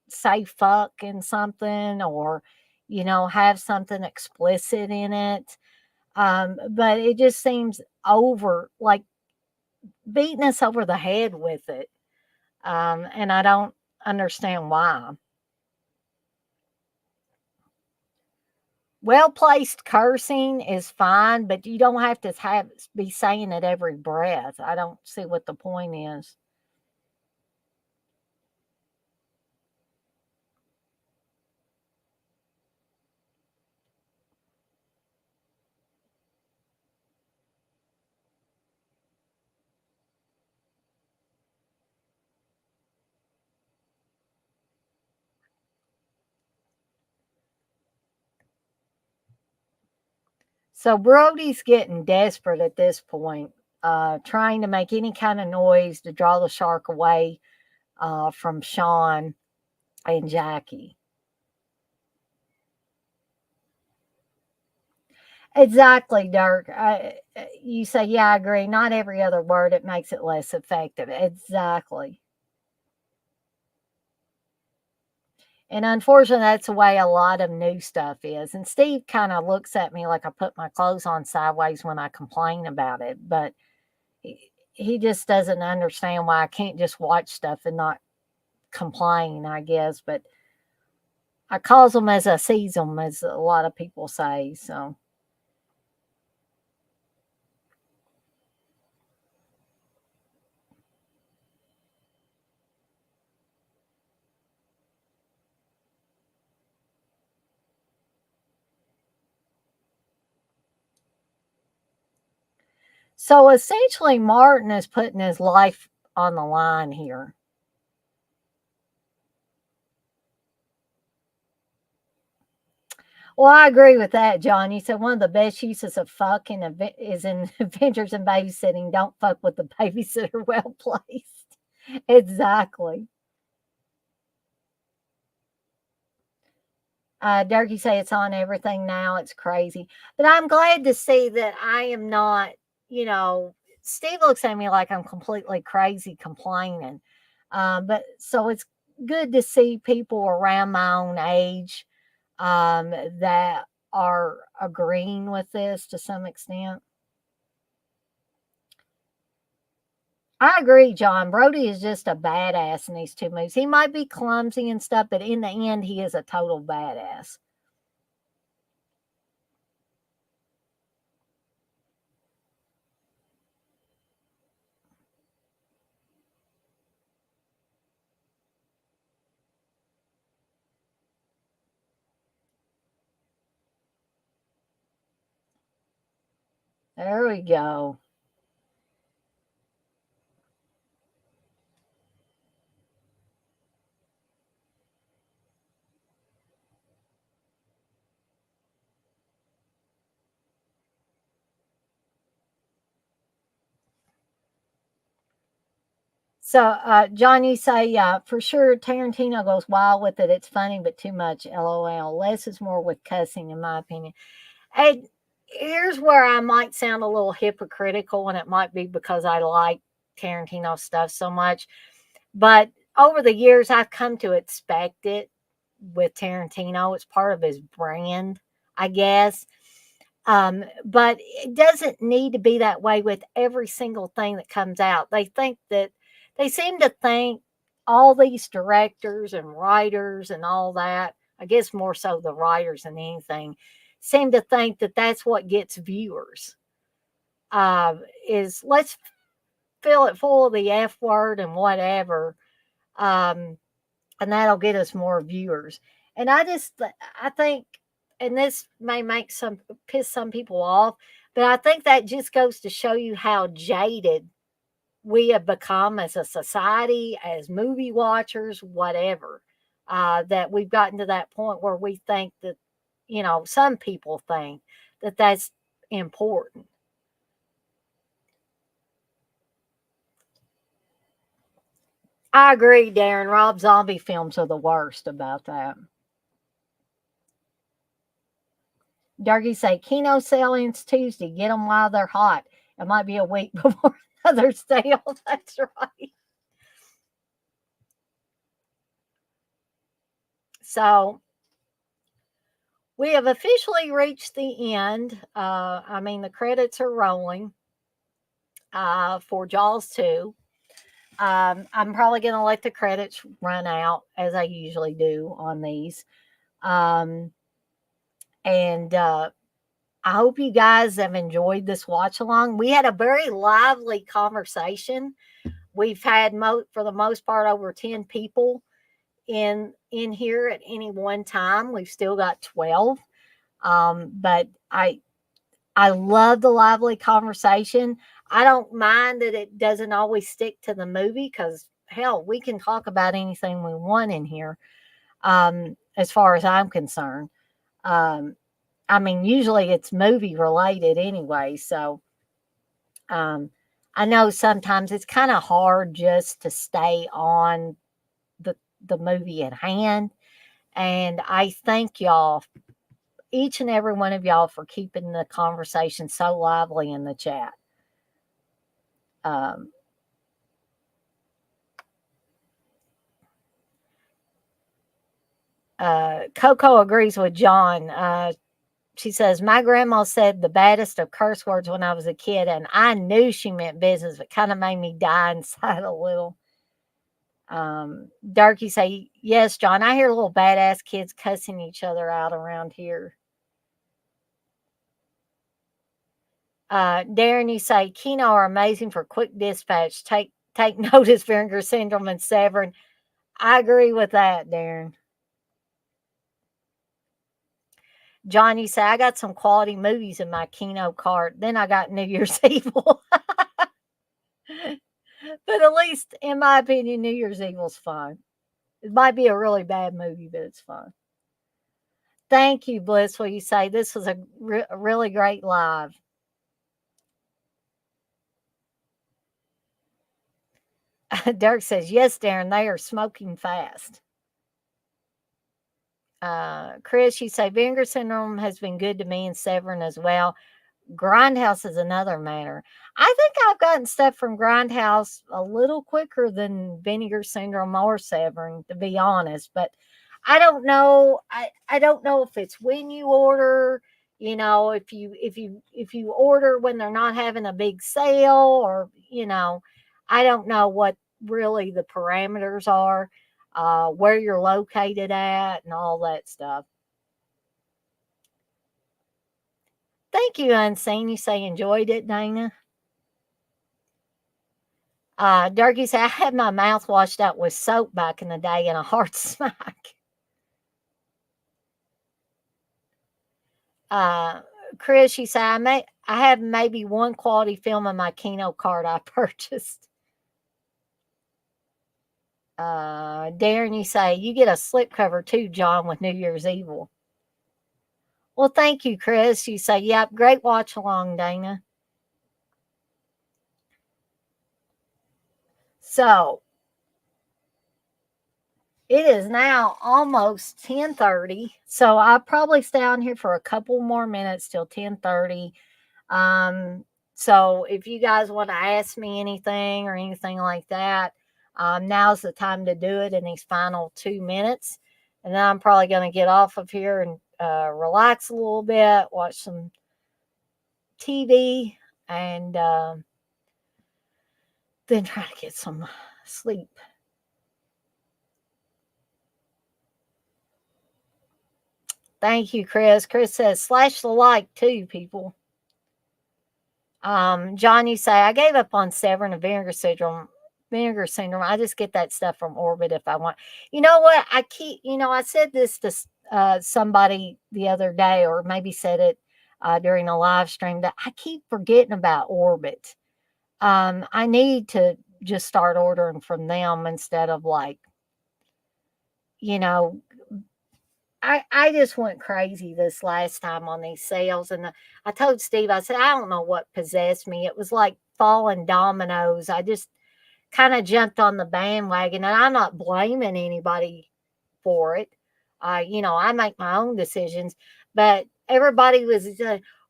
say fuck in something or, have something explicit in it. But it just seems over, like beating us over the head with it. And I don't understand why. Well placed cursing is fine, but you don't have to be saying it every breath. I don't see what the point is. So Brody's getting desperate at this point, trying to make any kind of noise to draw the shark away from Sean and Jackie. Exactly, Dirk. You say, yeah, I agree. Not every other word, it makes it less effective. Exactly. And unfortunately, that's the way a lot of new stuff is. And Steve kind of looks at me like I put my clothes on sideways when I complain about it. But he just doesn't understand why I can't just watch stuff and not complain, I guess. But I calls them as I sees them, as a lot of people say. So essentially, Martin is putting his life on the line here. Well, I agree with that, John. You said one of the best uses of fuck is in Adventures in Babysitting. Don't fuck with the babysitter. Well placed. Exactly. Durkee say it's on everything now. It's crazy. But I'm glad to see that I am not, you know, Steve looks at me like I'm completely crazy complaining. But so it's good to see people around my own age that are agreeing with this to some extent. I agree, John. Brody is just a badass in these two movies. He might be clumsy and stuff, but in the end, he is a total badass. There we go. So, John, you say, for sure, Tarantino goes wild with it. It's funny, but too much. LOL. Less is more with cussing, in my opinion. And here's where I might sound a little hypocritical, and it might be because I like Tarantino stuff so much. But over the years, I've come to expect it with Tarantino. It's part of his brand, I guess. But it doesn't need to be that way with every single thing that comes out. They seem to think all these directors and writers and all that, I guess more so the writers than anything, seem to think that that's what gets viewers. Is let's fill it full of the F word and whatever. Um, and that'll get us more viewers. And I think, and this may make some piss some people off, but I think that just goes to show you how jaded we have become as a society, as movie watchers, whatever. That we've gotten to that point where we think that, some people think that that's important. I agree, Darren. Rob Zombie films are the worst about that. Darky say, Keno sailing's Tuesday. Get them while they're hot. It might be a week before another sale. That's right. So we have officially reached the end. I mean, the credits are rolling for Jaws 2. I'm probably going to let the credits run out as I usually do on these. Um, and I hope you guys have enjoyed this watch along. We had a very lively conversation. We've had for the most part over 10 people in here at any one time. We've still got 12. But I love the lively conversation. I don't mind that it doesn't always stick to the movie because hell, we can talk about anything we want in here. As far as I'm concerned. Um, I mean, usually it's movie related anyway. So um, I know sometimes it's kind of hard just to stay on the movie at hand. And I thank y'all, each and every one of y'all, for keeping the conversation so lively in the chat. Um, Coco agrees with John. She says, my grandma said the baddest of curse words when I was a kid, and I knew she meant business, but kind of made me die inside a little. Darky say, yes, John, I hear little badass kids cussing each other out around here. Darren, you say, Keno are amazing for quick dispatch. Take notice, Vinegar Syndrome and Severn. I agree with that, Darren. John, you say, I got some quality movies in my Keno cart. Then I got New Year's Evil. But at least, in my opinion, New Year's Evil's fun. It might be a really bad movie, but it's fun. Thank you, Blissful. You say this was a really great live. Dirk says, yes, Darren, they are smoking fast. Chris, you say Vinegar Syndrome has been good to me and Severn as well. Grindhouse is another matter. I think I've gotten stuff from Grindhouse a little quicker than Vinegar Syndrome or Severn, to be honest. But I don't know. I don't know if it's when you order. If you order when they're not having a big sale, or I don't know what really the parameters are, where you're located at, and all that stuff. Thank you, Unseen. You say enjoyed it, Dana. Darky said, I had my mouth washed out with soap back in the day and a hard smack. Chris, you say, I have maybe one quality film in my Keno card I purchased. Darren, you say, you get a slipcover too, John, with New Year's Evil. Well, thank you, Chris. You say, yep, great watch along, Dana. So, it is now almost 10:30. So, I'll probably stay on here for a couple more minutes till 10:30. So if you guys want to ask me anything or anything like that, now's the time to do it in these final 2 minutes. And then I'm probably going to get off of here and relax a little bit, watch some TV, and then try to get some sleep. Thank you, Chris. Chris says, slash the like too, people. John, you say, I gave up on Severn and Vinegar Syndrome. I just get that stuff from Orbit if I want. You know what? I said this to somebody the other day, or maybe said it during a live stream, that I keep forgetting about Orbit. I need to just start ordering from them instead of you know, I just went crazy this last time on these sales. And I told Steve, I said, I don't know what possessed me. It was like falling dominoes. I just kind of jumped on the bandwagon, and I'm not blaming anybody for it. I make my own decisions, but everybody was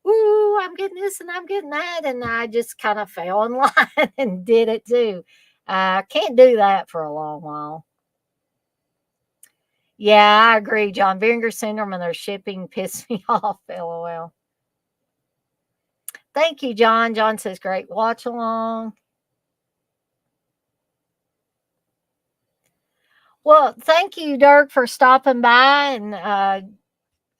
ooh, I'm getting this and I'm getting that. And I just kind of fell in line and did it too. I can't do that for a long while. Yeah, I agree, John. Vinegar syndrome and their shipping pissed me off. LOL. Thank you, John. John says, great watch along. Well, thank you, Dirk, for stopping by. And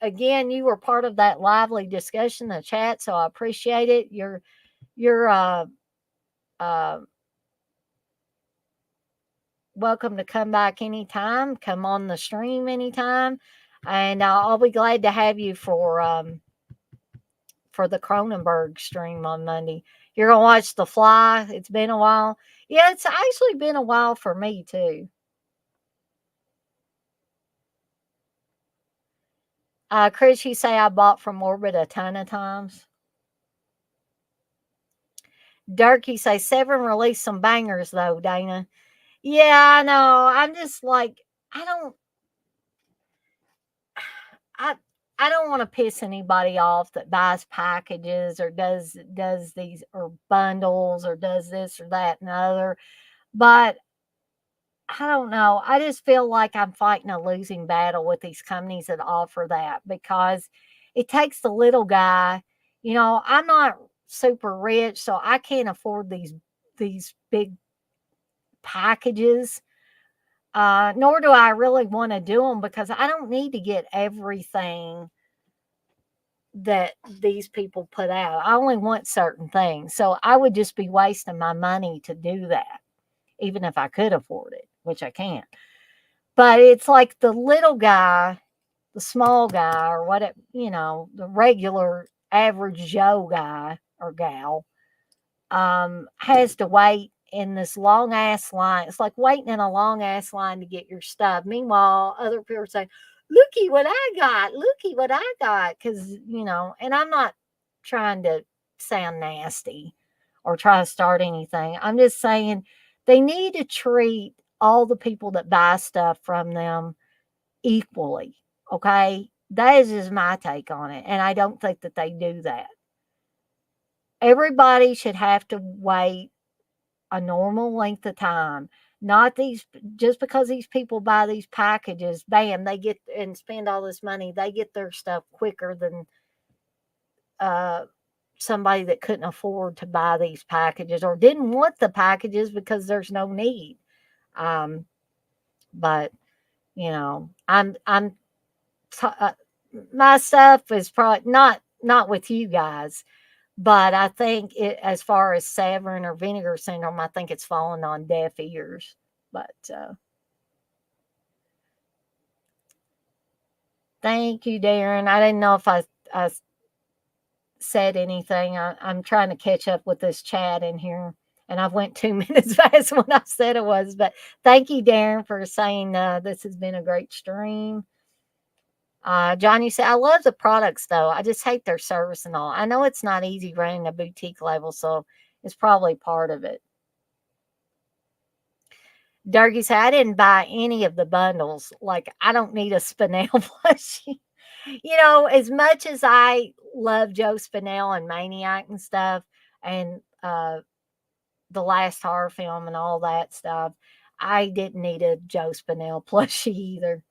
again, you were part of that lively discussion, the chat, so I appreciate it. You're uh, welcome to come back anytime. Come on the stream anytime, and I'll be glad to have you for the Cronenberg stream on Monday. You're gonna watch The Fly. It's been a while. Yeah, it's actually been a while for me too. Chris, you say I bought from Orbit a ton of times. Dirk, you say Severin released some bangers though, Dana. Yeah, I know. I'm just like, I don't, I, I don't want to piss anybody off that buys packages or does these or bundles or does this or that and the other. But I don't know. I just feel like I'm fighting a losing battle with these companies that offer that because it takes the little guy. I'm not super rich, so I can't afford these big packages. Nor do I really want to do them because I don't need to get everything that these people put out. I only want certain things. So I would just be wasting my money to do that, even if I could afford it, which I can't. But it's like the little guy, the small guy, or the regular average Joe guy or gal has to wait in this long ass line. It's like waiting in a long ass line to get your stuff. Meanwhile, other people say, looky what I got, looky what I got. And I'm not trying to sound nasty or try to start anything. I'm just saying they need to treat all the people that buy stuff from them equally. Okay. That is just my take on it. And I don't think that they do that. Everybody should have to wait a normal length of time. Not these, just because these people buy these packages, bam, they get and spend all this money, they get their stuff quicker than uh, somebody that couldn't afford to buy these packages or didn't want the packages because there's no need. Um, but I'm my stuff is probably not with you guys. But I think as far as Severin or Vinegar Syndrome, I think it's fallen on deaf ears. But thank you, Darren. I didn't know if I said anything. I'm trying to catch up with this chat in here. And I've went 2 minutes past when I said it was. But thank you, Darren, for saying this has been a great stream. John, you said, I love the products, though. I just hate their service and all. I know it's not easy running a boutique label, so it's probably part of it. Durkee said, I didn't buy any of the bundles. Like, I don't need a Spinell plushie. As much as I love Joe Spinell and Maniac and stuff, and the last horror film and all that stuff, I didn't need a Joe Spinell plushie either.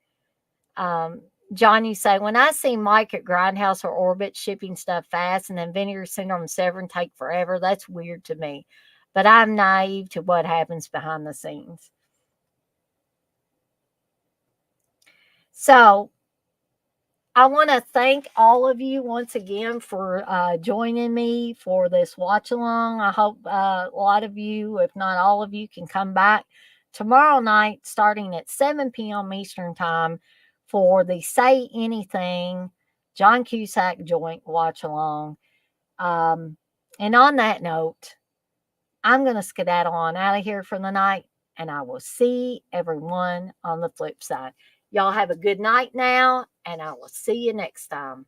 John, you say, when I see Mike at Grindhouse or Orbit shipping stuff fast and then Vinegar Syndrome and Severin take forever, that's weird to me. But I'm naive to what happens behind the scenes. So I want to thank all of you once again for joining me for this watch along. I hope a lot of you, if not all of you, can come back tomorrow night starting at 7 p.m. Eastern Time for the Say Anything John Cusack joint watch along. And on that note, I'm going to skedaddle on out of here for the night, and I will see everyone on the flip side. Y'all have a good night now, and I will see you next time.